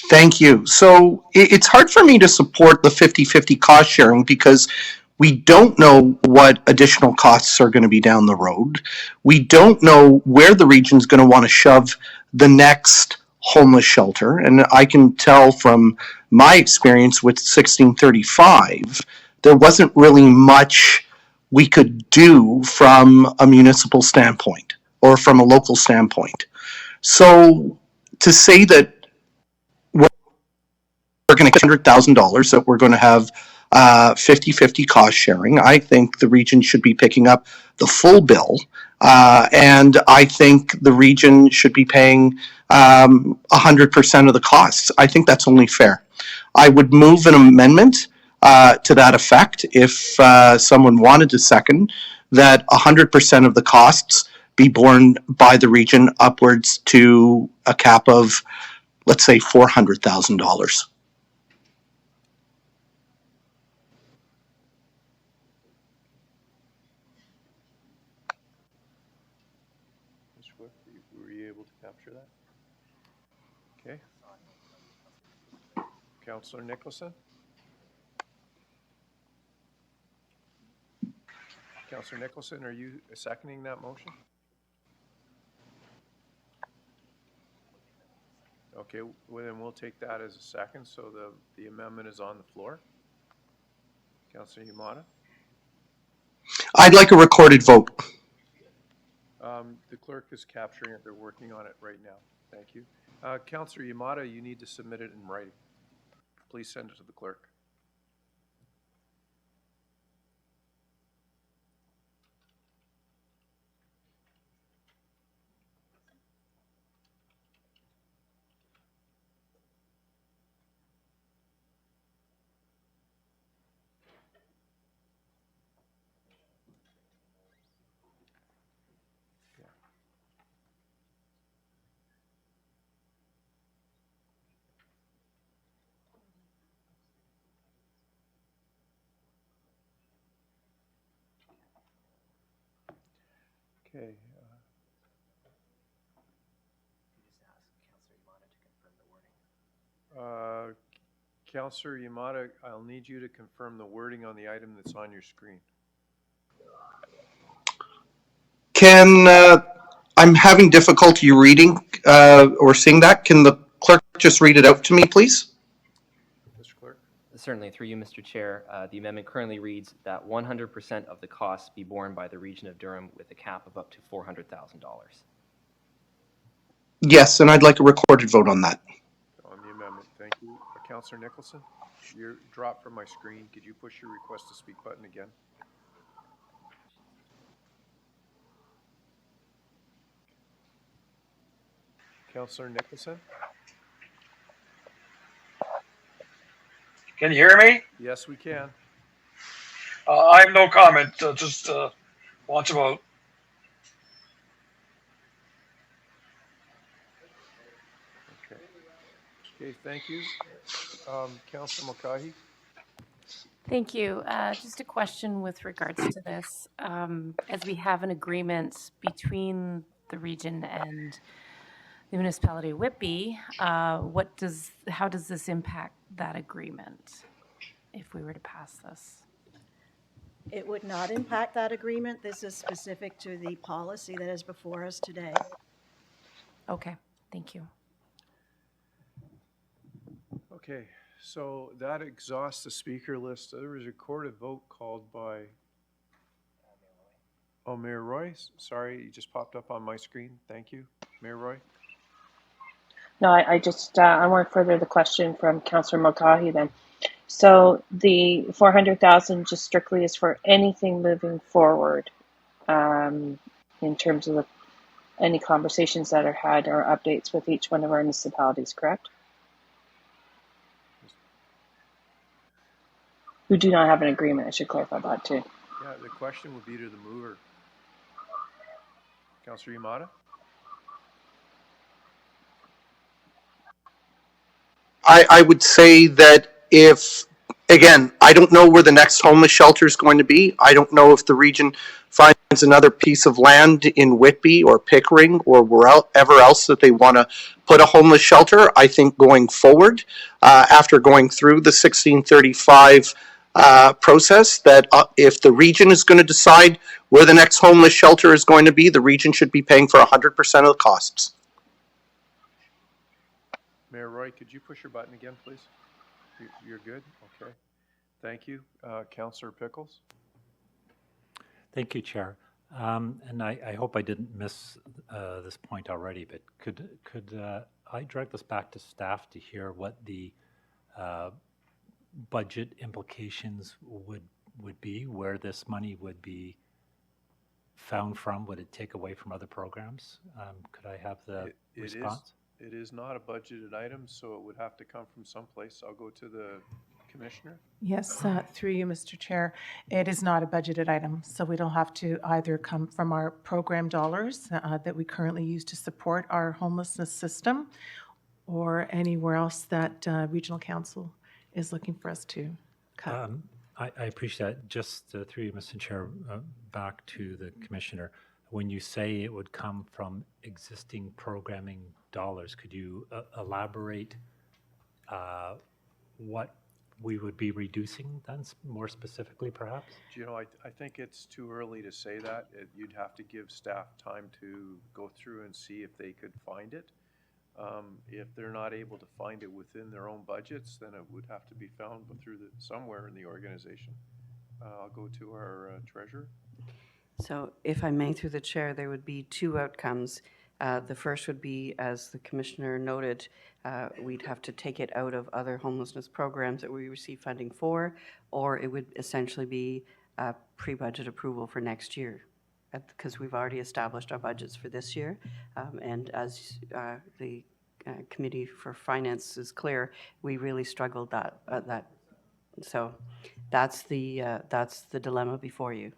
Thank you. So it's hard for me to support the 50-50 cost sharing because We don't know what additional costs are going to be down the road. We don't know where the region's going to want to shove the next homeless shelter. And I can tell from my experience with 1635, there wasn't really much we could do from a municipal standpoint or from a local standpoint. So to say that we're going to get $100,000, that we're going to have 50-50 cost sharing, I think the region should be picking up the full bill. And I think the region should be paying 100% of the costs. I think that's only fair. I would move an amendment to that effect if someone wanted to second that 100% of the costs be borne by the region upwards to a cap of, let's say, $400,000. Were you able to capture that? Okay. Councillor Nicholson? Councillor Nicholson, are you seconding that motion? Okay, well then we'll take that as a second, so the amendment is on the floor. Councillor Yamada? I'd like a recorded vote. The clerk is capturing it. They're working on it right now. Thank you. Councillor Yamada, you need to submit it in writing. Please send it to the clerk. Okay. Councillor Yamada, I'll need you to confirm the wording on the item that's on your screen. I'm having difficulty reading or seeing that. Can the clerk just read it out to me, please? Mr. Clerk? Certainly, through you, Mr. Chair. The amendment currently reads that 100% of the costs be borne by the region of Durham with a cap of up to $400,000. Yes, and I'd like a recorded vote on that. On the amendment, thank you. Councillor Nicholson, you're dropped from my screen. Could you push your request to speak button again? Councillor Nicholson? Can you hear me? Yes, we can. I have no comment. Just watch a vote. Okay, thank you. Councillor Mulcahy? Thank you. Just a question with regards to this. As we have an agreement between the region and the municipality of Whitby, how does this impact that agreement if we were to pass this? It would not impact that agreement. This is specific to the policy that is before us today. Okay, thank you. Okay, so that exhausts the speaker list. There was a recorded vote called by Mayor Roy. Sorry, you just popped up on my screen. Thank you. Mayor Roy? No, I just, I want to further the question from Councillor Mulcahy then. So the 400,000 just strictly is for anything moving forward in terms of any conversations that are had or updates with each one of our municipalities, correct? Who do not have an agreement, I should clarify that too. Yeah, the question would be to the mover. Councillor Yamada? I would say that if, again, I don't know where the next homeless shelter is going to be. I don't know if the region finds another piece of land in Whitby or Pickering or wherever else that they want to put a homeless shelter. I think going forward, after going through the 1635 process that if the region is going to decide where the next homeless shelter is going to be, the region should be paying for 100% of the costs. Mayor Roy, could you push your button again, please? You're good? Okay. Thank you. Councillor Pickles? Thank you, Chair. And I hope I didn't miss this point already, but could I direct this back to staff to hear what the budget implications would be, where this money would be found from? Would it take away from other programs? Could I have the response? It is not a budgeted item, so it would have to come from someplace. I'll go to the Commissioner. Yes, through you, Mr. Chair. It is not a budgeted item, so we don't have to either come from our program dollars that we currently use to support our homelessness system or anywhere else that Regional Council is looking for us to cut. I appreciate that. Just through you, Mr. Chair, back to the Commissioner. When you say it would come from existing programming dollars, could you elaborate what we would be reducing then, more specifically, perhaps? You know, I think it's too early to say that. You'd have to give staff time to go through and see if they could find it. If they're not able to find it within their own budgets, then it would have to be found through somewhere in the organization. I'll go to our treasurer. So if I may, through the chair, there would be two outcomes. The first would be, as the Commissioner noted, we'd have to take it out of other homelessness programs that we receive funding for, or it would essentially be pre-budget approval for next year, because we've already established our budgets for this year. And as the Committee for Finance is clear, we really struggled that. So that's the dilemma before you.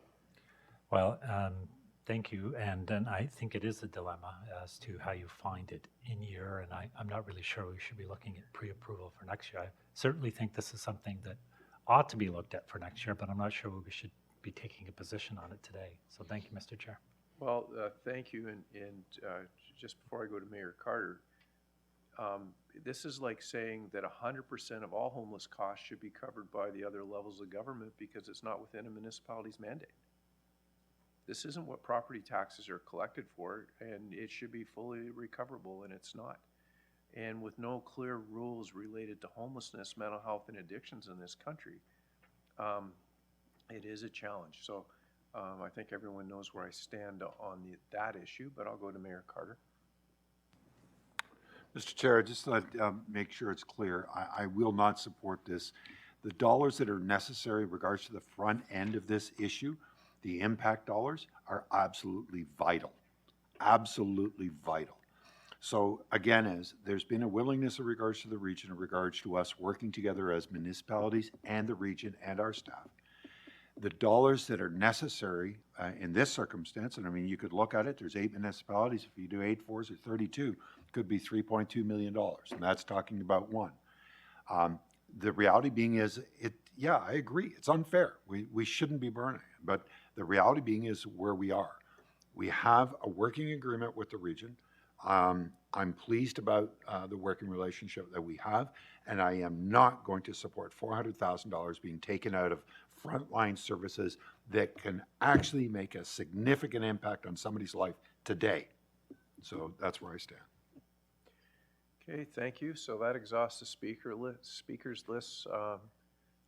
Well, thank you. And then I think it is a dilemma as to how you find it in year. And I'm not really sure we should be looking at pre-approval for next year. I certainly think this is something that ought to be looked at for next year, but I'm not sure we should be taking a position on it today. So thank you, Mr. Chair. Well, thank you. And just before I go to Mayor Carter, this is like saying that 100% of all homeless costs should be covered by the other levels of government because it's not within a municipality's mandate. This isn't what property taxes are collected for, and it should be fully recoverable, and it's not. And with no clear rules related to homelessness, mental health, and addictions in this country, it is a challenge. So I think everyone knows where I stand on that issue, but I'll go to Mayor Carter. Mr. Chair, just to make sure it's clear, I will not support this. The dollars that are necessary in regards to the front end of this issue, the impact dollars, are absolutely vital, absolutely vital. So again, as there's been a willingness in regards to the region, in regards to us working together as municipalities and the region and our staff, the dollars that are necessary in this circumstance, and I mean, you could look at it, there's 8 municipalities, if you do 8 fours or 32, could be $3.2 million, and that's talking about one. The reality being is, yeah, I agree, it's unfair. We shouldn't be burning it, but the reality being is where we are. We have a working agreement with the region. I'm pleased about the working relationship that we have, and I am not going to support $400,000 being taken out of frontline services that can actually make a significant impact on somebody's life today. So that's where I stand. Okay, thank you. So that exhausts the speakers list.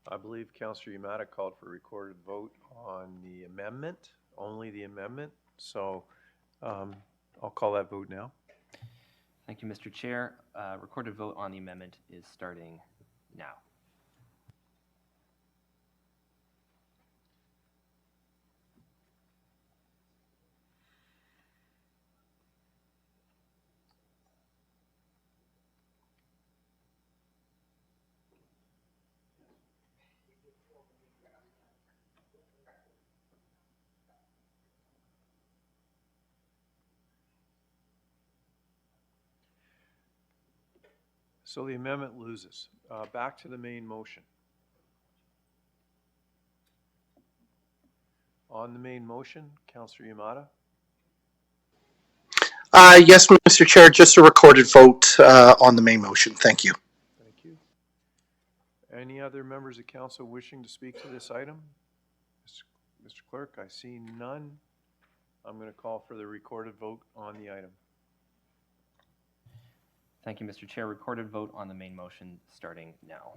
I believe Councillor Yamada called for a recorded vote on the amendment, only the amendment. So I'll call that vote now. Thank you, Mr. Chair. Recorded vote on the amendment is starting now. So the amendment loses. Back to the main motion. On the main motion, Councillor Yamada. Yes, Mr. Chair, just a recorded vote on the main motion. Thank you. Thank you. any other members of council wishing to speak to this item? Mr. Clerk, I see none. I'm going to call for the recorded vote on the item. Thank you, Mr. Chair. Recorded vote on the main motion starting now.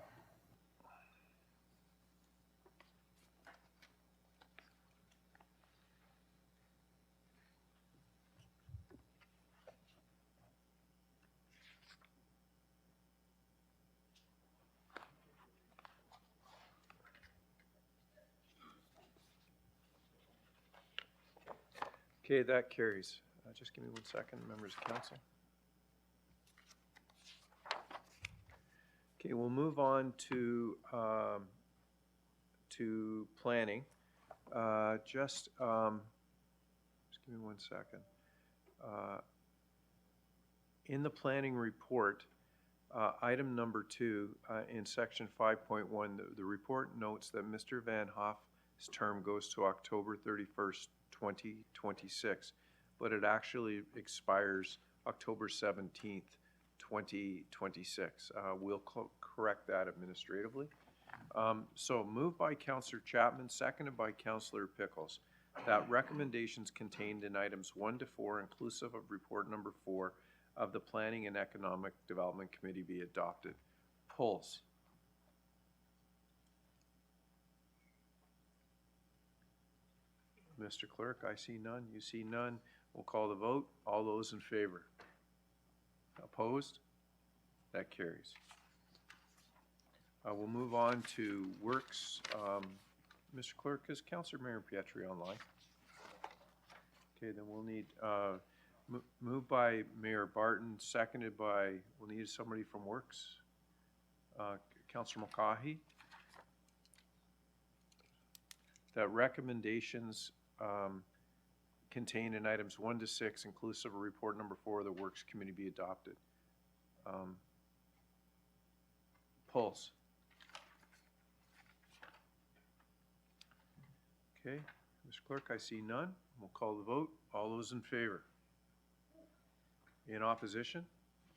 Okay, that carries. Just give me 1 second, members of council. Okay, we'll move on to planning. Just give me 1 second. In the planning report, item number 2 in section 5.1, the report notes that Mr. Van Hoff's term goes to October 31st, 2026, but it actually expires October 17th, 2026. We'll correct that administratively. So moved by Councillor Chapman, seconded by Councillor Pickles, that recommendations contained in items 1 to 4, inclusive of report number 4 of the Planning and Economic Development Committee, be adopted. Polls. Mr. Clerk, I see none. You see none. We'll call the vote. All those in favor? Opposed? That carries. We'll move on to works. Mr. Clerk, is Councillor Mayor Pietri online? Okay, then we'll need, moved by Mayor Barton, seconded by, we'll need somebody from works. Councillor Mulcahy. That recommendations contained in items 1 to 6, inclusive of report number 4 of the Works Committee, be adopted. Polls. Okay, Mr. Clerk, I see none. We'll call the vote. All those in favor? In opposition?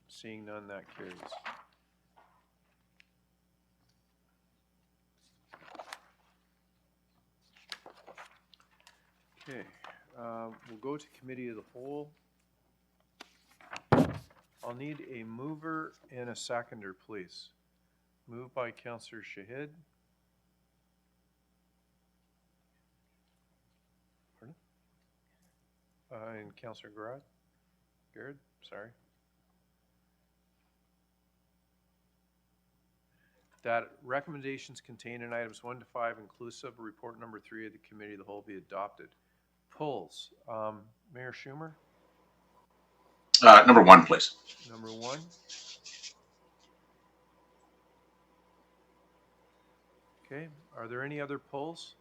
Seeing none, that carries. Okay, we'll go to Committee of the Whole. I'll need a mover and a seconder, please. Moved by Councillor Shahid. Pardon? And Councillor Garrett, sorry. That recommendations contained in items 1 to 5, inclusive of report number 3 of the Committee of the Whole, be adopted. Polls. Mayor Schumer? Number 1, please. Number 1. Okay, are there any other polls?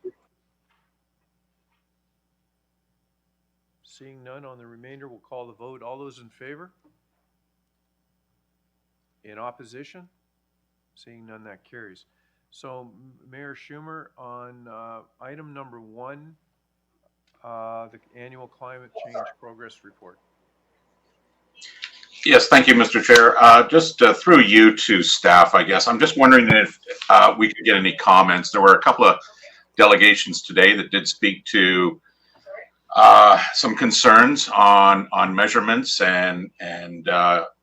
Seeing none on the remainder, we'll call the vote. All those in favor? In opposition? Seeing none, that carries. So, Mayor Schumer, on item number 1, the annual climate change progress report. Yes, thank you, Mr. Chair. Just through you to staff, I guess. I'm just wondering if we could get any comments. There were a couple of delegations today that did speak to some concerns on measurements and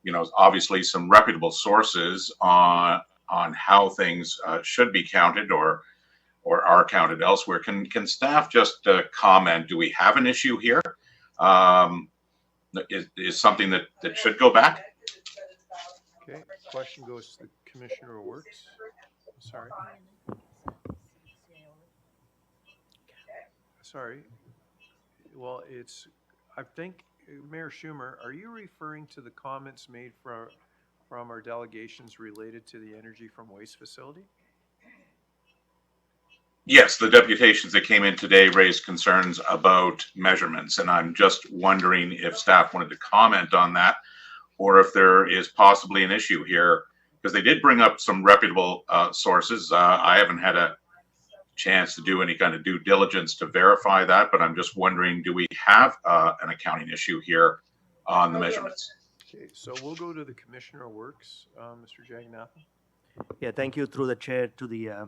you know, obviously some reputable sources on how things should be counted or are counted elsewhere. Can staff just comment? Do we have an issue here? Is something that should go back? Okay, question goes to the Commissioner of Works. Sorry. Sorry. Well, I think, Mayor Schumer, are you referring to the comments made from our delegations related to the energy from waste facility? Yes, the deputations that came in today raised concerns about measurements, and I'm just wondering if staff wanted to comment on that, or if there is possibly an issue here, because they did bring up some reputable sources. I haven't had a chance to do any kind of due diligence to verify that, but I'm just wondering, do we have an accounting issue here on the measurements? Okay, so we'll go to the Commissioner of Works, Mr. Jaganathan. Yeah, thank you through the chair to the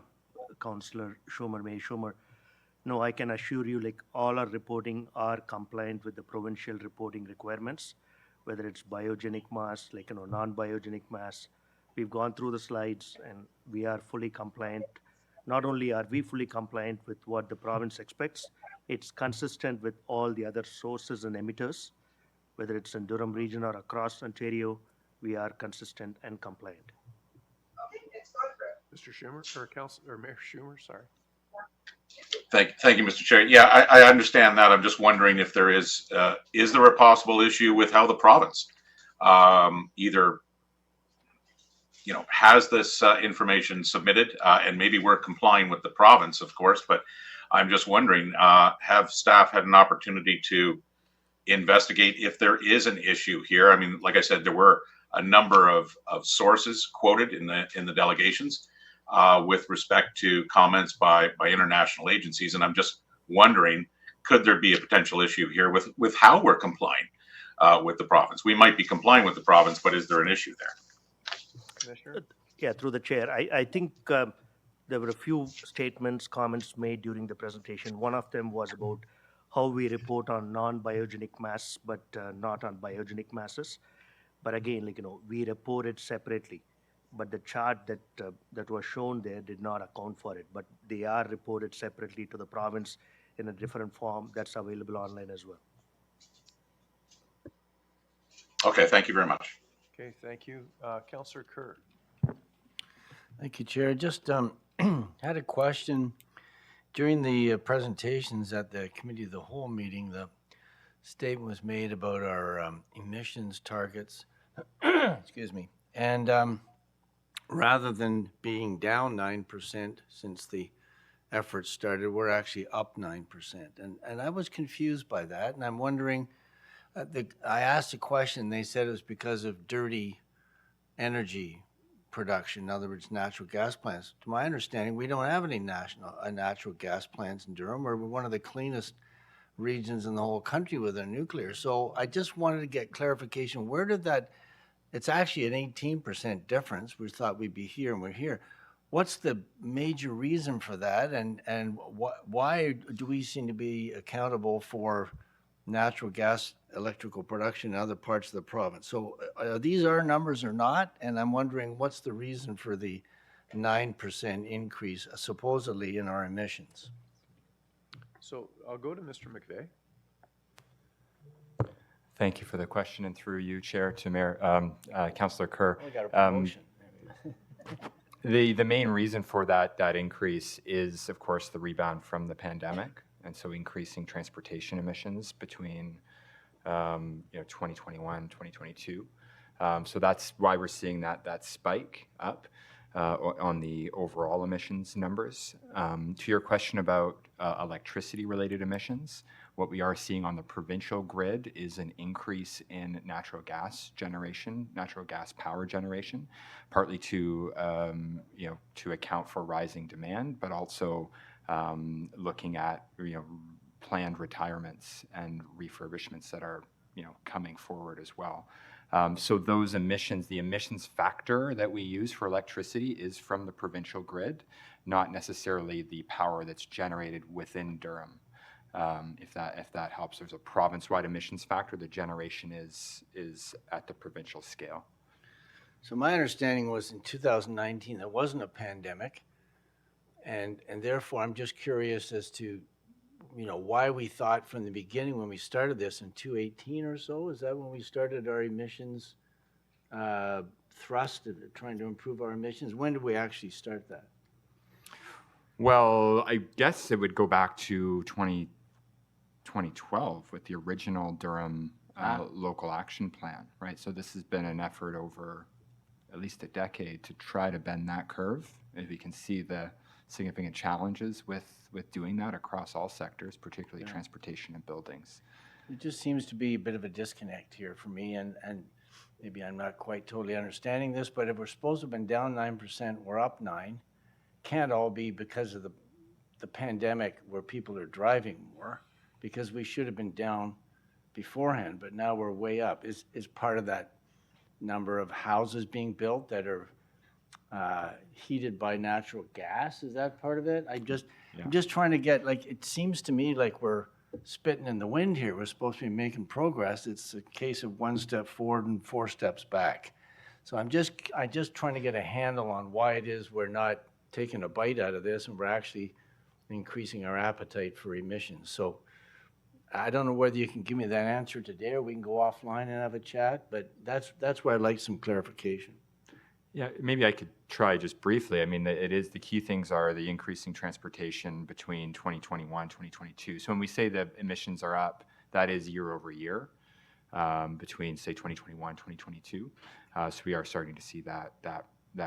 Councillor Schumer, Mayor Schumer. No, I can assure you, like all our reporting are compliant with the provincial reporting requirements, whether it's biogenic mass, like non-biogenic mass. We've gone through the slides and we are fully compliant. Not only are we fully compliant with what the province expects, it's consistent with all the other sources and emitters, whether it's in Durham region or across Ontario, we are consistent and compliant. Mr. Schumer, or Council, or Mayor Schumer, sorry. Thank you, Mr. Chair. Yeah, I understand that. I'm just wondering if there is there a possible issue with how the province either, has this information submitted, and maybe we're complying with the province, of course, but I'm just wondering, have staff had an opportunity to investigate if there is an issue here? I mean, like I said, there were a number of sources quoted in the delegations with respect to comments by international agencies, and I'm just wondering, could there be a potential issue here with how we're complying with the province? We might be complying with the province, but is there an issue there? Commissioner? Yeah, through the chair. I think there were a few statements, comments made during the presentation. One of them was about how we report on non-biogenic mass, but not on biogenic masses. But again, we report it separately. But the chart that was shown there did not account for it. But they are reported separately to the province in a different form that's available online as well. Okay, thank you very much. Okay, thank you. Councillor Kerr. Thank you, Chair. Just had a question. During the presentations at the Committee of the Whole meeting, the statement was made about our emissions targets. Excuse me. And rather than being down 9% since the effort started, we're actually up 9%. And I was confused by that, and I'm wondering, I asked a question, they said it was because of dirty energy production, in other words, natural gas plants. To my understanding, we don't have any natural gas plants in Durham. We're one of the cleanest regions in the whole country with our nuclear. So I just wanted to get clarification. Where did that, it's actually an 18% difference. We thought we'd be here and we're here. What's the major reason for that? And why do we seem to be accountable for natural gas electrical production in other parts of the province? So these are numbers or not? And I'm wondering what's the reason for the 9% increase supposedly in our emissions? So I'll go to Mr. McVeigh. Thank you for the question, and through you, Chair, to Mayor, Councillor Kerr. We got a promotion. The main reason for that increase is, of course, the rebound from the pandemic, and so increasing transportation emissions between 2021, 2022. So that's why we're seeing that spike up on the overall emissions numbers. To your question about electricity-related emissions, what we are seeing on the provincial grid is an increase in natural gas generation, natural gas power generation, partly to account for rising demand, but also looking at planned retirements and refurbishments that are coming forward as well. So those emissions, the emissions factor that we use for electricity is from the provincial grid, not necessarily the power that's generated within Durham. If that helps, there's a province-wide emissions factor. The generation is at the provincial scale. So my understanding was in 2019 there wasn't a pandemic, and therefore I'm just curious as to why we thought from the beginning when we started this in 2018 or so, is that when we started our emissions thrust, trying to improve our emissions? When did we actually start that? Well, I guess it would go back to 2012 with the original Durham local action plan, right? So this has been an effort over at least a decade to try to bend that curve. And we can see the significant challenges with doing that across all sectors, particularly transportation and buildings. It just seems to be a bit of a disconnect here for me, and maybe I'm not quite totally understanding this, but if we're supposed to have been down 9%, we're up 9%. Can't all be because of the pandemic where people are driving more, because we should have been down beforehand, but now we're way up. Is part of that number of houses being built that are heated by natural gas. Is that part of it? I'm Yeah. just trying to get, like, it seems to me like we're spitting in the wind here. We're supposed to be making progress. It's a case of one step forward and 4 steps back. So I'm just trying to get a handle on why it is we're not taking a bite out of this and we're actually increasing our appetite for emissions. So I don't know whether you can give me that answer today or we can go offline and have a chat, but that's where I'd like some clarification. Yeah, maybe I could try just briefly. I mean, it is, the key things are the increasing transportation between 2021, 2022. So when we say the emissions are up, that is year over year between, say, 2021, 2022. So we are starting to see that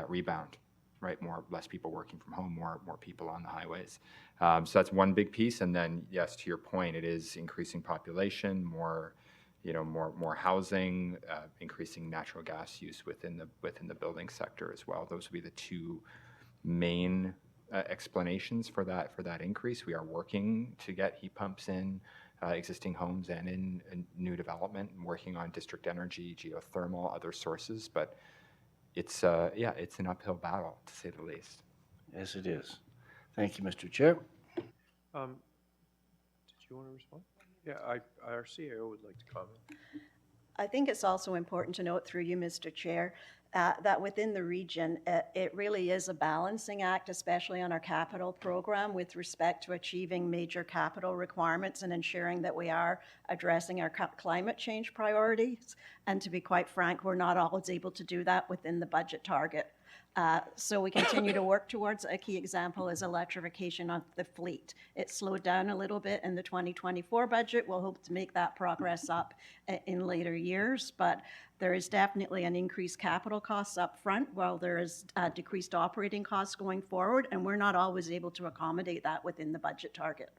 rebound, right? Less people working from home, more people on the highways. So that's one big piece. And then, yes, to your point, it is increasing population, more housing, increasing natural gas use within the building sector as well. Those would be the two main explanations for that increase. We are working to get heat pumps in existing homes and in new development, and working on district energy, geothermal, other sources. But it's an uphill battle, to say the least. Yes, it is. Thank you, Mr. Chair. Did you want to respond? Yeah, our CAO would like to comment. I think it's also important to note through you, Mr. Chair, that within the region, it really is a balancing act, especially on our capital program, with respect to achieving major capital requirements and ensuring that we are addressing our climate change priorities. And to be quite frank, we're not always able to do that within the budget target. So we continue to work towards, a key example is electrification of the fleet. It slowed down a little bit in the 2024 budget. We'll hope to make that progress up in later years, but there is definitely an increased capital costs up front while there is decreased operating costs going forward, and we're not always able to accommodate that within the budget target.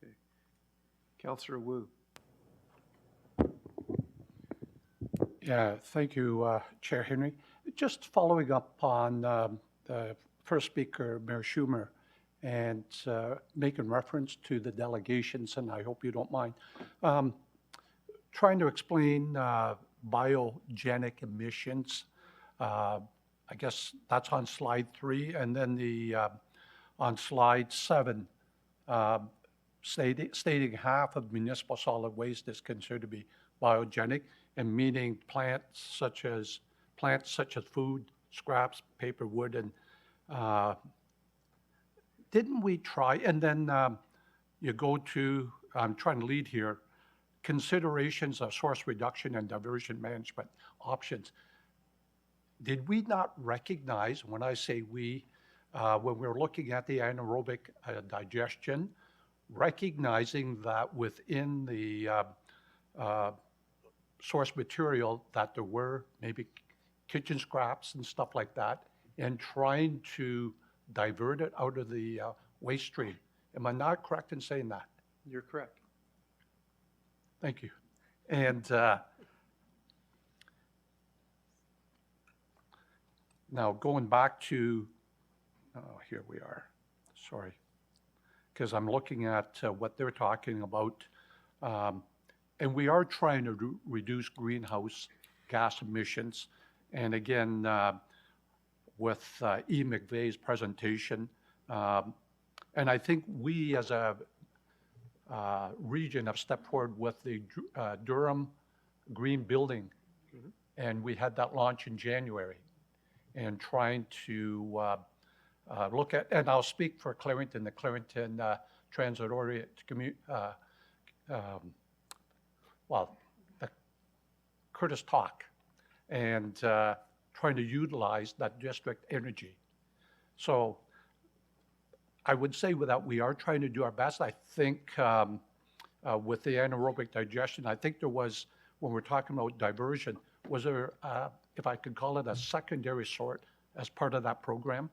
Okay. Councillor Wu. Yeah, thank you, Chair Henry. Just following up on the first speaker, Mayor Schumer, and making reference to the delegations, and I hope you don't mind, trying to explain biogenic emissions. I guess that's on slide 3, and then on slide 7, stating half of municipal solid waste is considered to be biogenic, and meaning plants such as food, scraps, paper, wood, and didn't we try, and then you go to, I'm trying to lead here, considerations of source reduction and diversion management options. Did we not recognize, when I say we, when we were looking at the anaerobic digestion, recognizing that within the source material that there were maybe kitchen scraps and stuff like that, and trying to divert it out of the waste stream. Am I not correct in saying that? You're correct. Thank you. And now going back to, here we are, sorry, because I'm looking at what they're talking about. And we are trying to reduce greenhouse gas emissions. And again, with E. McVeigh's presentation, and I think we as a region have stepped forward with the Durham Green Building. And we had that launch in January. And trying to look at, and I'll speak for Clarington, the Clarington Transit Orient the Curtis Talk, and trying to utilize that district energy. So I would say that we are trying to do our best. I think with the anaerobic digestion, I think there was, when we're talking about diversion, was there, if I could call it a secondary sort as part of that program?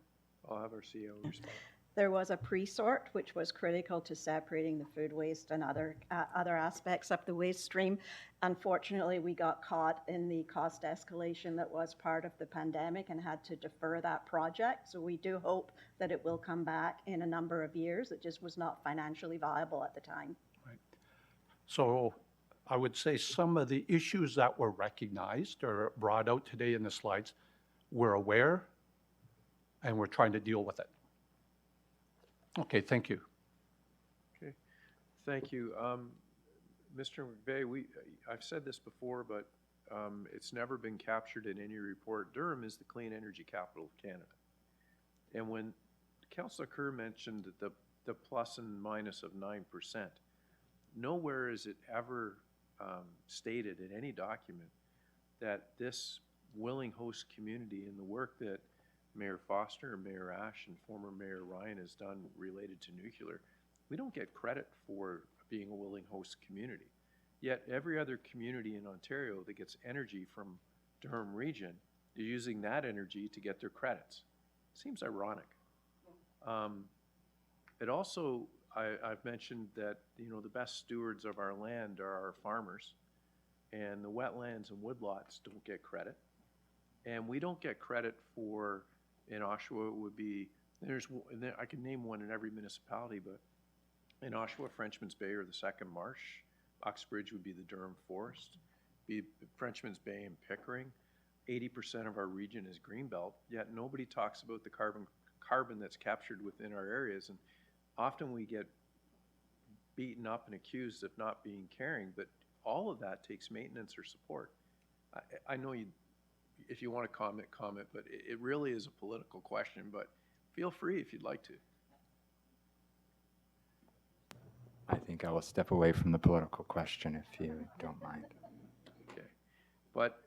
I'll have our CEO respond. There was a pre-sort, which was critical to separating the food waste and other aspects of the waste stream. Unfortunately, we got caught in the cost escalation that was part of the pandemic and had to defer that project. So we do hope that it will come back in a number of years. It just was not financially viable at the time. Right. So I would say some of the issues that were recognized or brought out today in the slides, we're aware and we're trying to deal with it. Okay, thank you. Okay, thank you. Mr. McVeigh, I've said this before, but it's never been captured in any report. Durham is the clean energy capital of Canada. And when Councillor Kerr mentioned the plus and minus of 9%, nowhere is it ever stated in any document that this willing host community and the work that Mayor Foster, Mayor Ash, and former Mayor Ryan has done related to nuclear, we don't get credit for being a willing host community. Yet every other community in Ontario that gets energy from Durham region is using that energy to get their credits. Seems ironic. It also, I've mentioned that, you know, the best stewards of our land are our farmers, and the wetlands and woodlots don't get credit. And we don't get credit for, in Oshawa, it would be, I can name one in every municipality, but in Oshawa, Frenchman's Bay or the Second Marsh. Uxbridge would be the Durham Forest. Be Frenchman's Bay and Pickering. 80% of our region is greenbelt, yet nobody talks about the carbon that's captured within our areas. And often we get beaten up and accused of not being caring, but all of that takes maintenance or support. I know you, if you want to comment, but it really is a political question, but feel free if you'd like to. I think I will step away from the political question if you don't mind. Okay. But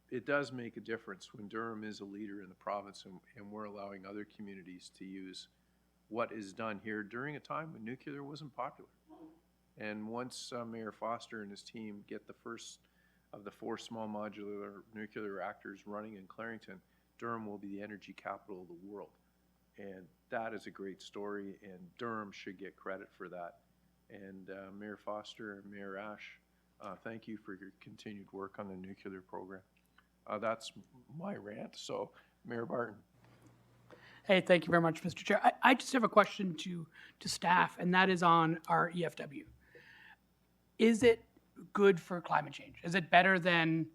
it does make a difference when Durham is a leader in the province and we're allowing other communities to use what is done here during a time when nuclear wasn't popular. And once Mayor Foster and his team get the first of the 4 small modular nuclear reactors running in Clarington, Durham will be the energy capital of the world. And that is a great story, and Durham should get credit for that. And Mayor Foster and Mayor Ash, thank you for your continued work on the nuclear program. That's my rant, so Mayor Barton. Hey, thank you very much, Mr. Chair. I just have a question to staff, and that is on our EFW. Is it good for climate change? Is it better than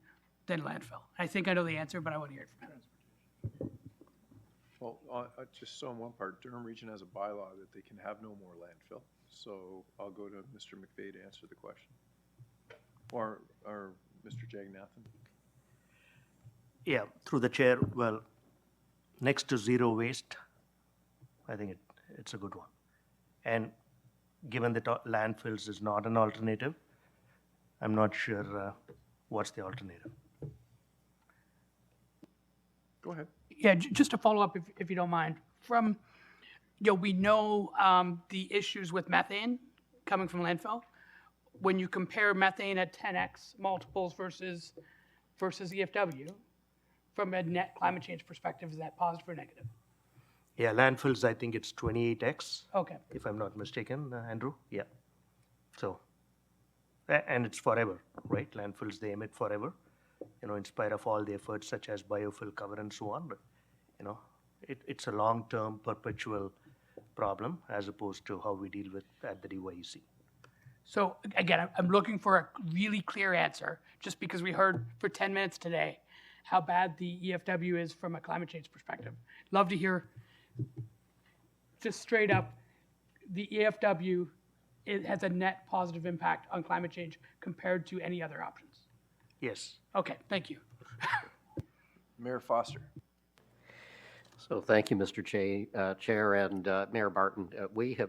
landfill? I think I know the answer, but I want to hear it from you. Well, just so in one part, Durham Region has a bylaw that they can have no more landfill. So I'll go to Mr. McVeigh to answer the question. Or Mr. Jaganathan. Yeah, through the chair, well, next to zero waste, I think it's a good one. And given that landfills is not an alternative, I'm not sure what's the alternative. Go ahead. Yeah, just to follow up, if you don't mind. From, we know the issues with methane coming from landfill. When you compare methane at 10x multiples versus EFW, from a net climate change perspective, is that positive or negative? Yeah, landfills, I think it's 28x. Okay. If I'm not mistaken, Andrew. Yeah. So, and it's forever, right? Landfills, they emit forever. In spite of all the efforts such as biofuel cover and so on, but, it's a long-term perpetual problem as opposed to how we deal with at the DYEC. So again, I'm looking for a really clear answer, just because we heard for 10 minutes today how bad the EFW is from a climate change perspective. Love to hear just straight up, the EFW, it has a net positive impact on climate change compared to any other options. Yes. Okay, thank you. Mayor Foster. So thank you, Mr. Chair and Mayor Barton.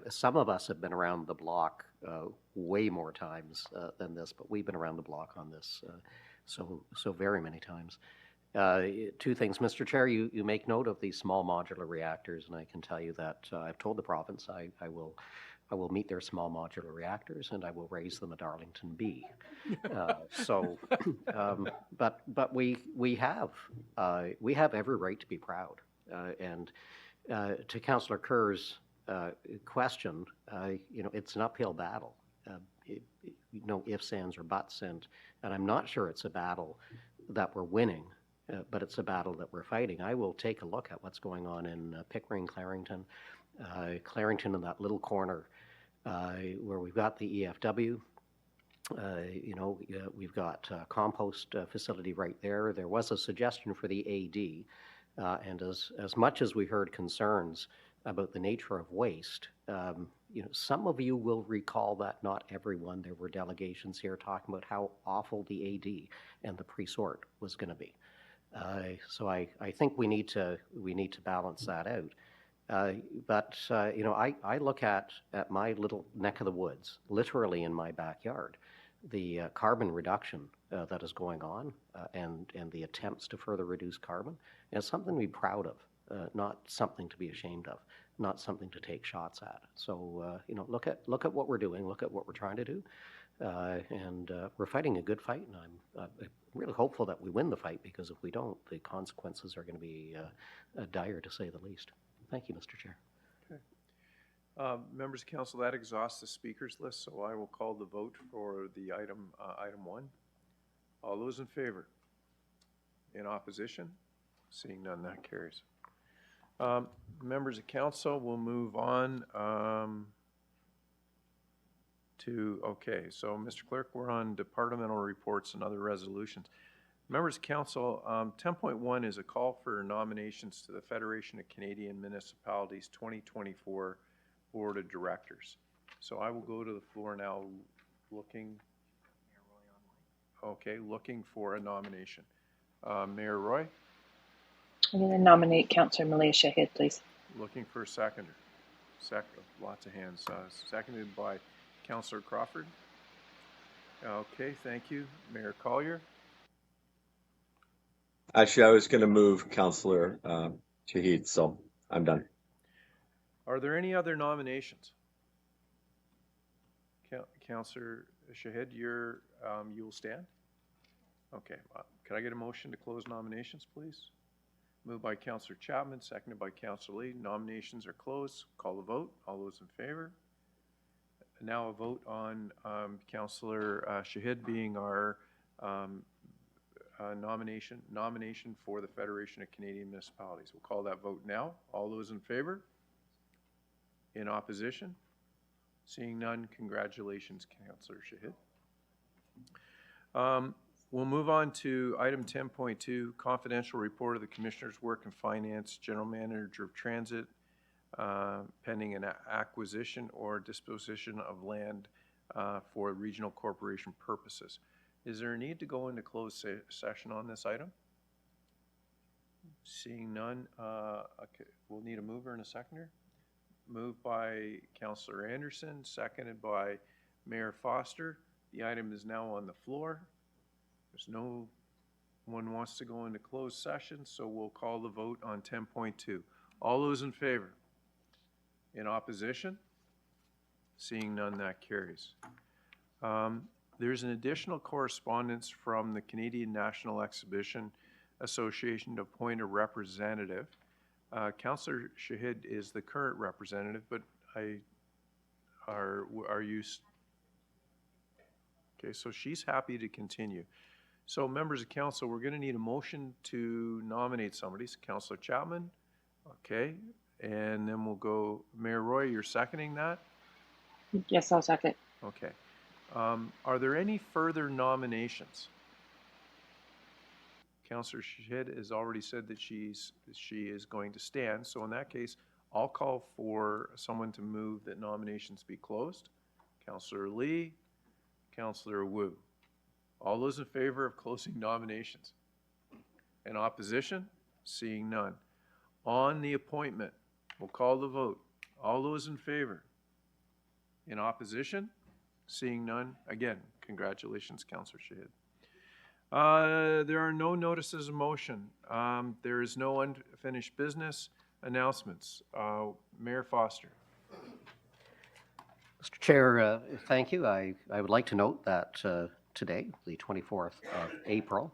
Some of us have been around the block way more times than this, but we've been around the block on this so very many times. 2 things, Mr. Chair, you make note of these small modular reactors, and I can tell you that I've told the province I will meet their small modular reactors and I will raise them a Darlington B. But we have every right to be proud. And to Councillor Kerr's question, it's an uphill battle. No ifs, ands, or buts, and I'm not sure it's a battle that we're winning, but it's a battle that we're fighting. I will take a look at what's going on in Pickering, Clarington, in that little corner where we've got the EFW. We've got a compost facility right there. There was a suggestion for the AD, and as much as we heard concerns about the nature of waste, some of you will recall that not everyone. There were delegations here talking about how awful the AD and the pre-sort was going to be. So I think we need to balance that out. I look at my little neck of the woods, literally in my backyard, the carbon reduction that is going on and the attempts to further reduce carbon. And it's something to be proud of, not something to be ashamed of, not something to take shots at. So, look at what we're doing, look at what we're trying to do. And we're fighting a good fight, and I'm really hopeful that we win the fight, because if we don't, the consequences are going to be dire, to say the least. Thank you, Mr. Chair. Okay. Members of council, that exhausts the speakers list, so I will call the vote for the item 1. All those in favor? In opposition? Seeing none, that carries. Members of council, we'll move on okay, so Mr. Clerk, we're on departmental reports and other resolutions. Members of council, 10.1 is a call for nominations to the Federation of Canadian Municipalities 2024 Board of Directors. So I will go to the floor now looking for a nomination. Mayor Roy? I'm going to nominate Councillor Malia Shahid, please. Looking for a seconder. Lots of hands. Seconded by Councillor Crawford. Okay, thank you. Mayor Collier? Actually, I was going to move Councillor Shahid, so I'm done. Are there any other nominations? Councillor Shahid, you'll stand? Okay. Can I get a motion to close nominations, please? Moved by Councillor Chapman, seconded by Councillor Lee. Nominations are closed. Call the vote. All those in favor? Now a vote on Councillor Shahid being our nomination for the Federation of Canadian Municipalities. We'll call that vote now. All those in favor? In opposition? Seeing none, congratulations, Councillor Shahid. We'll move on to item 10.2, confidential report of the Commissioner's Work and Finance, General Manager of Transit, pending an acquisition or disposition of land for regional corporation purposes. Is there a need to go into closed session on this item? Seeing none, okay, we'll need a mover and a seconder. Moved by Councillor Anderson, seconded by Mayor Foster. The item is now on the floor. There's no one wants to go into closed session, so we'll call the vote on 10.2. All those in favor? In opposition? Seeing none, that carries. There's an additional correspondence from the Canadian National Exhibition Association to appoint a representative. Councillor Shahid is the current representative, but are you? Okay, so she's happy to continue. So members of council, we're going to need a motion to nominate somebody. So Councillor Chapman, okay, and then we'll go, Mayor Roy, you're seconding that? Yes, I'll second. Okay. Are there any further nominations? Councillor Shahid has already said that she is going to stand. So in that case, I'll call for someone to move that nominations be closed. Councillor Lee, Councillor Wu. All those in favor of closing nominations? In opposition? Seeing none. On the appointment, we'll call the vote. All those in favor? In opposition? Seeing none. Again, congratulations, Councillor Shahid. There are no notices of motion. There is no unfinished business. Announcements. Mayor Foster. Mr. Chair, thank you. I would like to note that today, the 24th of April,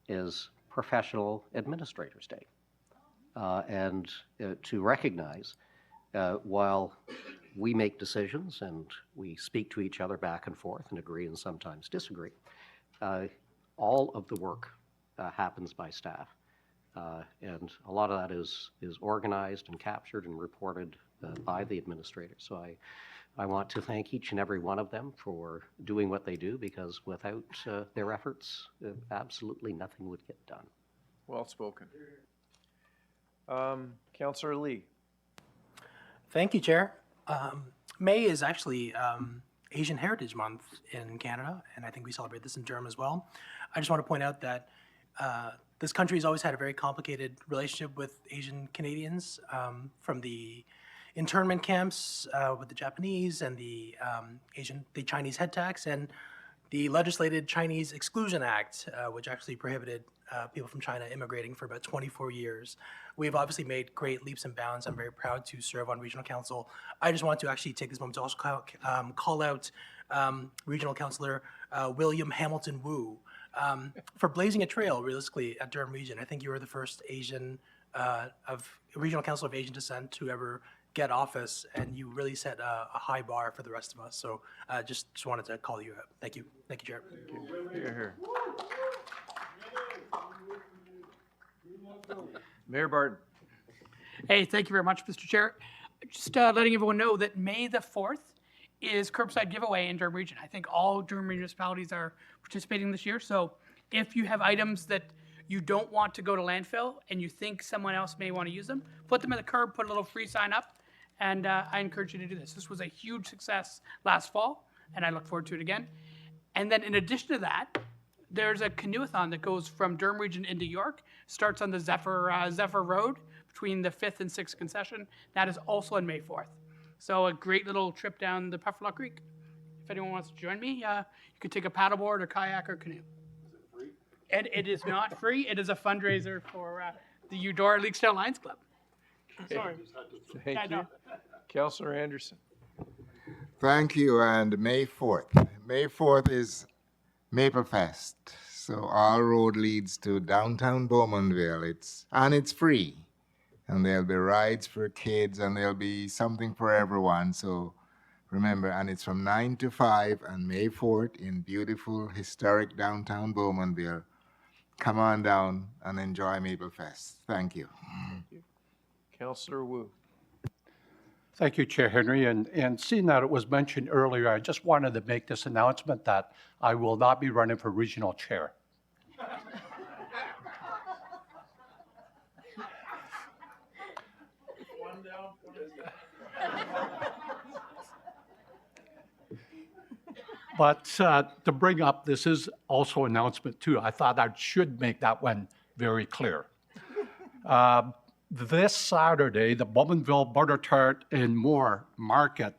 is Professional Administrators Day. And to recognize, while we make decisions and we speak to each other back and forth and agree and sometimes disagree, all of the work happens by staff. And a lot of that is organized and captured and reported by the administrators. So I I want to thank each and every one of them for doing what they do, because without their efforts, absolutely nothing would get done. Well spoken. Councillor Lee. Thank you, Chair. May is actually Asian Heritage Month in Canada, and I think we celebrate this in Durham as well. I just want to point out that this country has always had a very complicated relationship with Asian Canadians, from the internment camps with the Japanese and the Chinese head tax, and the legislated Chinese Exclusion Act, which actually prohibited people from China immigrating for about 24 years. We've obviously made great leaps and bounds. I'm very proud to serve on regional council. I just want to actually take this moment to also call out Regional Councillor William Hamilton Wu for blazing a trail, realistically, at Durham Region. I think you were the first Asian Regional Council of Asian descent to ever get office, and you really set a high bar for the rest of us. So just wanted to call you out. Thank you. Thank you, Chair. Here, here. Mayor Barton. Hey, thank you very much, Mr. Chair. Just letting everyone know that May the 4th is curbside giveaway in Durham Region. I think all Durham municipalities are participating this year. So if you have items that you don't want to go to landfill and you think someone else may want to use them, put them at the curb, put a little free sign up, and I encourage you to do this. This was a huge success last fall, and I look forward to it again. And then in addition to that, there's a canoeathon that goes from Durham Region into York, starts on the Zephyr Road between the 5th and 6th concession. That is also on May 4th. So a great little trip down the Pefferlaw Creek. If anyone wants to join me, you could take a paddleboard or kayak or canoe. Is it free? And it is not free. It is a fundraiser for the Eudora Leakstown Lions Club. Sorry. Thank you. Councillor Anderson. Thank you. And May 4th. May 4th is Maple Fest. So all road leads to downtown Bowmanville. It's free. And there'll be rides for kids, and there'll be something for everyone. So remember, and it's from 9 to 5 on May 4th in beautiful, historic downtown Bowmanville. Come on down and enjoy Maple Fest. Thank you. Thank you. Councillor Wu. Thank you, Chair Henry. And seeing that it was mentioned earlier, I just wanted to make this announcement that I will not be running for regional chair. But to bring up, this is also an announcement too. I thought I should make that one very clear. This Saturday, the Bowmanville Butter Tart and More Market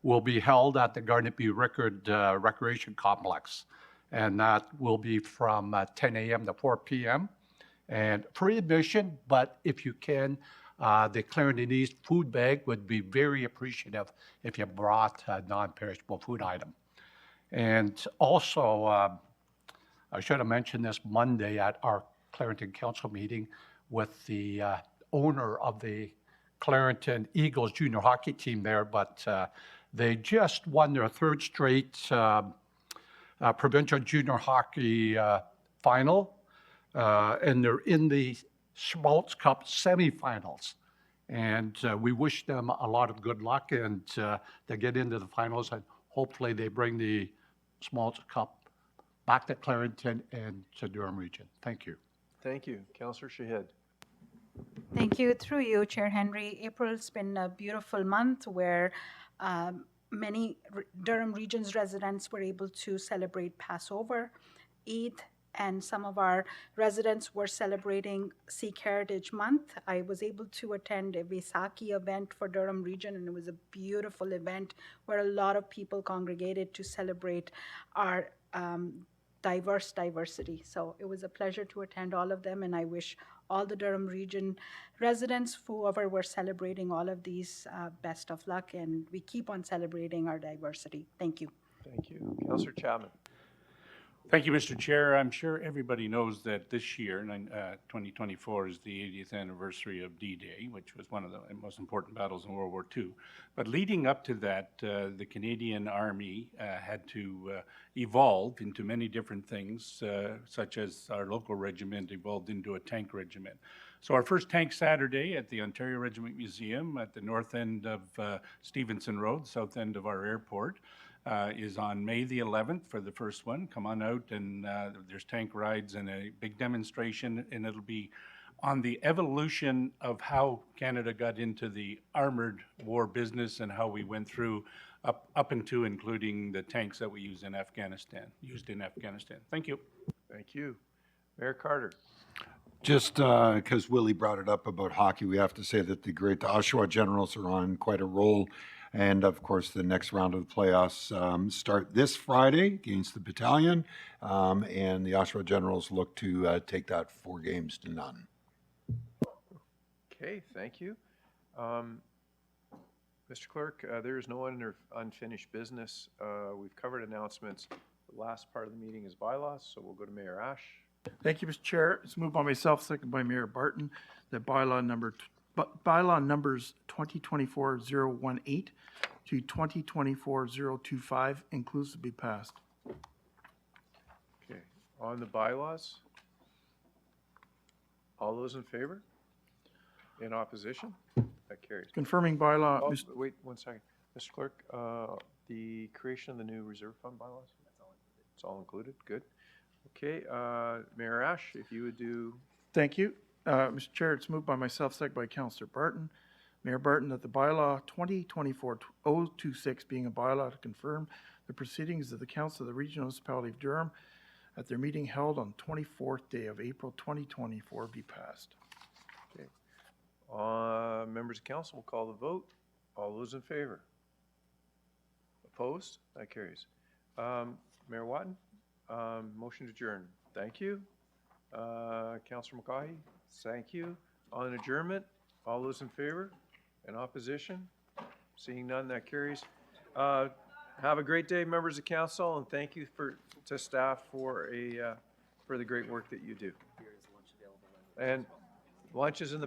will be held at the Garnet B. Rickard Recreation Complex. And that will be from 10 a.m. to 4 p.m. And free admission, but if you can, the Clarendon East food bag would be very appreciative if you brought a non-perishable food item. And also, I should have mentioned this Monday at our Clarendon Council meeting with the owner of the Clarendon Eagles junior hockey team there, but they just won their third straight provincial junior hockey final, and they're in the Schmaltz Cup semifinals. And we wish them a lot of good luck, and they get into the finals, and hopefully they bring the Schmaltz Cup back to Clarendon and to Durham Region. Thank you. Thank you. Councillor Shahid. Thank you. Through you, Chair Henry. April's been a beautiful month where many Durham Region's residents were able to celebrate Passover, Eid, and some of our residents were celebrating Sikh Heritage Month. I was able to attend a Vaisakhi event for Durham Region, and it was a beautiful event where a lot of people congregated to celebrate our diversity. So it was a pleasure to attend all of them, and I wish all the Durham Region residents, whoever were celebrating all of these, best of luck, and we keep on celebrating our diversity. Thank you. Thank you. Councillor Chapman. Thank you, Mr. Chair. I'm sure everybody knows that this year, 2024, is the 80th anniversary of D-Day, which was one of the most important battles in World War II. But leading up to that, the Canadian Army had to evolve into many different things, such as our local regiment evolved into a tank regiment. So our first Tank Saturday at the Ontario Regiment Museum at the north end of Stevenson Road, south end of our airport, is on May the 11th for the first one. Come on out, and there's tank rides and a big demonstration, and it'll be on the evolution of how Canada got into the armored war business and how we went through up into including the tanks that we used in Afghanistan. Thank you. Thank you. Mayor Carter. Just because Willie brought it up about hockey, we have to say that the great Oshawa Generals are on quite a roll. And of course, the next round of the playoffs start this Friday against the Battalion. And the Oshawa Generals look to take that 4 games to none. Okay, thank you. Mr. Clerk, there is no unfinished business. We've covered announcements. The last part of the meeting is bylaws, so we'll go to Mayor Ash. Thank you, Mr. Chair. It's moved by myself, second by Mayor Barton, that bylaw numbers 2024-018 to 2024-025 inclusive be passed. Okay, on the bylaws, all those in favor? In opposition? That carries. Confirming bylaw. Oh, wait 1 second. Mr. Clerk, the creation of the new reserve fund bylaws? It's all included? Good. Okay, Mayor Ash, if you would do. Thank you. Mr. Chair, it's moved by myself, second by Councillor Barton. Mayor Barton, that the bylaw 2024-026 being a bylaw to confirm the proceedings of the Council of the Regional Municipality of Durham at their meeting held on 24th day of April 2024 be passed. Okay. Members of council will call the vote. All those in favor? Opposed? That carries. Mayor Watton, motion to adjourn. Thank you. Councillor McCaughey, thank you. On adjournment, all those in favor? In opposition? Seeing none, that carries. Have a great day, members of council, and thank you to staff for the great work that you do. And lunch is in the back.